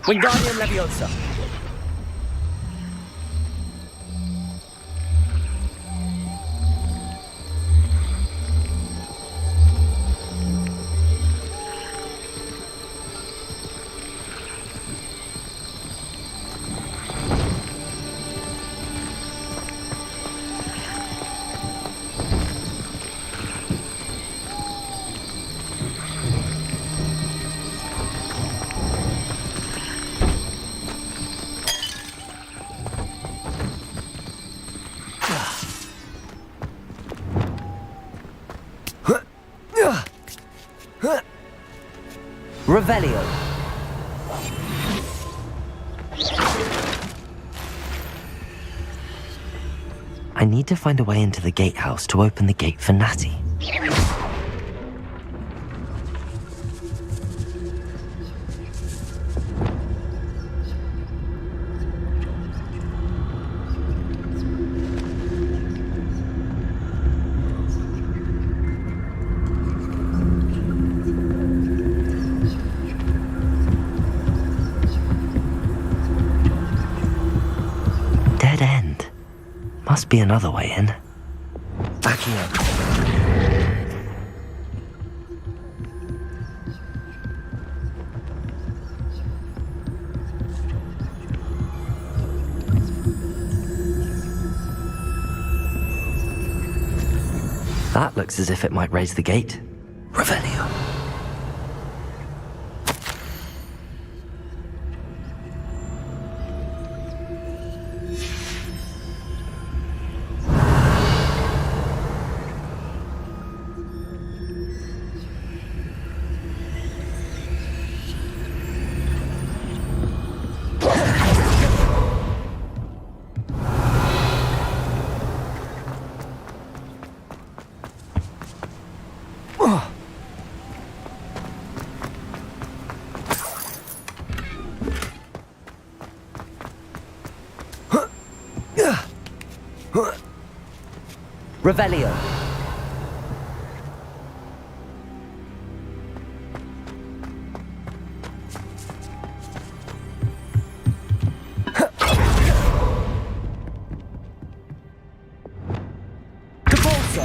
Speaker 12: Wingardium Leviosa.
Speaker 2: Revelio. I need to find a way into the gatehouse to open the gate for Natty. Dead end. Must be another way in. Back here. That looks as if it might raise the gate. Revelio. Revelio. Cabalso.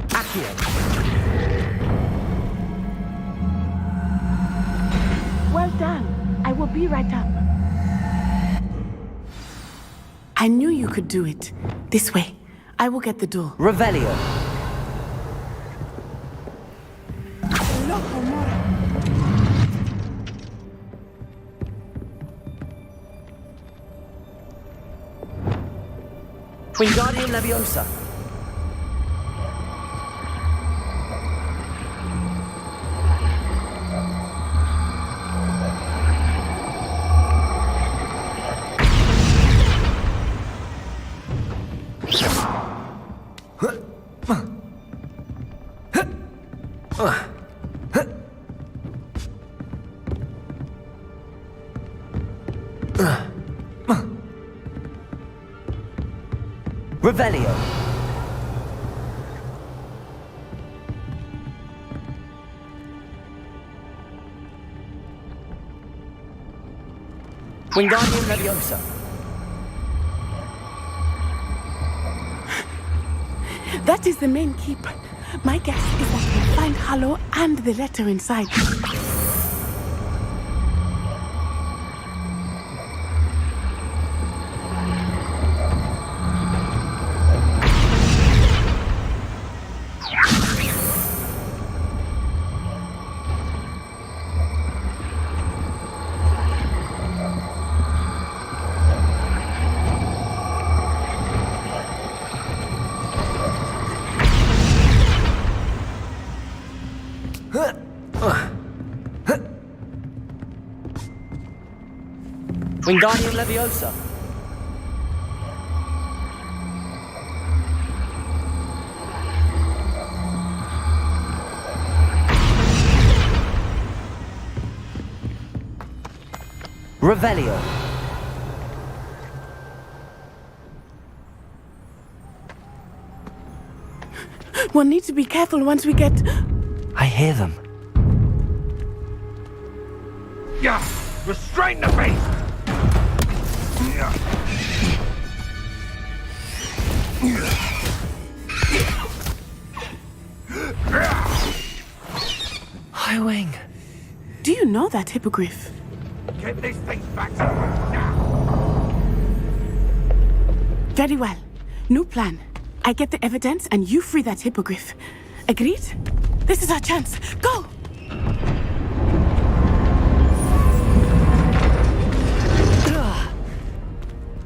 Speaker 2: Accio.
Speaker 13: Well done. I will be right up. I knew you could do it. This way. I will get the door.
Speaker 2: Revelio. Wingardium Leviosa. Revelio. Wingardium Leviosa.
Speaker 13: That is the main keep. My guess is that we'll find Hollow and the letter inside.
Speaker 2: Wingardium Leviosa. Revelio.
Speaker 13: We'll need to be careful once we get...
Speaker 2: I hear them.
Speaker 12: Yeah! Restrain the beast!
Speaker 2: High Wing.
Speaker 13: Do you know that hippogriff?
Speaker 12: Get these things back to work now!
Speaker 13: Very well. New plan. I get the evidence and you free that hippogriff. Agreed? This is our chance. Go!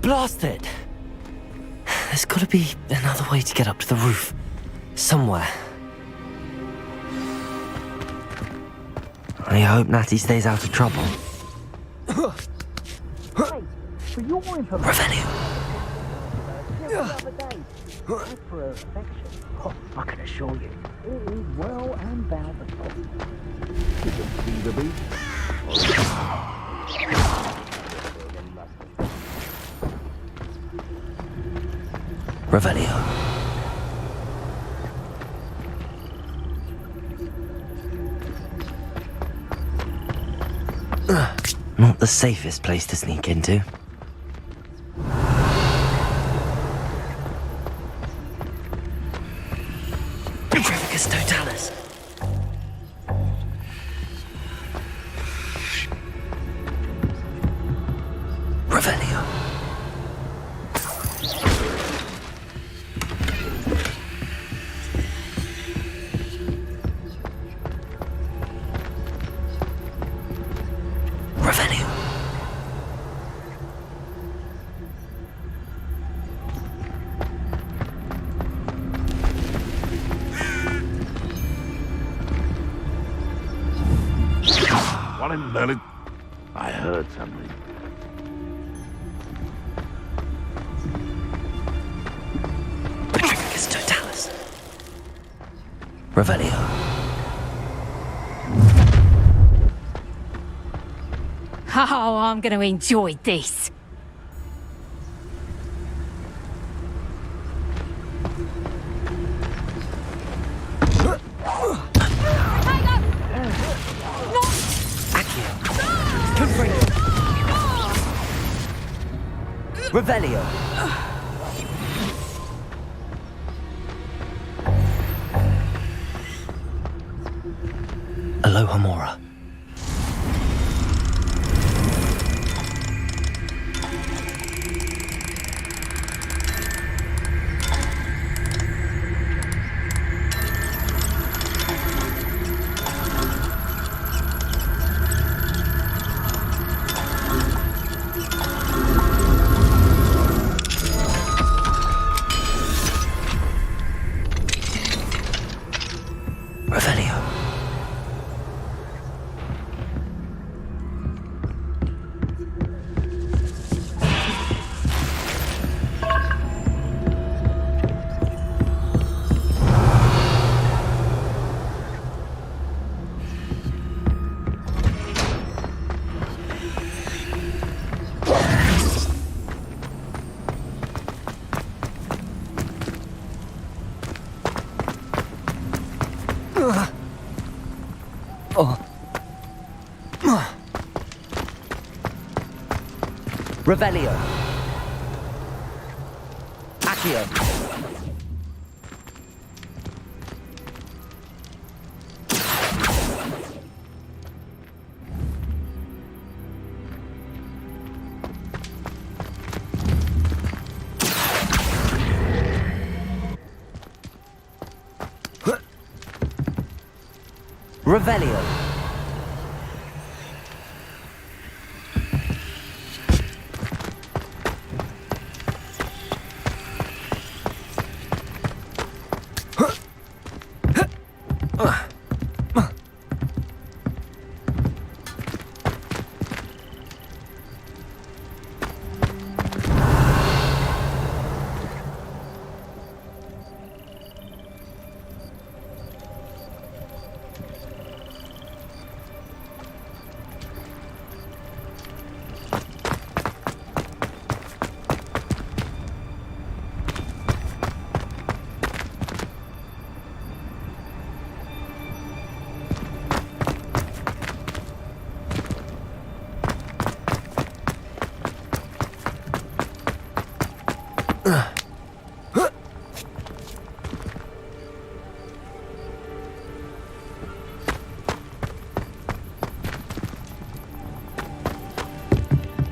Speaker 2: Blast it! There's gotta be another way to get up to the roof. Somewhere. I hope Natty stays out of trouble.
Speaker 1: Hey, for your information,
Speaker 2: Revelio.
Speaker 1: just the other day, as for her affection, I can assure you, it is well and bound the top. You can see the beat.
Speaker 2: Revelio. Not the safest place to sneak into. Petrificus Totalis. Revelio. Revelio.
Speaker 16: What in the... I heard something.
Speaker 2: Petrificus Totalis. Revelio.
Speaker 11: Oh, I'm going to enjoy this.
Speaker 2: Revelio. Aloha Mora. Revelio. Revelio. Accio. Revelio.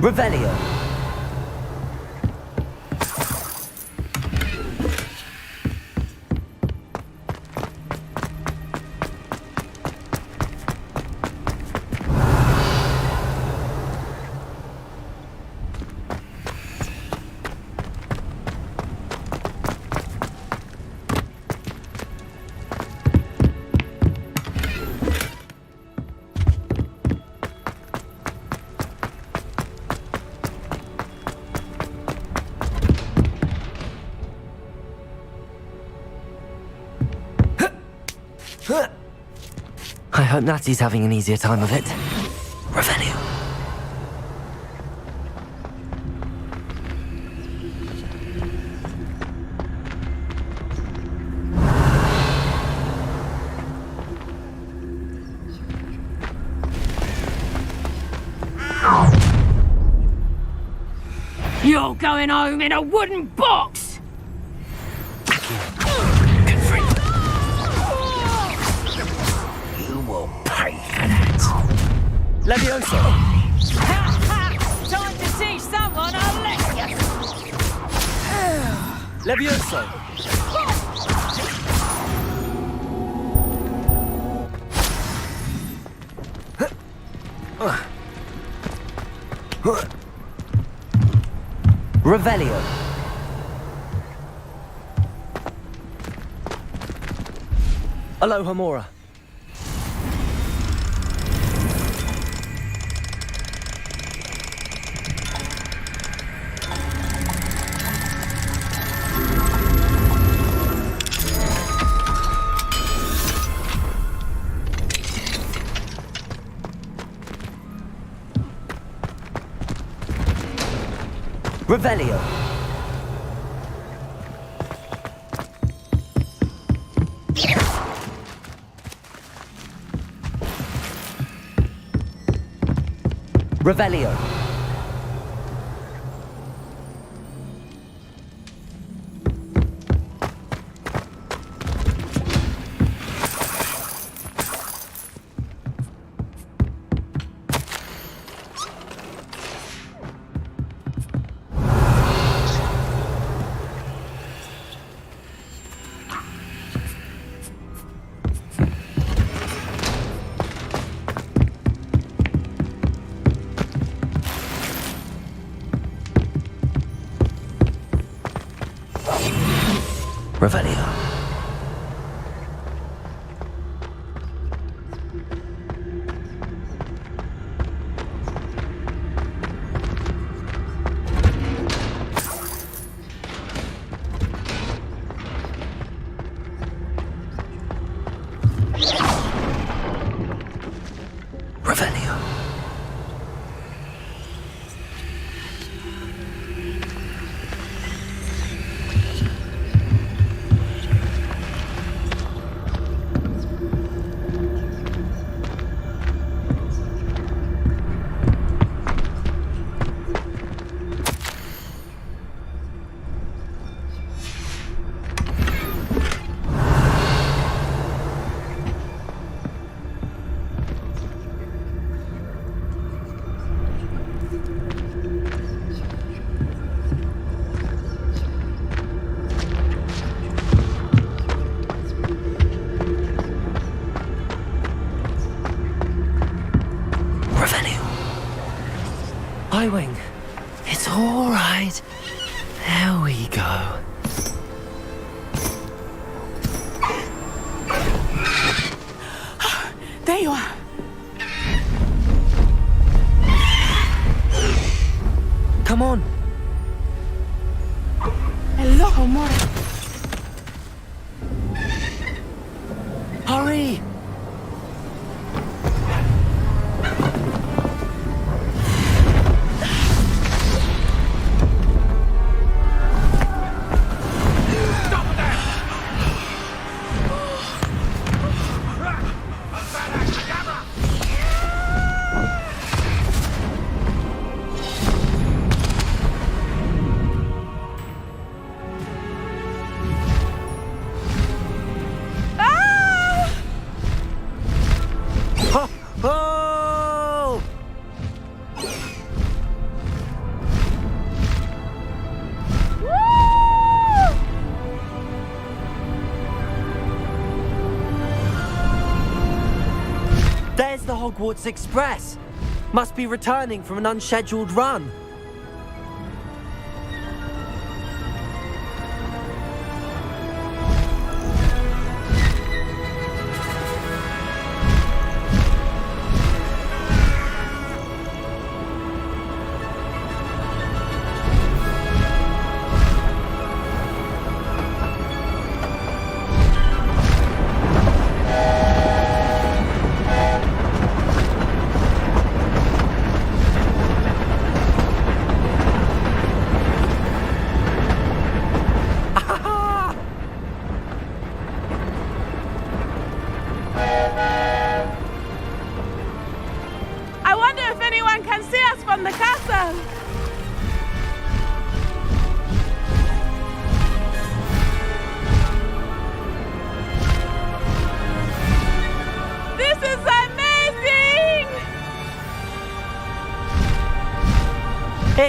Speaker 2: Revelio. I hope Natty's having an easier time of it. Revelio.
Speaker 12: You're going home in a wooden box! You will pay for that.
Speaker 17: Levioso!
Speaker 12: Time to teach someone a lesson!
Speaker 17: Levioso!
Speaker 2: Revelio. Aloha Mora. Revelio. Revelio. Revelio. Revelio. I-Wing. It's all right. There we go.
Speaker 13: There you are.
Speaker 2: Come on.
Speaker 13: Hello, Mora.
Speaker 2: Hurry. Oh! There's the Hogwarts Express. Must be returning from an unscheduled run.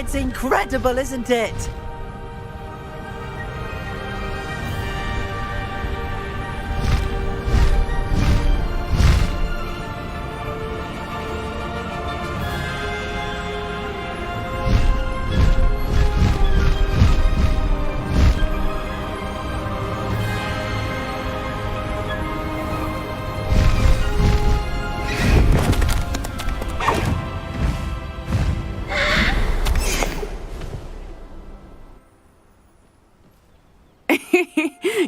Speaker 15: It's incredible, isn't it?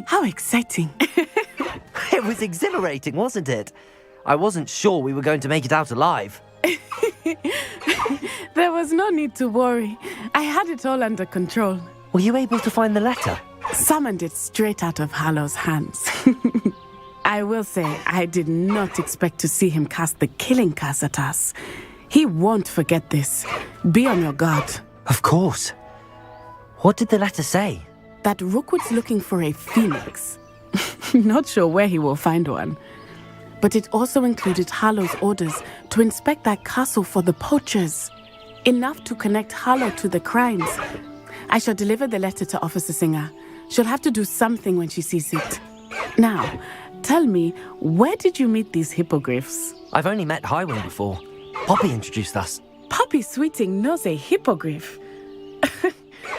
Speaker 13: How exciting.
Speaker 2: It was exhilarating, wasn't it? I wasn't sure we were going to make it out alive.
Speaker 13: There was no need to worry. I had it all under control.
Speaker 2: Were you able to find the letter?
Speaker 13: Summoned it straight out of Hallow's hands. I will say, I did not expect to see him cast the killing curse at us. He won't forget this. Be on your guard.
Speaker 2: Of course. What did the letter say?
Speaker 13: That Rookwood's looking for a phoenix. Not sure where he will find one. But it also included Hallow's orders to inspect that castle for the poachers. Enough to connect Hallow to the crimes. I shall deliver the letter to Officer Singer. She'll have to do something when she sees it. Now, tell me, where did you meet these hippogriffs?
Speaker 2: I've only met Highwing before. Poppy introduced us.
Speaker 13: Poppy Sweeting knows a hippogriff.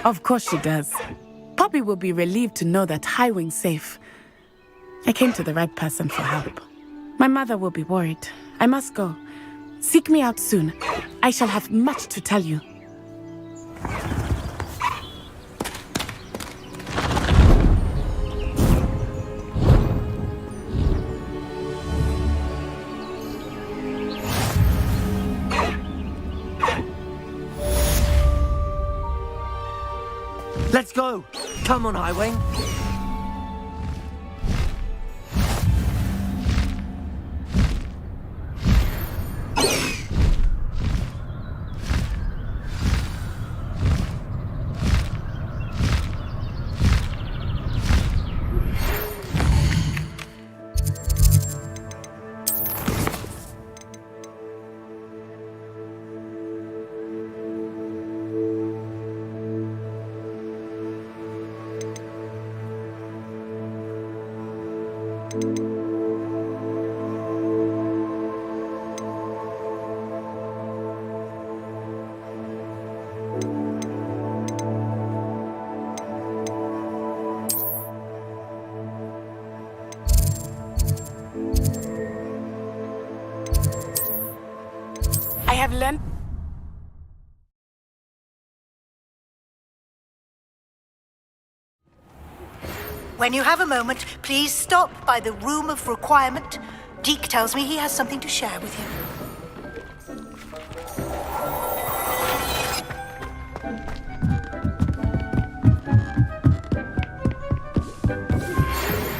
Speaker 13: Of course she does. Poppy will be relieved to know that Highwing's safe. I came to the right person for help. My mother will be worried. I must go. Seek me out soon. I shall have much to tell you.
Speaker 2: Let's go! Come on, Highwing!
Speaker 13: I have learned.
Speaker 15: When you have a moment, please stop by the room of requirement. Deke tells me he has something to share with you.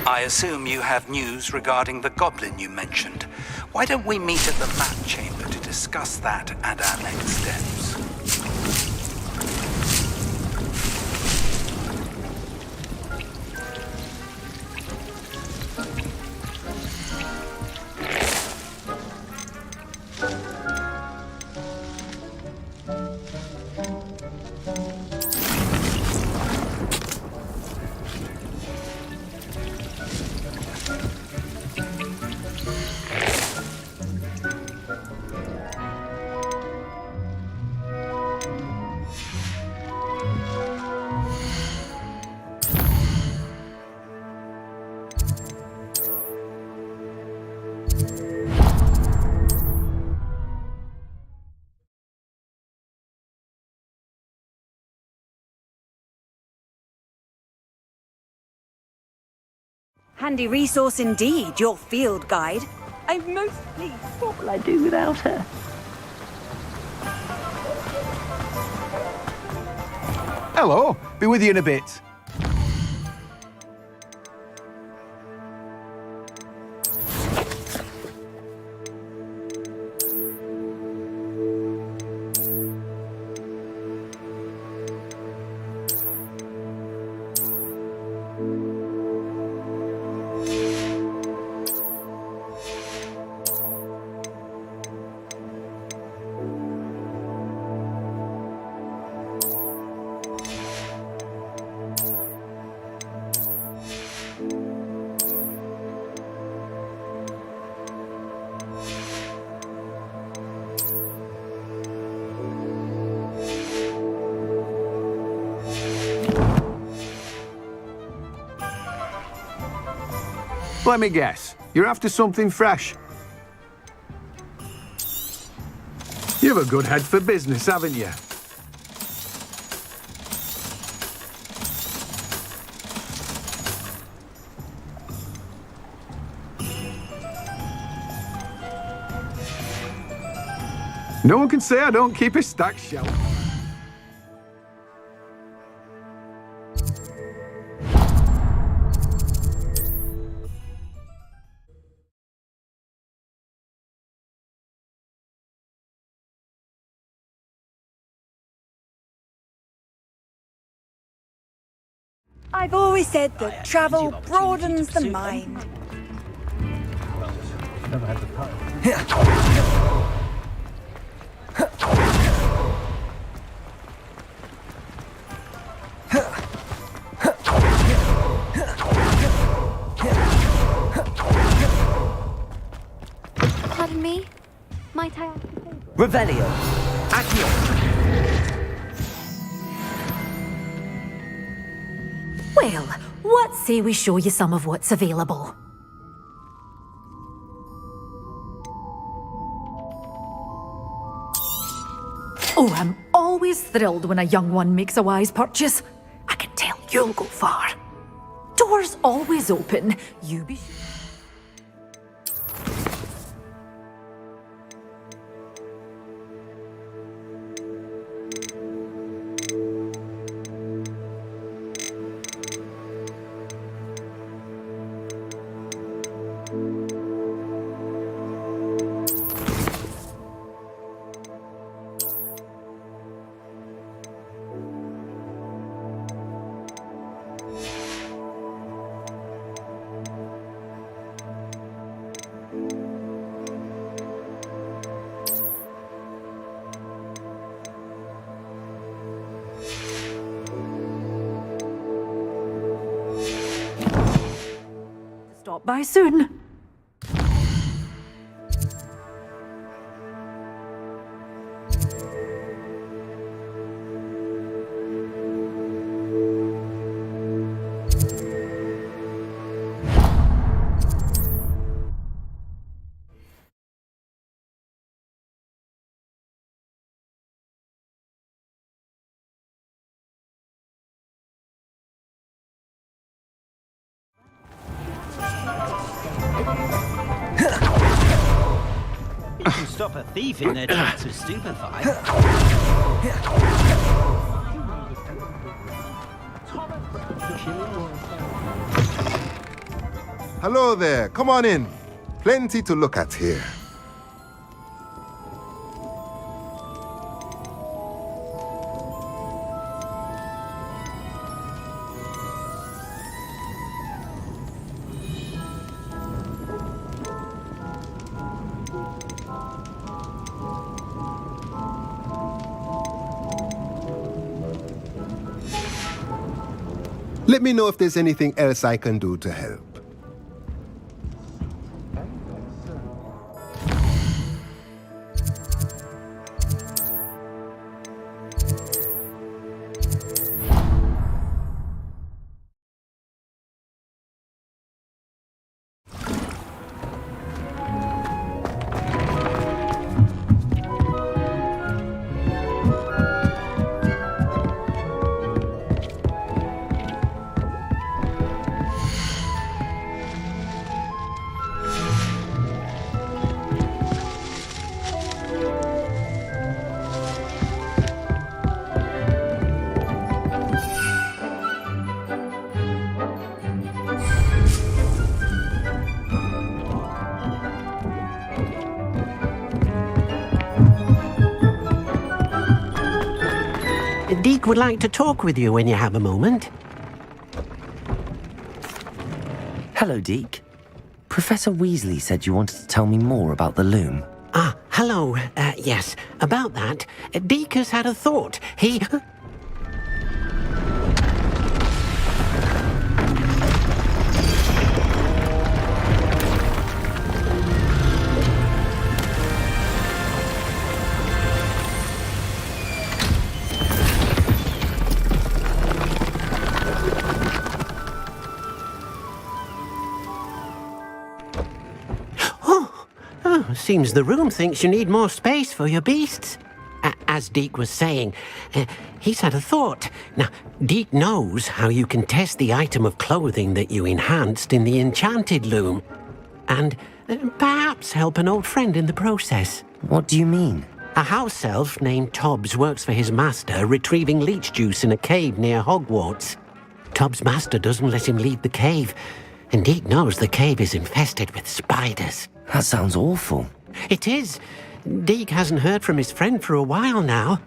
Speaker 7: I assume you have news regarding the goblin you mentioned. Why don't we meet at the map chamber to discuss that and our next steps?
Speaker 5: Handy resource indeed, your field guide. I'm most pleased.
Speaker 1: What will I do without her?
Speaker 7: Hello, be with you in a bit.
Speaker 10: Let me guess. You're after something fresh. You've a good head for business, haven't you? No one can say I don't keep a stacked shelf.
Speaker 5: I've always said that travel broadens the mind.
Speaker 20: Pardon me? Might I ask a favor?
Speaker 2: Revelio. Accio.
Speaker 11: Well, what say we show you some of what's available? Oh, I'm always thrilled when a young one makes a wise purchase. I can tell you'll go far. Doors always open. You be sure. Stop by soon.
Speaker 12: You can stop a thief in their tracks with stupefy.
Speaker 22: Hello there, come on in. Plenty to look at here. Let me know if there's anything else I can do to help.
Speaker 6: Deke would like to talk with you when you have a moment.
Speaker 2: Hello, Deke. Professor Weasley said you wanted to tell me more about the loom.
Speaker 6: Ah, hello. Yes, about that. Deke has had a thought. He...
Speaker 8: Seems the room thinks you need more space for your beasts. As Deke was saying, he's had a thought. Now, Deke knows how you can test the item of clothing that you enhanced in the enchanted loom. And perhaps help an old friend in the process.
Speaker 2: What do you mean?
Speaker 8: A house elf named Tobbs works for his master, retrieving leech juice in a cave near Hogwarts. Tobbs' master doesn't let him leave the cave, and Deke knows the cave is infested with spiders.
Speaker 2: That sounds awful.
Speaker 8: It is. Deke hasn't heard from his friend for a while now.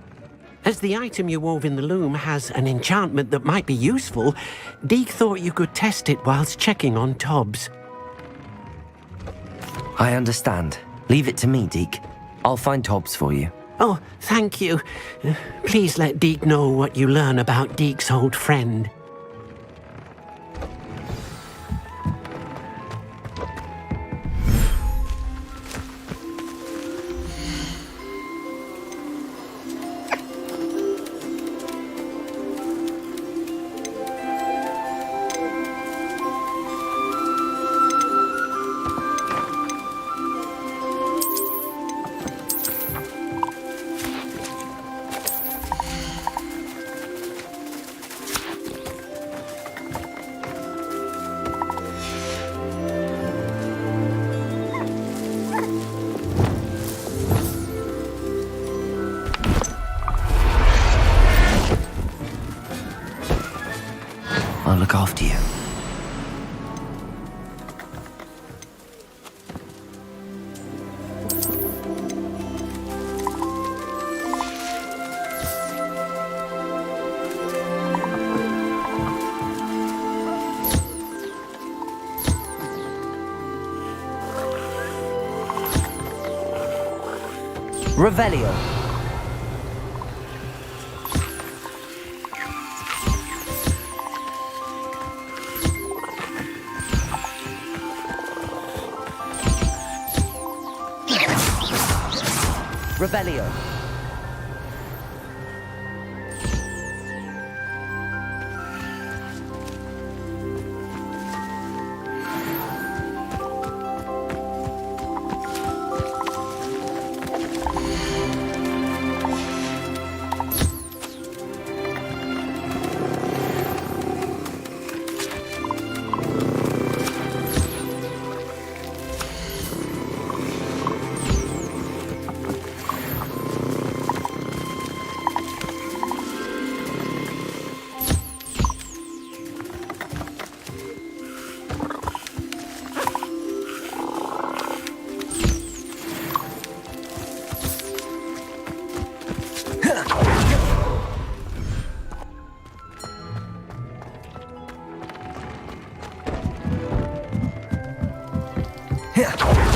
Speaker 8: As the item you wove in the loom has an enchantment that might be useful, Deke thought you could test it whilst checking on Tobbs.
Speaker 2: I understand. Leave it to me, Deke. I'll find Tobbs for you.
Speaker 8: Oh, thank you. Please let Deke know what you learn about Deke's old friend.
Speaker 2: I'll look after you. Revelio. Revelio. Yeah.